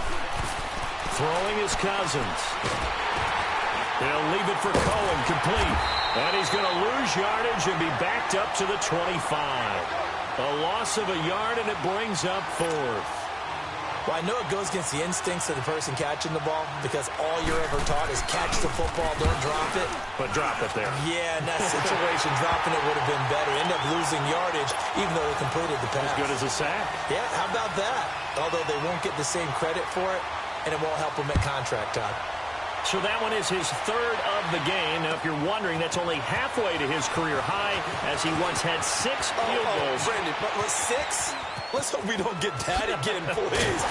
S2: Throwing is Cousins. He'll leave it for Cohen, complete. And he's going to lose yardage and be backed up to the 25. A loss of a yard, and it brings up 4th.
S1: Well, I know it goes against the instincts of the person catching the ball, because all you're ever taught is catch the football, don't drop it.
S2: But drop it there.
S1: Yeah, in that situation, dropping it would have been better. End up losing yardage, even though they completed the pass.
S2: As good as a sack.
S1: Yeah, how about that? Although they won't get the same credit for it, and it won't help them at contract time.
S2: So that one is his 3rd of the game. Now, if you're wondering, that's only halfway to his career high, as he once had 6 field goals.
S1: Brandon, but 6? Let's hope we don't get that again, please.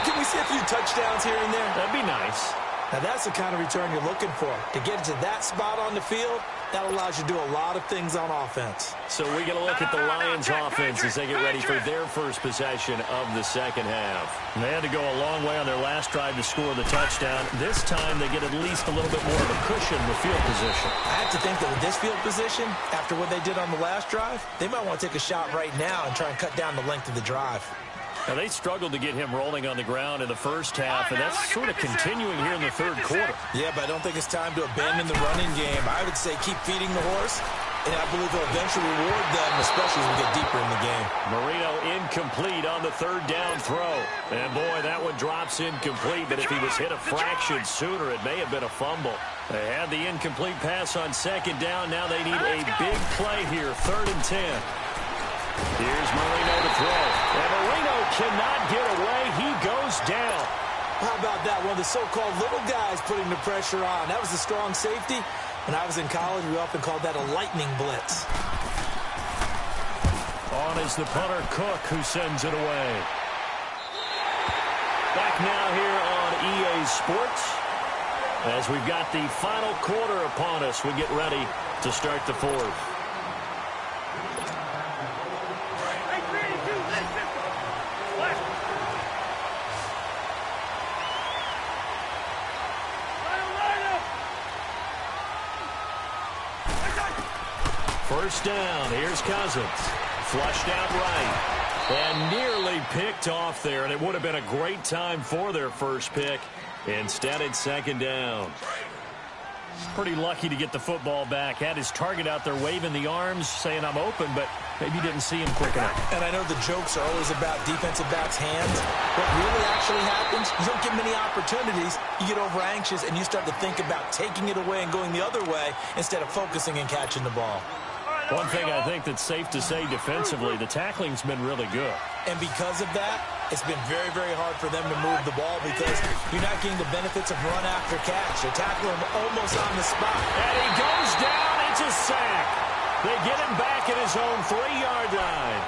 S1: Can we see a few touchdowns here and there?
S2: That'd be nice.
S1: Now, that's the kind of return you're looking for. To get to that spot on the field, that allows you to do a lot of things on offense.
S2: So we get a look at the Lions offense as they get ready for their first possession of the 2nd half. They had to go a long way on their last drive to score the touchdown. This time they get at least a little bit more of a cushion with field position.
S1: I have to think that with this field position, after what they did on the last drive, they might want to take a shot right now and try and cut down the length of the drive.
S2: Now, they struggled to get him rolling on the ground in the 1st half, and that's sort of continuing here in the 3rd quarter.
S1: Yeah, but I don't think it's time to abandon the running game. I would say keep feeding the horse, and I believe they'll eventually reward them, especially as we get deeper in the game.
S2: Marino incomplete on the 3rd down throw. And, boy, that one drops incomplete, but if he was hit a fraction sooner, it may have been a fumble. They had the incomplete pass on 2nd down. Now they need a big play here, 3rd and 10. Here's Marino to throw. And Marino cannot get away. He goes down.
S1: How about that? One of the so-called little guys putting the pressure on. That was a strong safety. When I was in college, we often called that a lightning blitz.
S2: On is the punter, Cook, who sends it away. Back now here on EA Sports. As we've got the final quarter upon us, we get ready to start the 4th. First down, here's Cousins. Flushed out right. And nearly picked off there, and it would have been a great time for their first pick. Instead, it's second down. Pretty lucky to get the football back. Had his target out there waving the arms, saying I'm open, but maybe didn't see him quick enough.
S1: And I know the jokes are always about defensive backs' hands. What really actually happens, you don't get many opportunities. You get over anxious, and you start to think about taking it away and going the other way instead of focusing and catching the ball.
S2: One thing I think that's safe to say defensively, the tackling's been really good.
S1: And because of that, it's been very, very hard for them to move the ball because you're not getting the benefits of run after catch. They're tackling him almost on the spot.
S2: And he goes down. It's a sack. They get him back at his own 3-yard line.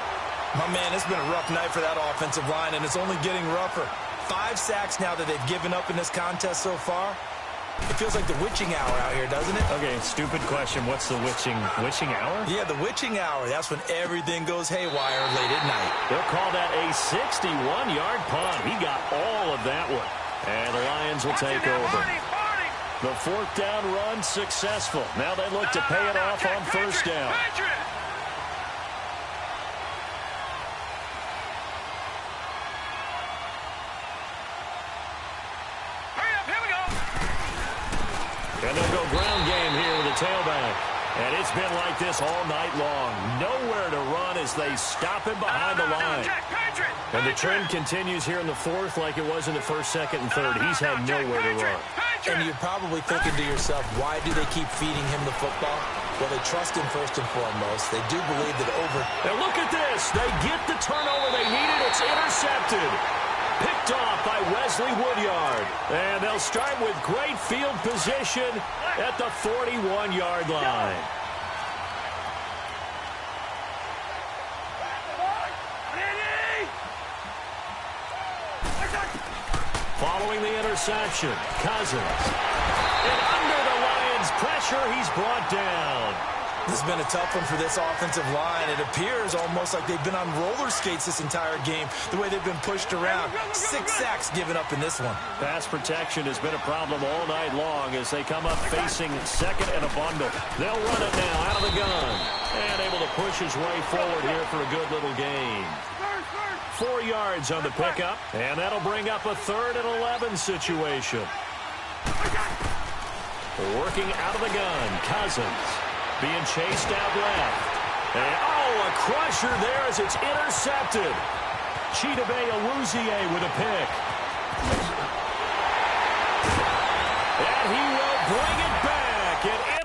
S1: My man, it's been a rough night for that offensive line, and it's only getting rougher. 5 sacks now that they've given up in this contest so far. It feels like the witching hour out here, doesn't it?
S2: Okay, stupid question. What's the witching hour?
S1: Yeah, the witching hour. That's when everything goes haywire late at night.
S2: They'll call that a 61-yard punt. He got all of that one. And the Lions will take over. The 4th down run successful. Now they look to pay it off on first down. And they'll go ground game here with the tailback. And it's been like this all night long. Nowhere to run as they stop him behind the line. And the trend continues here in the 4th like it was in the 1st, 2nd, and 3rd. He's had nowhere to run.
S1: And you're probably thinking to yourself, why do they keep feeding him the football? Well, they trust him first and foremost. They do believe that
S2: And look at this. They get the turnover they needed. It's intercepted. Picked off by Wesley Woodyard. And they'll start with great field position at the 41-yard line. Following the interception, Cousins. And under the Lions' pressure, he's brought down.
S1: This has been a tough one for this offensive line. It appears almost like they've been on roller skates this entire game, the way they've been pushed around. 6 sacks given up in this one.
S2: Pass protection has been a problem all night long as they come up facing second and a bundle. They'll run it now out of the gun. And able to push his way forward here for a good little gain. 4 yards on the pickup, and that'll bring up a 3rd and 11 situation. Working out of the gun, Cousins. Being chased out left. And, a crusher there as it's intercepted. Chidobe Awuzie with a pick. And he will bring it back. And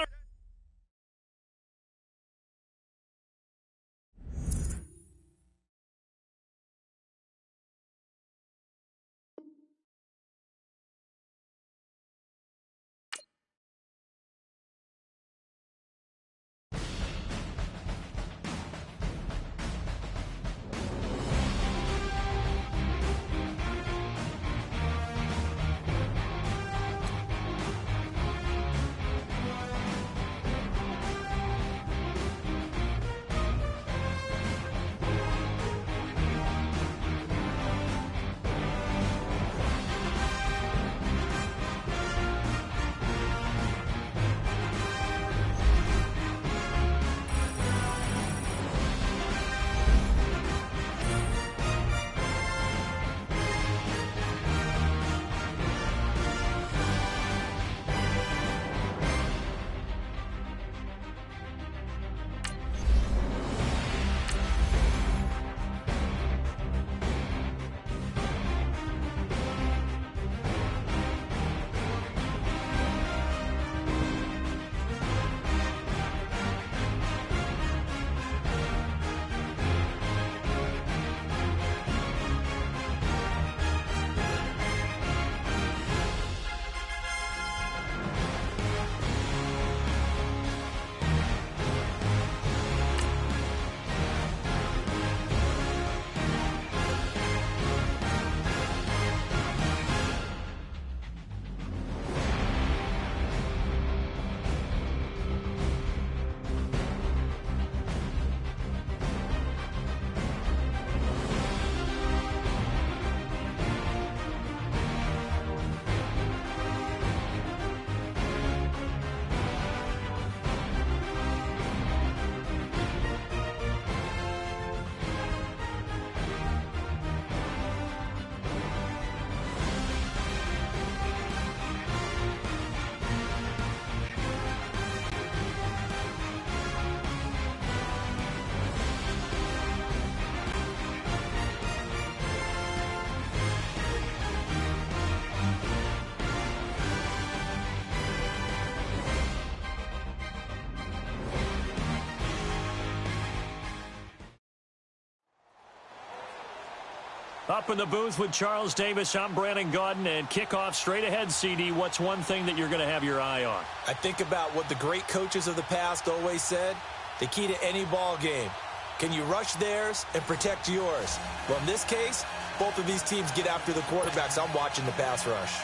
S2: Up in the booth with Charles Davis, I'm Brandon Gaudin, and kickoff straight ahead, CD. What's one thing that you're going to have your eye on?
S1: I think about what the great coaches of the past always said. The key to any ball game. Can you rush theirs and protect yours? Well, in this case, both of these teams get after the quarterbacks. I'm watching the pass rush.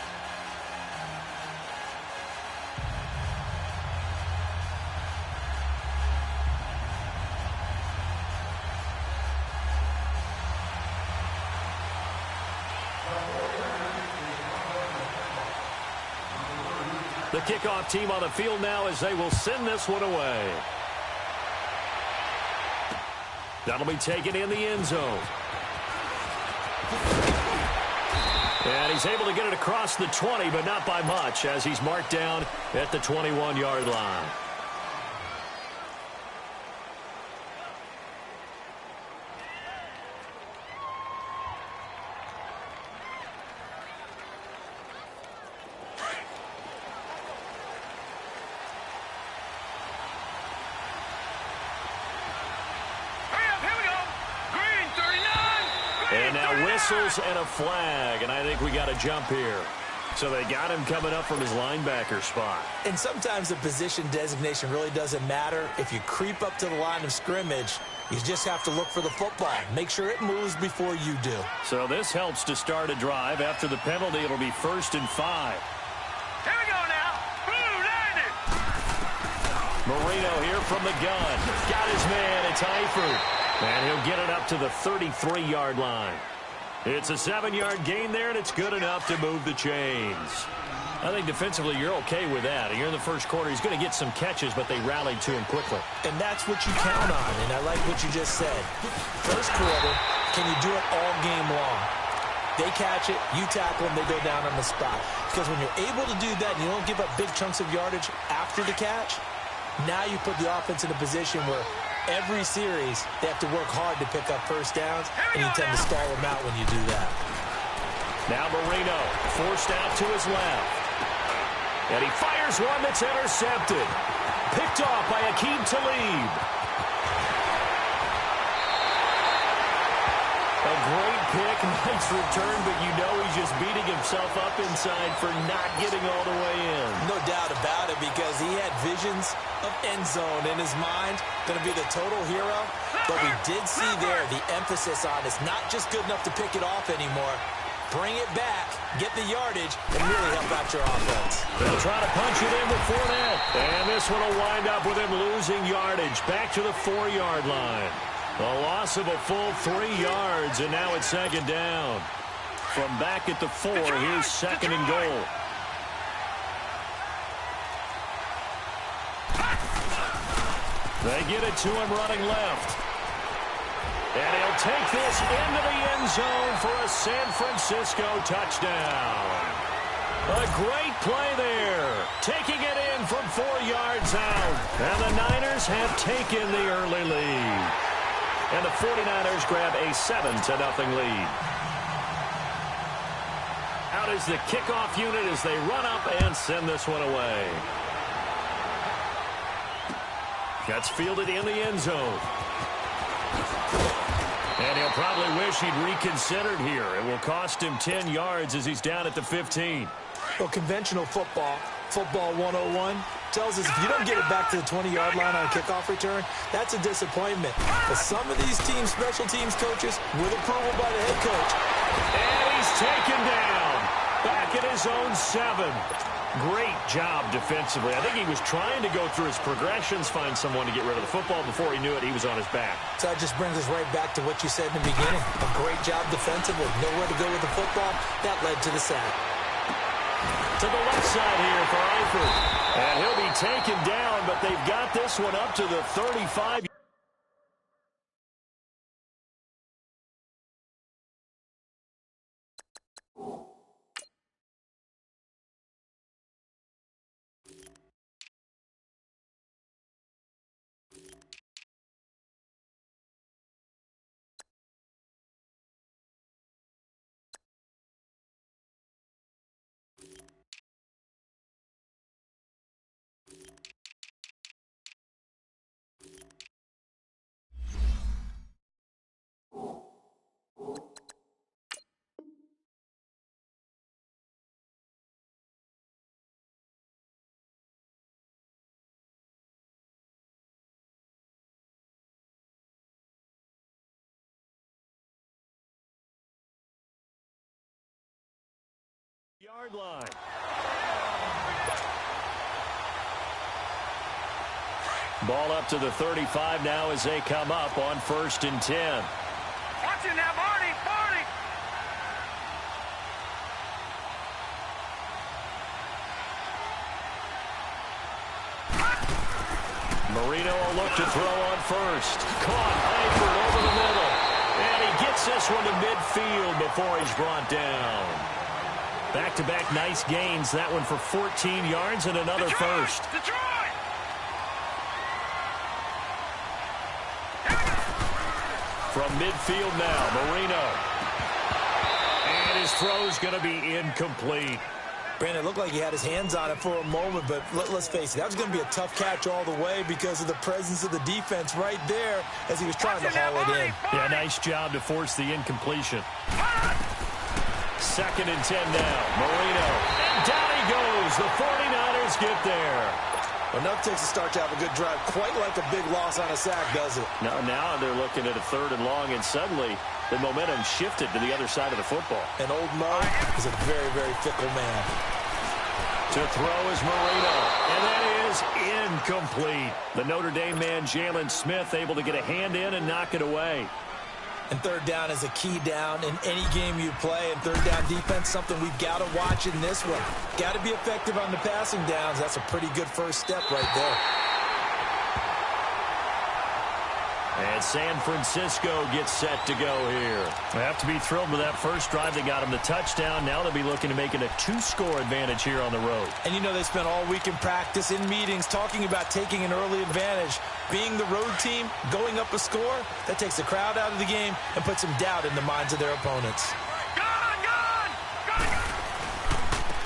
S2: The kickoff team on the field now as they will send this one away. That'll be taken in the end zone. And he's able to get it across the 20, but not by much, as he's marked down at the 21-yard line. And now whistles and a flag, and I think we got a jump here. So they got him coming up from his linebacker spot.
S1: And sometimes the position designation really doesn't matter. If you creep up to the line of scrimmage, you just have to look for the football. Make sure it moves before you do.
S2: So this helps to start a drive. After the penalty, it'll be 1st and 5.
S3: Here we go now. Blue landed.
S2: Marino here from the gun. Got his man. It's Eifert. And he'll get it up to the 33-yard line. It's a 7-yard gain there, and it's good enough to move the chains. I think defensively you're okay with that. You're in the first quarter. He's going to get some catches, but they rallied to him quickly.
S1: And that's what you count on, and I like what you just said. First quarter, can you do it all game long? They catch it, you tackle them, they go down on the spot. Because when you're able to do that and you don't give up big chunks of yardage after the catch, now you put the offense in a position where every series, they have to work hard to pick up first downs, and you tend to stall them out when you do that.
S2: Now Marino forced out to his left. And he fires one that's intercepted. Picked off by Akeem Talib. A great pick, nice return, but you know he's just beating himself up inside for not getting all the way in.
S1: No doubt about it, because he had visions of end zone in his mind. Going to be the total hero. But we did see there the emphasis on it's not just good enough to pick it off anymore. Bring it back, get the yardage, and really help out your offense.
S2: They'll try to punch it in with Fournette. And this one will wind up with him losing yardage back to the 4-yard line. A loss of a full 3 yards, and now it's 2nd down. From back at the 4, here's 2nd and goal. They get it to him running left. And he'll take this into the end zone for a San Francisco touchdown. A great play there. Taking it in from 4 yards out. And the Niners have taken the early lead. And the 49ers grab a 7-0 lead. Out is the kickoff unit as they run up and send this one away. Gets fielded in the end zone. And he'll probably wish he'd reconsidered here. It will cost him 10 yards as he's down at the 15.
S1: Well, conventional football 101, tells us if you don't get it back to the 20-yard line on a kickoff return, that's a disappointment. But some of these teams, special teams coaches, with approval by the head coach.
S2: And he's taken down. Back at his own 7. Great job defensively. I think he was trying to go through his progressions, find someone to get rid of the football. Before he knew it, he was on his back.
S1: So that just brings us right back to what you said in the beginning. A great job defensively. Nowhere to go with the football. That led to the sack.
S2: To the left side here for Eifert. And he'll be taken down, but they've got this one up to the 35. Yard line. Ball up to the 35 now as they come up on 1st and 10.
S3: Watch it now, Barney! Barney!
S2: Marino will look to throw on first. Caught Eifert over the middle. And he gets this one to midfield before he's brought down. Back-to-back nice gains. That one for 14 yards and another
S3: Detroit!
S2: first.
S3: Detroit!
S2: From midfield now, Marino. And his throw's going to be incomplete.
S1: Brandon, it looked like he had his hands on it for a moment, but let's face it, that was going to be a tough catch all the way because of the presence of the defense right there as he was trying to haul it in.
S2: Yeah, nice job to force the incompletion. 2nd and 10 now. Marino. And down he goes. The 49ers get there.
S1: Enough takes a start to have a good drive. Quite like a big loss on a sack, does it?
S2: Now they're looking at a 3rd and long, and suddenly the momentum shifted to the other side of the football.
S1: And old Mo is a very, very fickle man.
S2: To throw is Marino, and that is incomplete. The Notre Dame man, Jalen Smith, able to get a hand in and knock it away.
S1: And 3rd down is a key down in any game you play. And 3rd down defense, something we've got to watch in this one. Got to be effective on the passing downs. That's a pretty good first step right there.
S2: And San Francisco gets set to go here. They have to be thrilled with that first drive that got them the touchdown. Now they'll be looking to make it a 2-score advantage here on the road.
S1: And you know they spent all week in practice, in meetings, talking about taking an early advantage. Being the road team, going up a score, that takes the crowd out of the game and puts some doubt in the minds of their opponents.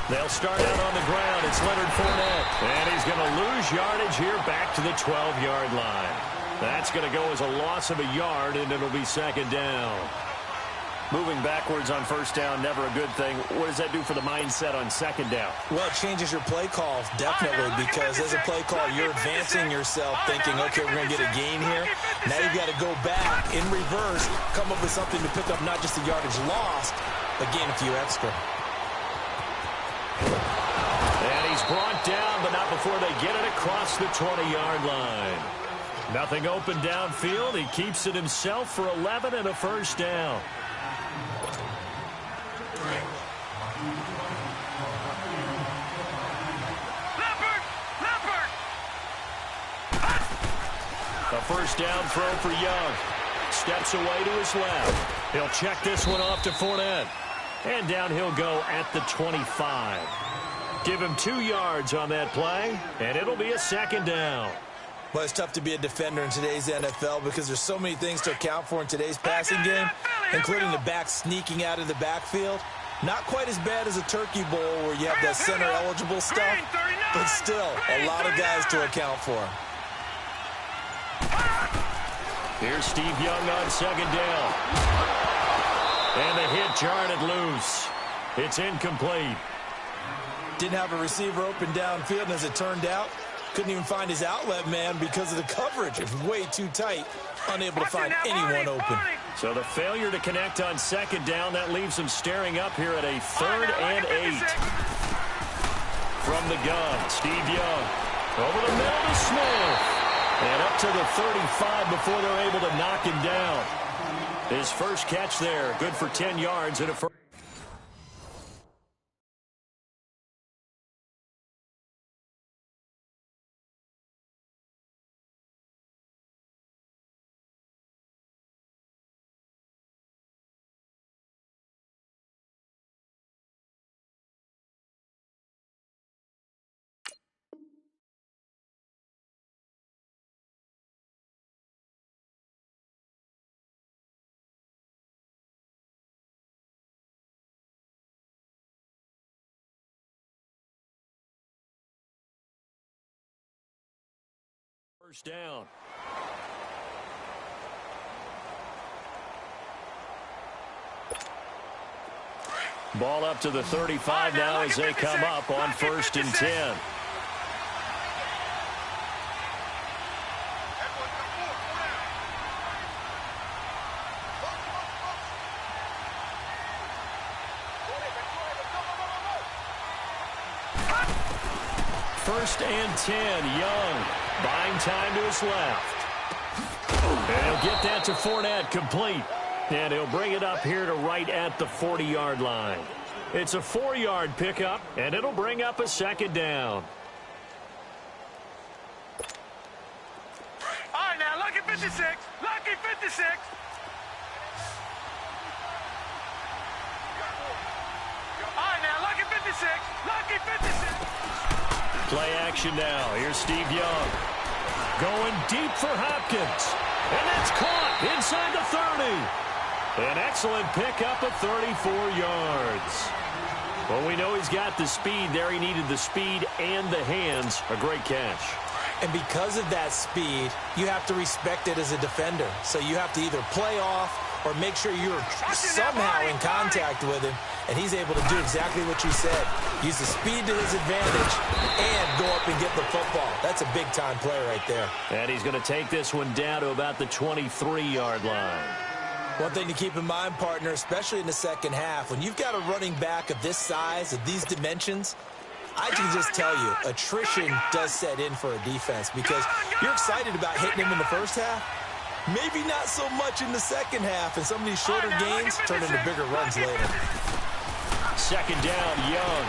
S2: They'll start out on the ground. It's Leonard Fournette. And he's going to lose yardage here back to the 12-yard line. That's going to go as a loss of a yard, and it'll be 2nd down. Moving backwards on 1st down, never a good thing. What does that do for the mindset on 2nd down?
S1: Well, it changes your play call, definitely, because as a play call, you're advancing yourself, thinking, okay, we're going to get a gain here. Now you've got to go back in reverse, come up with something to pick up not just the yardage lost, but gain a few extra.
S2: And he's brought down, but not before they get it across the 20-yard line. Nothing open downfield. He keeps it himself for 11 and a 1st down. A 1st down throw for Young. Steps away to his left. He'll check this one off to Fournette. And down he'll go at the 25. Give him 2 yards on that play, and it'll be a 2nd down.
S1: Well, it's tough to be a defender in today's NFL because there's so many things to account for in today's passing game, including the back sneaking out of the backfield. Not quite as bad as a Turkey Bowl where you have that center-eligible stuff, but still a lot of guys to account for.
S2: Here's Steve Young on 2nd down. And the hit jarred it loose. It's incomplete.
S1: Didn't have a receiver open downfield, and as it turned out, couldn't even find his outlet man because of the coverage. It's way too tight, unable to find anyone open.
S2: So the failure to connect on 2nd down, that leaves him staring up here at a 3rd and 8. From the gun, Steve Young. Over the middle to Smith. And up to the 35 before they're able to knock him down. His first catch there, good for 10 yards and a first. First down. Ball up to the 35 now as they come up on 1st and 10. 1st and 10. Young buying time to his left. And he'll get that to Fournette, complete. And he'll bring it up here to right at the 40-yard line. It's a 4-yard pickup, and it'll bring up a 2nd down.
S3: All right, now, lucky 56. Lucky 56. All right, now, lucky 56. Lucky 56.
S2: Play action now. Here's Steve Young. Going deep for Hopkins. And that's caught inside the 30. An excellent pickup of 34 yards. Well, we know he's got the speed there. He needed the speed and the hands. A great catch.
S1: And because of that speed, you have to respect it as a defender. So you have to either play off or make sure you're somehow in contact with him. And he's able to do exactly what you said. Use the speed to his advantage and go up and get the football. That's a big-time play right there.
S2: And he's going to take this one down to about the 23-yard line.
S1: One thing to keep in mind, partner, especially in the second half, when you've got a running back of this size, of these dimensions, I can just tell you, attrition does set in for a defense because you're excited about hitting him in the first half. Maybe not so much in the second half, and some of these shorter gains turn into bigger runs later.
S2: 2nd down, Young.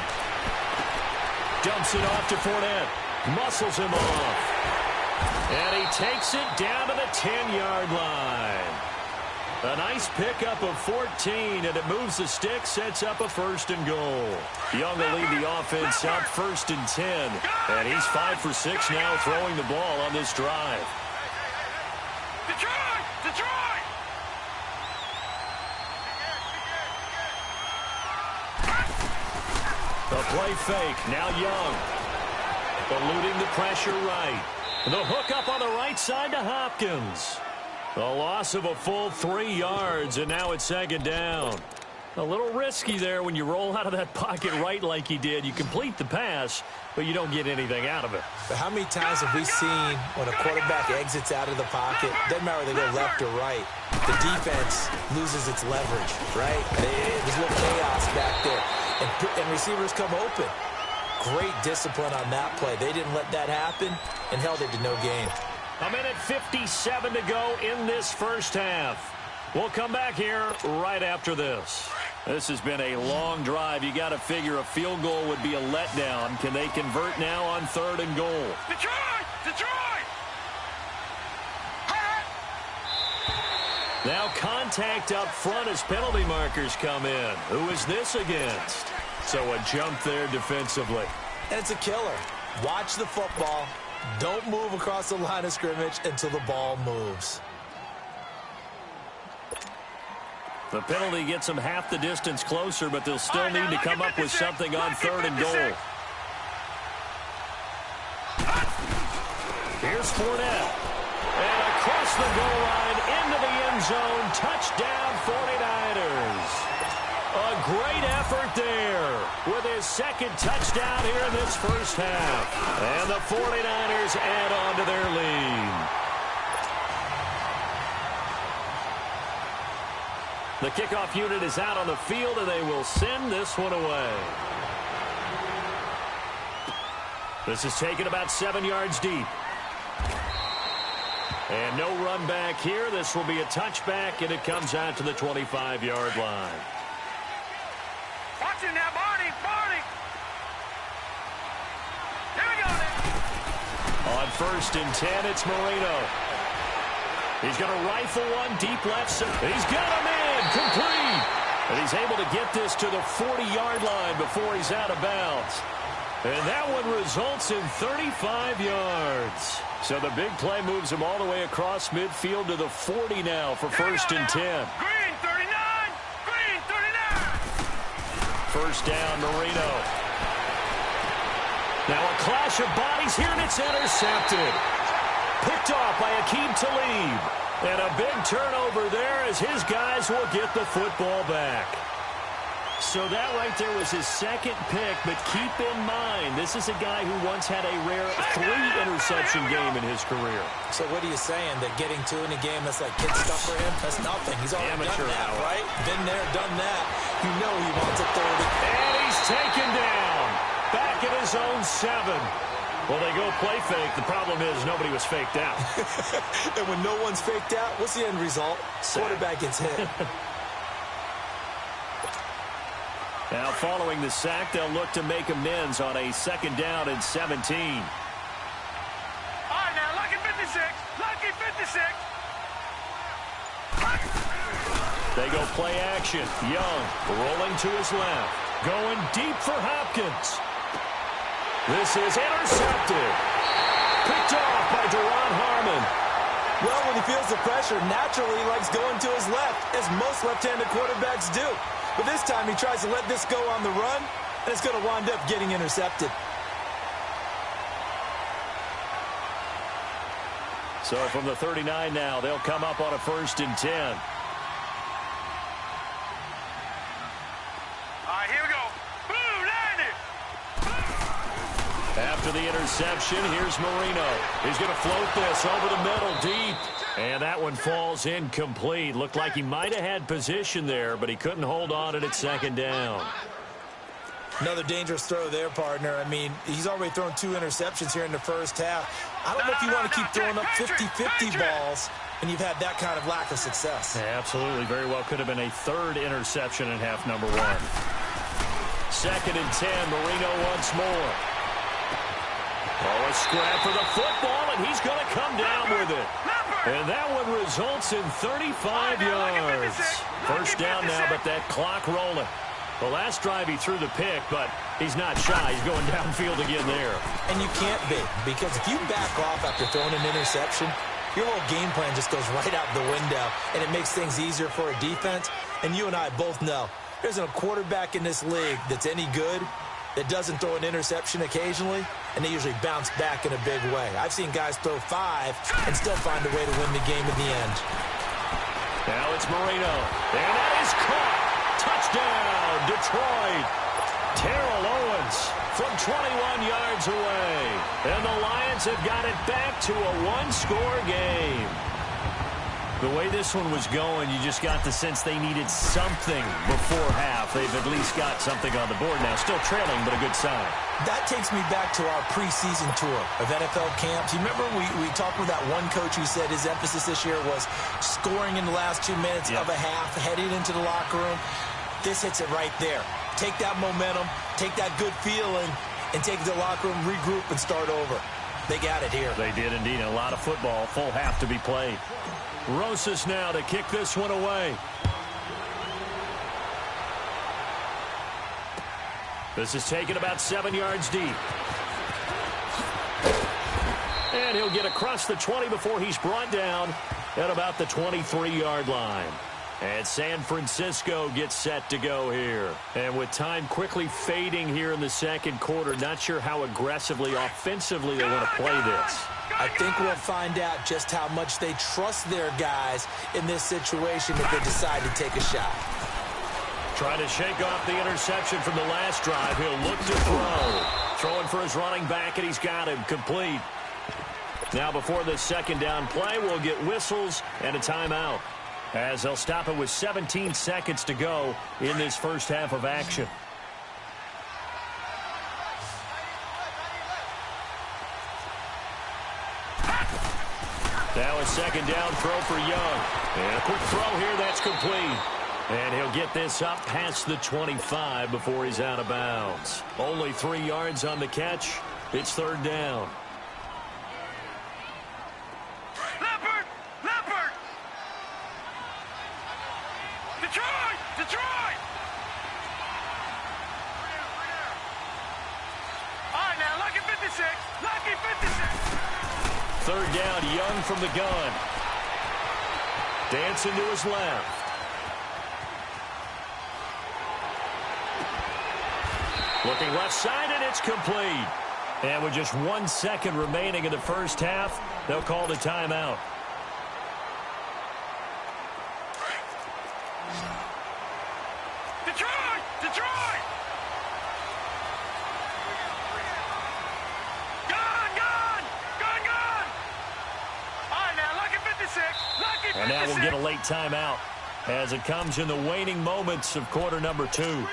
S2: Dumps it off to Fournette. Muscles him off. And he takes it down to the 10-yard line. A nice pickup of 14, and it moves the stick, sets up a 1st and goal. Young will lead the offense up 1st and 10. And he's 5 for 6 now throwing the ball on this drive.
S3: Detroit! Detroit!
S2: The play fake. Now Young. Eluding the pressure right. The hook up on the right side to Hopkins. A loss of a full 3 yards, and now it's 2nd down. A little risky there when you roll out of that pocket right like he did. You complete the pass, but you don't get anything out of it.
S1: But how many times have we seen when a quarterback exits out of the pocket, doesn't matter whether they go left or right, the defense loses its leverage, right? There's a little chaos back there, and receivers come open. Great discipline on that play. They didn't let that happen and held it to no gain.
S2: A minute 57 to go in this first half. We'll come back here right after this. This has been a long drive. You got to figure a field goal would be a letdown. Can they convert now on 3rd and goal?
S3: Detroit! Detroit!
S2: Now contact up front as penalty markers come in. Who is this against? So a jump there defensively.
S1: And it's a killer. Watch the football. Don't move across the line of scrimmage until the ball moves.
S2: The penalty gets them half the distance closer, but they'll still need to come up with something on 3rd and goal. Here's Fournette. And across the goal line into the end zone. Touchdown 49ers. A great effort there with his 2nd touchdown here in this first half. And the 49ers add on to their lead. The kickoff unit is out on the field, and they will send this one away. This is taken about 7 yards deep. And no run back here. This will be a touchback, and it comes out to the 25-yard line.
S3: Watch it now, Barney! Barney! Here we go now.
S2: On 1st and 10, it's Marino. He's going to rifle one deep left. He's got him in. Complete. And he's able to get this to the 40-yard line before he's out of bounds. And that one results in 35 yards. So the big play moves him all the way across midfield to the 40 now for 1st and 10.
S3: Green 39! Green 39!
S2: 1st down, Marino. Now a clash of bodies here, and it's intercepted. Picked off by Akeem Talib. And a big turnover there as his guys will get the football back. So that right there was his 2nd pick, but keep in mind, this is a guy who once had a rare 3-interception game in his career.
S1: So what are you saying, that getting 2 in a game, that's like kid stuff for him? That's nothing. He's already
S2: Amateur
S1: done that,
S2: hour.
S1: right? Been there, done that. You know he wants a 30.
S2: And he's taken down. Back at his own 7. Well, they go play fake. The problem is nobody was faked out.
S1: And when no one's faked out, what's the end result? Quarterback gets hit.
S2: Now, following the sack, they'll look to make amends on a 2nd down and 17.
S3: All right, now, lucky 56. Lucky 56.
S2: They go play action. Young rolling to his left. Going deep for Hopkins. This is intercepted. Picked off by Duron Harmon.
S1: Well, when he feels the pressure, naturally he likes going to his left, as most left-handed quarterbacks do. But this time he tries to let this go on the run, and it's going to wind up getting intercepted.
S2: So from the 39 now, they'll come up on a 1st and 10.
S3: All right, here we go. Boom, landed.
S2: After the interception, here's Marino. He's going to float this over the middle deep. And that one falls incomplete. Looked like he might have had position there, but he couldn't hold on to it at 2nd down.
S1: Another dangerous throw there, partner. I mean, he's already thrown 2 interceptions here in the first half. I don't know if you want to keep throwing up 50-50 balls when you've had that kind of lack of success.
S2: Yeah, absolutely. Very well could have been a 3rd interception in half number 1. 2nd and 10, Marino once more. Oh, a scrap for the football, and he's going to come down with it. And that one results in 35 yards. 1st down now, but that clock rolling. The last drive he threw the pick, but he's not shy. He's going downfield again there.
S1: And you can't be, because if you back off after throwing an interception, your whole game plan just goes right out the window, and it makes things easier for a defense. And you and I both know there isn't a quarterback in this league that's any good that doesn't throw an interception occasionally, and they usually bounce back in a big way. I've seen guys throw 5 and still find a way to win the game in the end.
S2: Now it's Marino, and that is caught. Touchdown, Detroit. Terrell Owens from 21 yards away. And the Lions have got it back to a 1-score game. The way this one was going, you just got the sense they needed something before half. They've at least got something on the board now. Still trailing, but a good sign.
S1: That takes me back to our preseason tour of NFL camps. You remember we talked with that one coach who said his emphasis this year was scoring in the last 2 minutes of a half, heading into the locker room. This hits it right there. Take that momentum, take that good feeling, and take it to the locker room, regroup, and start over. They got it here.
S2: They did indeed. A lot of football, full half to be played. Rosas now to kick this one away. This is taken about 7 yards deep. And he'll get across the 20 before he's brought down at about the 23-yard line. And San Francisco gets set to go here. And with time quickly fading here in the 2nd quarter, not sure how aggressively, offensively they want to play this.
S1: I think we'll find out just how much they trust their guys in this situation if they decide to take a shot.
S2: Trying to shake off the interception from the last drive. He'll look to throw. Throwing for his running back, and he's got him complete. Now before this 2nd down play, we'll get whistles and a timeout, as they'll stop it with 17 seconds to go in this first half of action. Now a 2nd down throw for Young. And a quick throw here, that's complete. And he'll get this up past the 25 before he's out of bounds. Only 3 yards on the catch. It's 3rd down.
S3: Leopard! Leopard! Detroit! Detroit! All right, now, lucky 56. Lucky 56.
S2: 3rd down, Young from the gun. Dancing to his left. Looking left side, and it's complete. And with just 1 second remaining in the first half, they'll call the timeout.
S3: Detroit! Detroit! Gone! Gone! Gone! Gone! All right, now, lucky 56. Lucky 56.
S2: And now we'll get a late timeout as it comes in the waning moments of quarter number 2.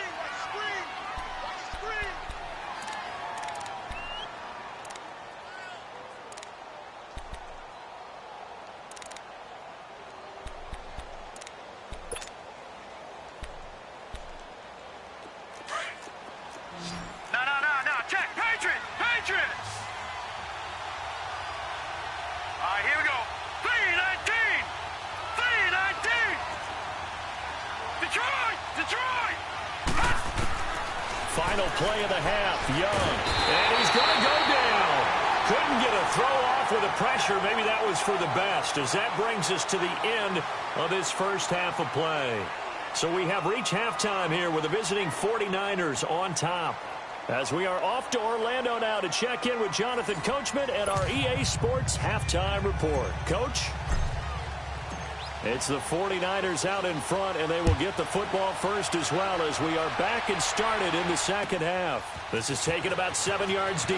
S3: Detroit!
S2: Final play of the half, Young. And he's going to go down. Couldn't get a throw off with the pressure. Maybe that was for the best, as that brings us to the end of this first half of play. So we have reached halftime here with the visiting 49ers on top. As we are off to Orlando now to check in with Jonathan Coachman at our EA Sports Halftime Report. Coach? It's the 49ers out in front, and they will get the football first as well, as we are back and started in the second half. This is taken about 7 yards deep.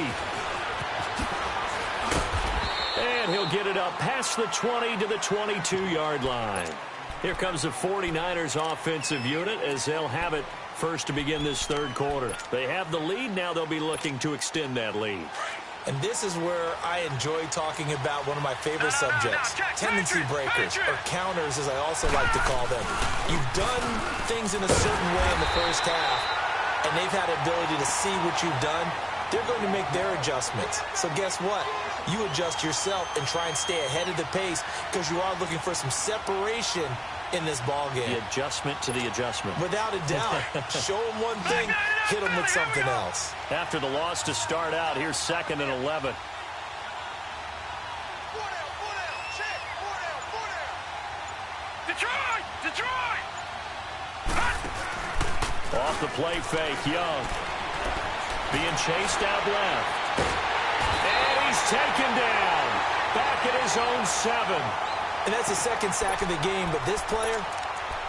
S2: And he'll get it up past the 20 to the 22-yard line. Here comes the 49ers offensive unit as they'll have it first to begin this third quarter. They have the lead. Now they'll be looking to extend that lead.
S1: And this is where I enjoy talking about one of my favorite subjects, tendency breakers, or counters as I also like to call them. You've done things in a certain way in the first half, and they've had the ability to see what you've done. They're going to make their adjustments. So guess what? You adjust yourself and try and stay ahead of the pace because you are looking for some separation in this ball game.
S2: The adjustment to the adjustment.
S1: Without a doubt. Show them one thing, hit them with something else.
S2: After the loss to start out, here's 2nd and 11.
S3: Detroit! Detroit!
S2: Off the play fake, Young. Being chased out left. And he's taken down. Back at his own 7.
S1: And that's the second sack of the game, but this player,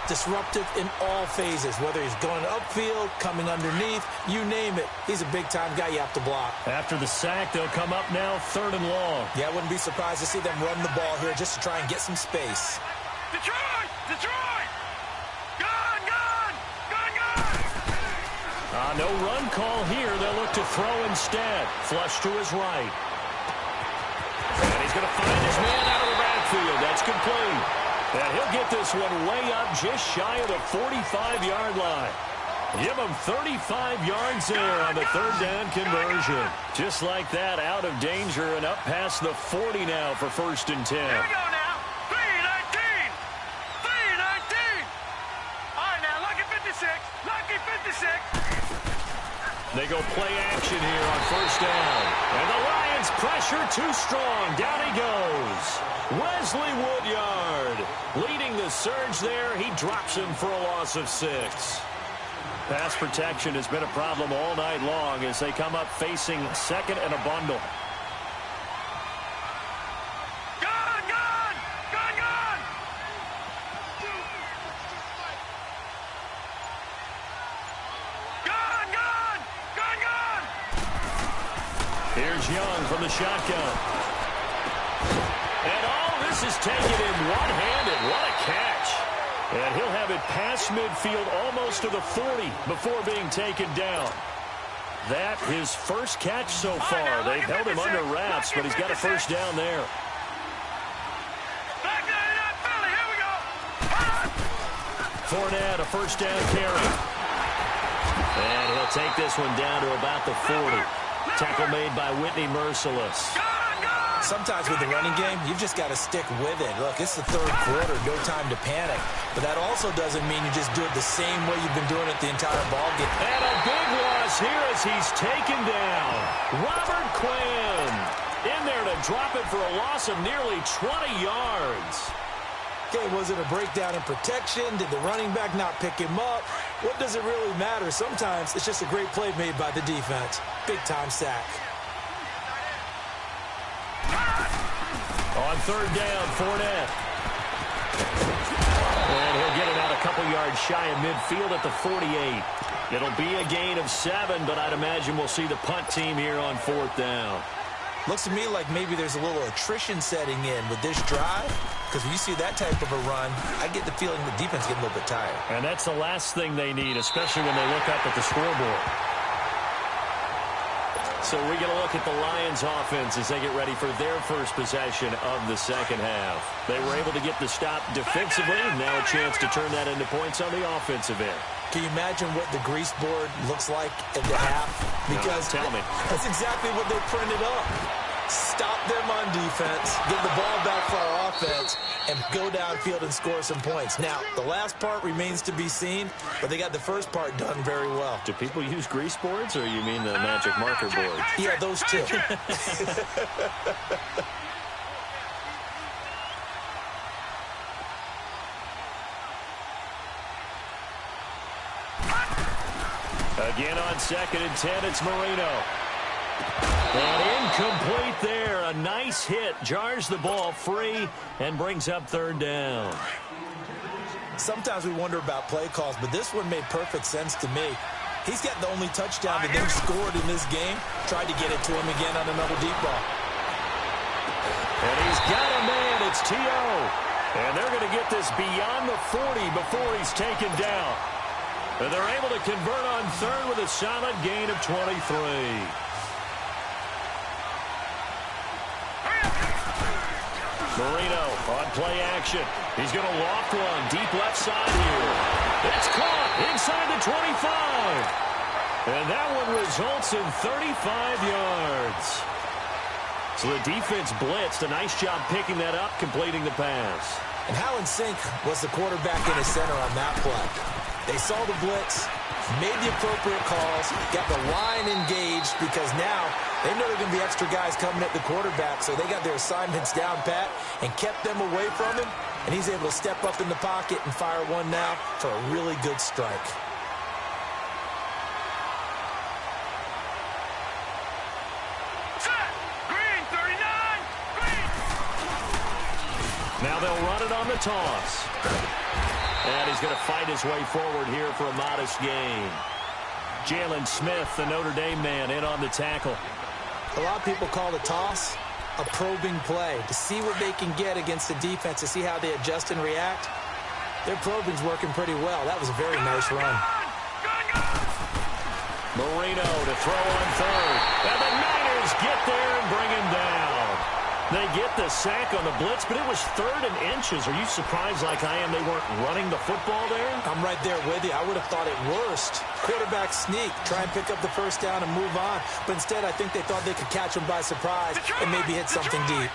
S1: disruptive in all phases, whether he's going upfield, coming underneath, you name it. He's a big-time guy you have to block.
S2: After the sack, they'll come up now 3rd and long.
S1: Yeah, I wouldn't be surprised to see them run the ball here just to try and get some space.
S3: Detroit! Detroit! Gun! Gun! Gun! Gun!
S2: No run call here. They'll look to throw instead. Flush to his right. And he's going to find his man out of the backfield. That's complete. And he'll get this one way up just shy of the 45-yard line. Give him 35 yards there on the 3rd down conversion. Just like that, out of danger and up past the 40 now for 1st and 10.
S3: Here we go now. 3-19. 3-19. All right, now, lucky 56. Lucky 56.
S2: They go play action here on 1st down. And the Lions pressure too strong. Down he goes. Wesley Woodyard leading the surge there. He drops him for a loss of 6. Pass protection has been a problem all night long as they come up facing 2nd and a bundle.
S3: Gun! Gun! Gun! Gun! Gun! Gun! Gun! Gun!
S2: Here's Young from the shotgun. And all this is taken in one-handed. What a catch. And he'll have it past midfield almost to the 40 before being taken down. That his first catch so far. They've held him under wraps, but he's got a 1st down there.
S3: Back there, not Philly. Here we go.
S2: Fournette, a 1st down carry. And he'll take this one down to about the 40. Tackle made by Whitney Merciless.
S1: Sometimes with the running game, you've just got to stick with it. Look, it's the 3rd quarter, no time to panic. But that also doesn't mean you just do it the same way you've been doing it the entire ball game.
S2: And a big loss here as he's taken down. Robert Quinn in there to drop it for a loss of nearly 20 yards.
S1: Okay, was it a breakdown in protection? Did the running back not pick him up? What does it really matter? Sometimes it's just a great play made by the defense. Big-time sack.
S2: On 3rd down, Fournette. And he'll get it out a couple yards shy of midfield at the 48. It'll be a gain of 7, but I'd imagine we'll see the punt team here on 4th down.
S1: Looks to me like maybe there's a little attrition setting in with this drive, because when you see that type of a run, I get the feeling the defense getting a little bit tired.
S2: And that's the last thing they need, especially when they look up at the scoreboard. So we get a look at the Lions offense as they get ready for their first possession of the second half. They were able to get the stop defensively. Now a chance to turn that into points on the offensive end.
S1: Can you imagine what the grease board looks like at the half? Because
S2: tell me.
S1: That's exactly what they printed up. Stop them on defense, get the ball back for our offense, and go downfield and score some points. Now, the last part remains to be seen, but they got the first part done very well.
S2: Do people use grease boards, or you mean the magic marker board?
S1: Yeah, those two.
S2: Again on 2nd and 10, it's Marino. And incomplete there. A nice hit. Jars the ball free and brings up 3rd down.
S1: Sometimes we wonder about play calls, but this one made perfect sense to me. He's got the only touchdown that they've scored in this game. Tried to get it to him again on another deep ball.
S2: And he's got a man. It's T.O. And they're going to get this beyond the 40 before he's taken down. And they're able to convert on 3rd with a solid gain of 23. Marino on play action. He's going to loft one deep left side here. It's caught inside the 25. And that one results in 35 yards. So the defense blitzed. A nice job picking that up, completing the pass.
S1: And how in sync was the quarterback in his center on that play? They saw the blitz, made the appropriate calls, got the line engaged because now they know there are going to be extra guys coming at the quarterback, so they got their assignments down pat and kept them away from him, and he's able to step up in the pocket and fire one now for a really good strike.
S3: Green, 39, green.
S2: Now they'll run it on the toss. And he's going to fight his way forward here for a modest gain. Jalen Smith, the Notre Dame man, in on the tackle.
S1: A lot of people call the toss a probing play to see what they can get against the defense, to see how they adjust and react. Their probing's working pretty well. That was a very nice run.
S2: Marino to throw on 3rd. And the Niners get there and bring him down. They get the sack on the blitz, but it was 3rd and inches. Are you surprised like I am they weren't running the football there?
S1: I'm right there with you. I would have thought at worst, quarterback sneak, try and pick up the first down and move on. But instead, I think they thought they could catch him by surprise and maybe hit something deep.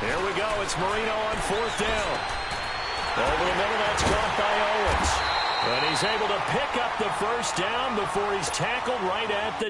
S2: Here we go. It's Marino on 4th down. Over the middle, that's caught by Owens. And he's able to pick up the first down before he's tackled right at the...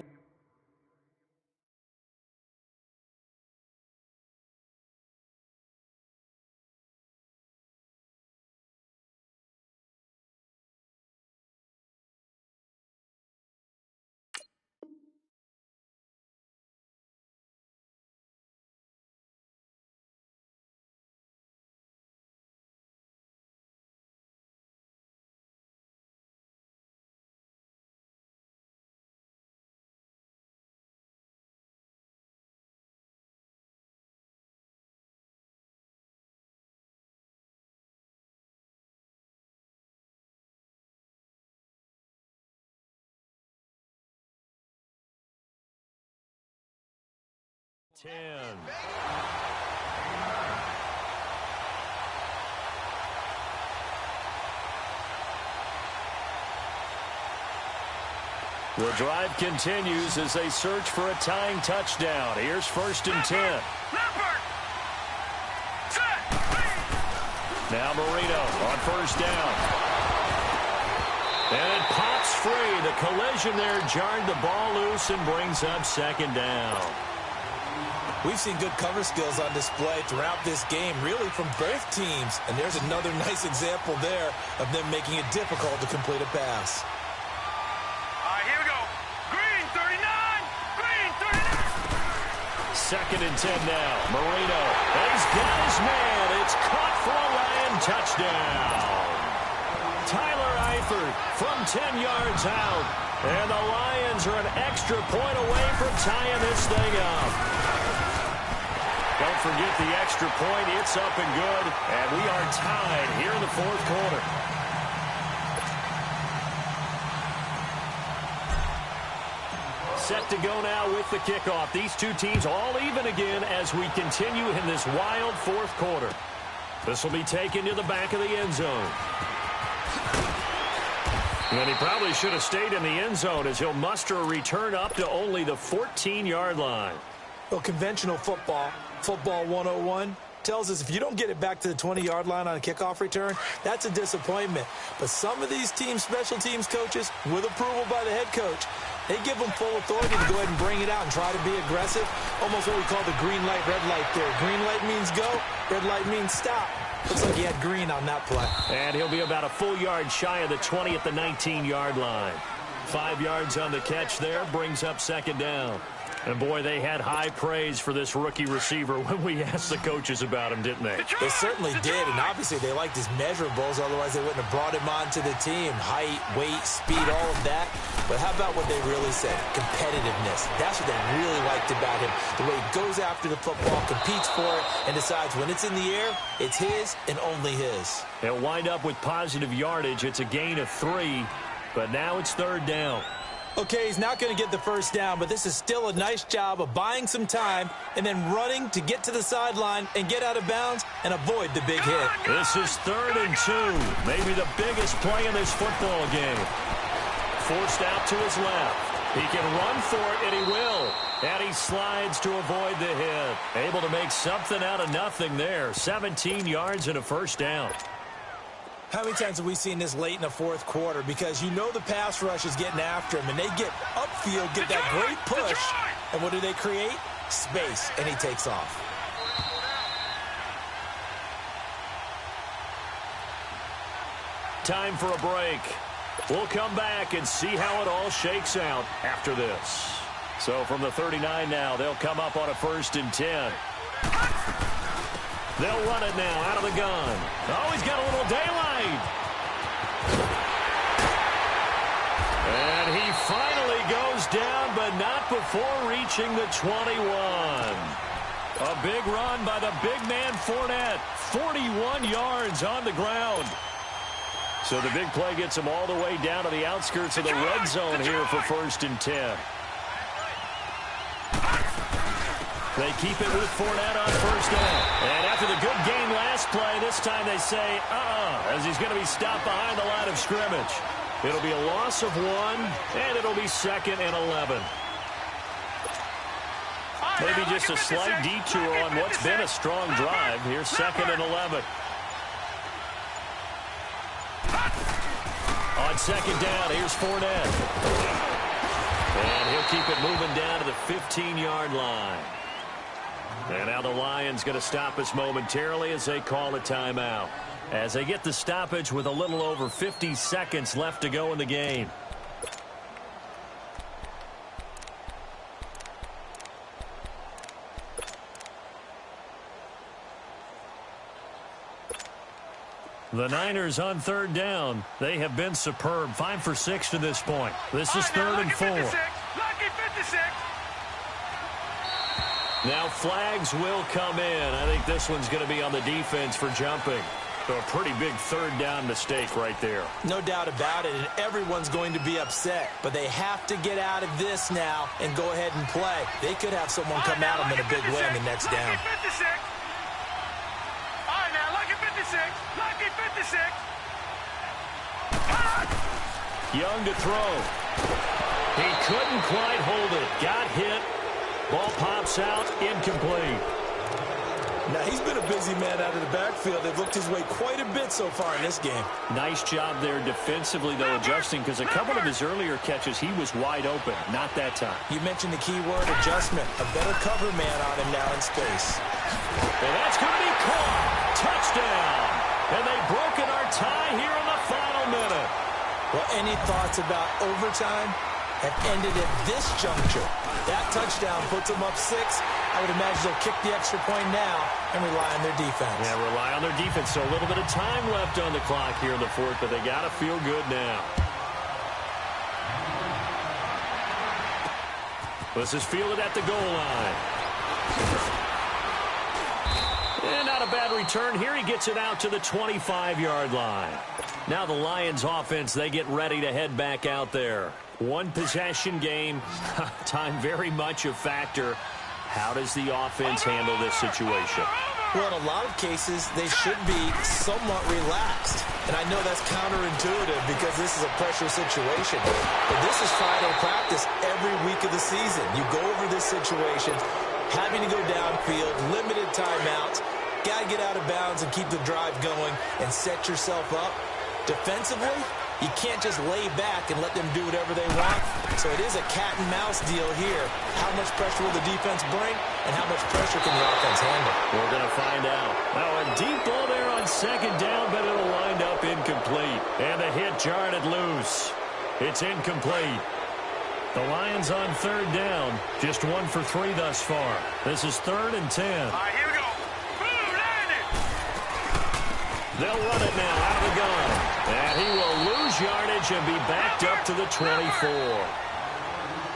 S2: The drive continues as they search for a tying touchdown. Here's 1st and 10. Now Marino on 1st down. And it pops free. The collision there jarred the ball loose and brings up 2nd down.
S1: We've seen good cover skills on display throughout this game, really from both teams. And there's another nice example there of them making it difficult to complete a pass.
S3: Here we go. Green, 39. Green, 39.
S2: 2nd and 10 now. Marino. He's got his man. It's caught for a Lion touchdown. Tyler Eifert from 10 yards out. And the Lions are an extra point away from tying this thing up. Don't forget the extra point. It's up and good. And we are tied here in the 4th quarter. Set to go now with the kickoff. These two teams all even again as we continue in this wild 4th quarter. This will be taken to the back of the end zone. And he probably should have stayed in the end zone as he'll muster a return up to only the 14-yard line.
S1: Well, conventional football 101, tells us if you don't get it back to the 20-yard line on a kickoff return, that's a disappointment. But some of these team special teams coaches, with approval by the head coach, they give them full authority to go ahead and bring it out and try to be aggressive. Almost what we call the green light, red light there. Green light means go, red light means stop. Looks like he had green on that play.
S2: And he'll be about a full yard shy of the 20 at the 19-yard line. 5 yards on the catch there, brings up second down. And, boy, they had high praise for this rookie receiver when we asked the coaches about him, didn't they?
S1: They certainly did, and obviously they liked his measurables. Otherwise, they wouldn't have brought him onto the team. Height, weight, speed, all of that. But how about what they really said? Competitiveness. That's what they really liked about him. The way he goes after the football, competes for it, and decides when it's in the air, it's his and only his.
S2: They'll wind up with positive yardage. It's a gain of 3, but now it's third down.
S1: Okay, he's not going to get the first down, but this is still a nice job of buying some time and then running to get to the sideline and get out of bounds and avoid the big hit.
S2: This is 3rd and 2, maybe the biggest play in this football game. Forced out to his left. He can run for it, and he will. And he slides to avoid the hit. Able to make something out of nothing there. 17 yards and a first down.
S1: How many times have we seen this late in the fourth quarter? Because you know the pass rush is getting after him, and they get upfield, get that great push, and what do they create? Space, and he takes off.
S2: Time for a break. We'll come back and see how it all shakes out after this. So from the 39 now, they'll come up on a 1st and 10. They'll run it now out of the gun. Oh, he's got a little daylight. And he finally goes down, but not before reaching the 21. A big run by the big man Fournette. 41 yards on the ground. So the big play gets him all the way down to the outskirts of the red zone here for 1st and 10. They keep it with Fournette on 1st down. And after the good game last play, this time they say, as he's going to be stopped behind the line of scrimmage. It'll be a loss of 1, and it'll be 2nd and 11. Maybe just a slight detour on what's been a strong drive. Here's 2nd and 11. On 2nd down, here's Fournette. And he'll keep it moving down to the 15-yard line. And now the Lions going to stop us momentarily as they call a timeout. As they get the stoppage with a little over 50 seconds left to go in the game. The Niners on 3rd down. They have been superb. 5 for 6 to this point. This is 3rd and 4.
S3: Lucky 56.
S2: Now flags will come in. I think this one's going to be on the defense for jumping. So a pretty big 3rd down mistake right there.
S1: No doubt about it, and everyone's going to be upset. But they have to get out of this now and go ahead and play. They could have someone come at them in a big way on the next down.
S3: Lucky 56. All right, now, lucky 56. Lucky 56.
S2: Young to throw. He couldn't quite hold it. Got hit. Ball pops out, incomplete.
S1: Now, he's been a busy man out of the backfield. They've looked his way quite a bit so far in this game.
S2: Nice job there defensively, though, adjusting, because a couple of his earlier catches, he was wide open. Not that time.
S1: You mentioned the key word, adjustment. A better cover man on him now in space.
S2: And that's going to be caught. Touchdown. And they've broken our tie here in the final minute.
S1: Well, any thoughts about overtime have ended at this juncture? That touchdown puts them up 6. I would imagine they'll kick the extra point now and rely on their defense. Yeah,
S2: rely on their defense. So a little bit of time left on the clock here in the 4th, but they got to feel good now. This is fielded at the goal line. And not a bad return here. He gets it out to the 25-yard line. Now the Lions offense, they get ready to head back out there. One possession game. Time very much a factor. How does the offense handle this situation?
S1: Well, in a lot of cases, they should be somewhat relaxed. And I know that's counterintuitive because this is a pressure situation. But this is Friday practice every week of the season. You go over this situation, having to go downfield, limited timeouts, got to get out of bounds and keep the drive going and set yourself up. Defensively, you can't just lay back and let them do whatever they want. So it is a cat-and-mouse deal here. How much pressure will the defense bring, and how much pressure can the offense handle?
S2: We're going to find out. Now, a deep ball there on second down, but it'll wind up incomplete. And the hit jarred it loose. It's incomplete. The Lions on third down. Just 1 for 3 thus far. This is 3rd and 10.
S3: All right, here we go. Boom, land it.
S2: They'll run it now out of the gun. And he will lose yardage and be backed up to the 24.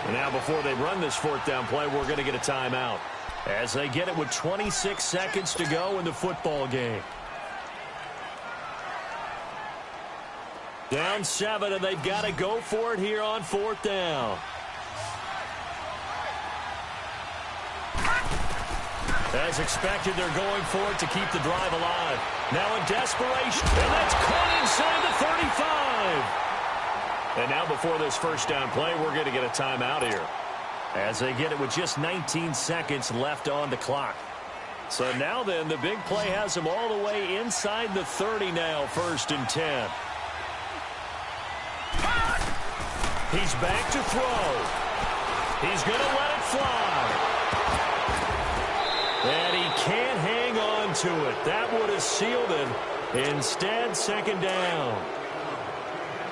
S2: And now before they run this 4th down play, we're going to get a timeout as they get it with 26 seconds to go in the football game. Down 7, and they've got to go for it here on 4th down. As expected, they're going for it to keep the drive alive. Now in desperation, and that's caught inside the 35. And now before this 1st down play, we're going to get a timeout here as they get it with just 19 seconds left on the clock. So now then, the big play has them all the way inside the 30 now, 1st and 10. He's back to throw. He's going to let it fly. And he can't hang on to it. That would have sealed it. Instead, 2nd down.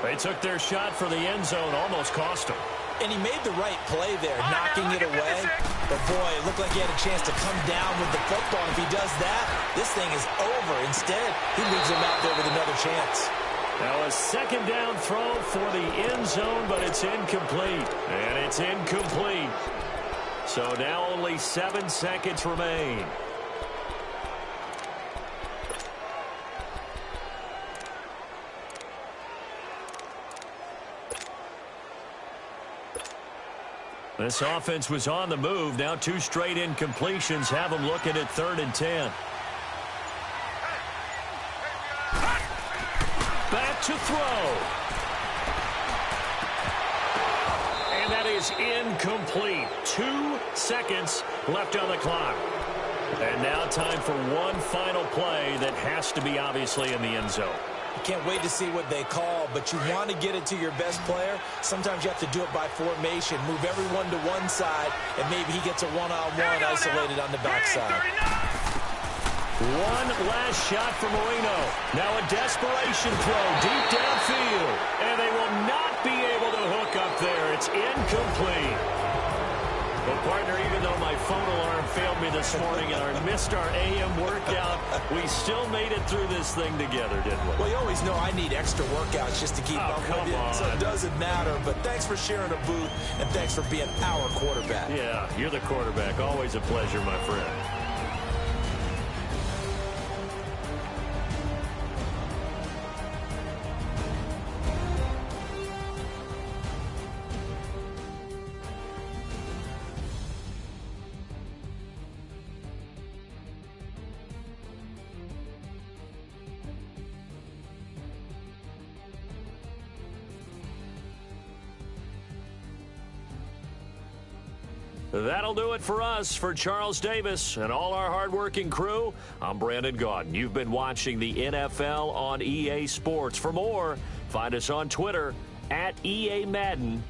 S2: They took their shot for the end zone, almost cost him.
S1: And he made the right play there, knocking it away. But, boy, it looked like he had a chance to come down with the football. If he does that, this thing is over. Instead, he leaves him out there with another chance.
S2: Now a 2nd down throw for the end zone, but it's incomplete. And it's incomplete. So now only 7 seconds remain. This offense was on the move. Now 2 straight incompletions have them looking at 3rd and 10. Back to throw. And that is incomplete. 2 seconds left on the clock. And now time for one final play that has to be obviously in the end zone.
S1: You can't wait to see what they call, but you want to get it to your best player. Sometimes you have to do it by formation. Move everyone to one side, and maybe he gets a one-on-one isolated on the backside.
S2: One last shot for Marino. Now a desperation throw deep downfield. And they will not be able to hook up there. It's incomplete. Well, partner, even though my phone alarm failed me this morning and I missed our AM workout, we still made it through this thing together, didn't we?
S1: Well, you always know I need extra workouts just to keep up with you, so it doesn't matter. But thanks for sharing a booth, and thanks for being our quarterback.
S2: Yeah, you're the quarterback. Always a pleasure, my friend. That'll do it for us. For Charles Davis and all our hardworking crew, I'm Brandon Gaudin. You've been watching the NFL on EA Sports. For more, find us on Twitter @EA Madden.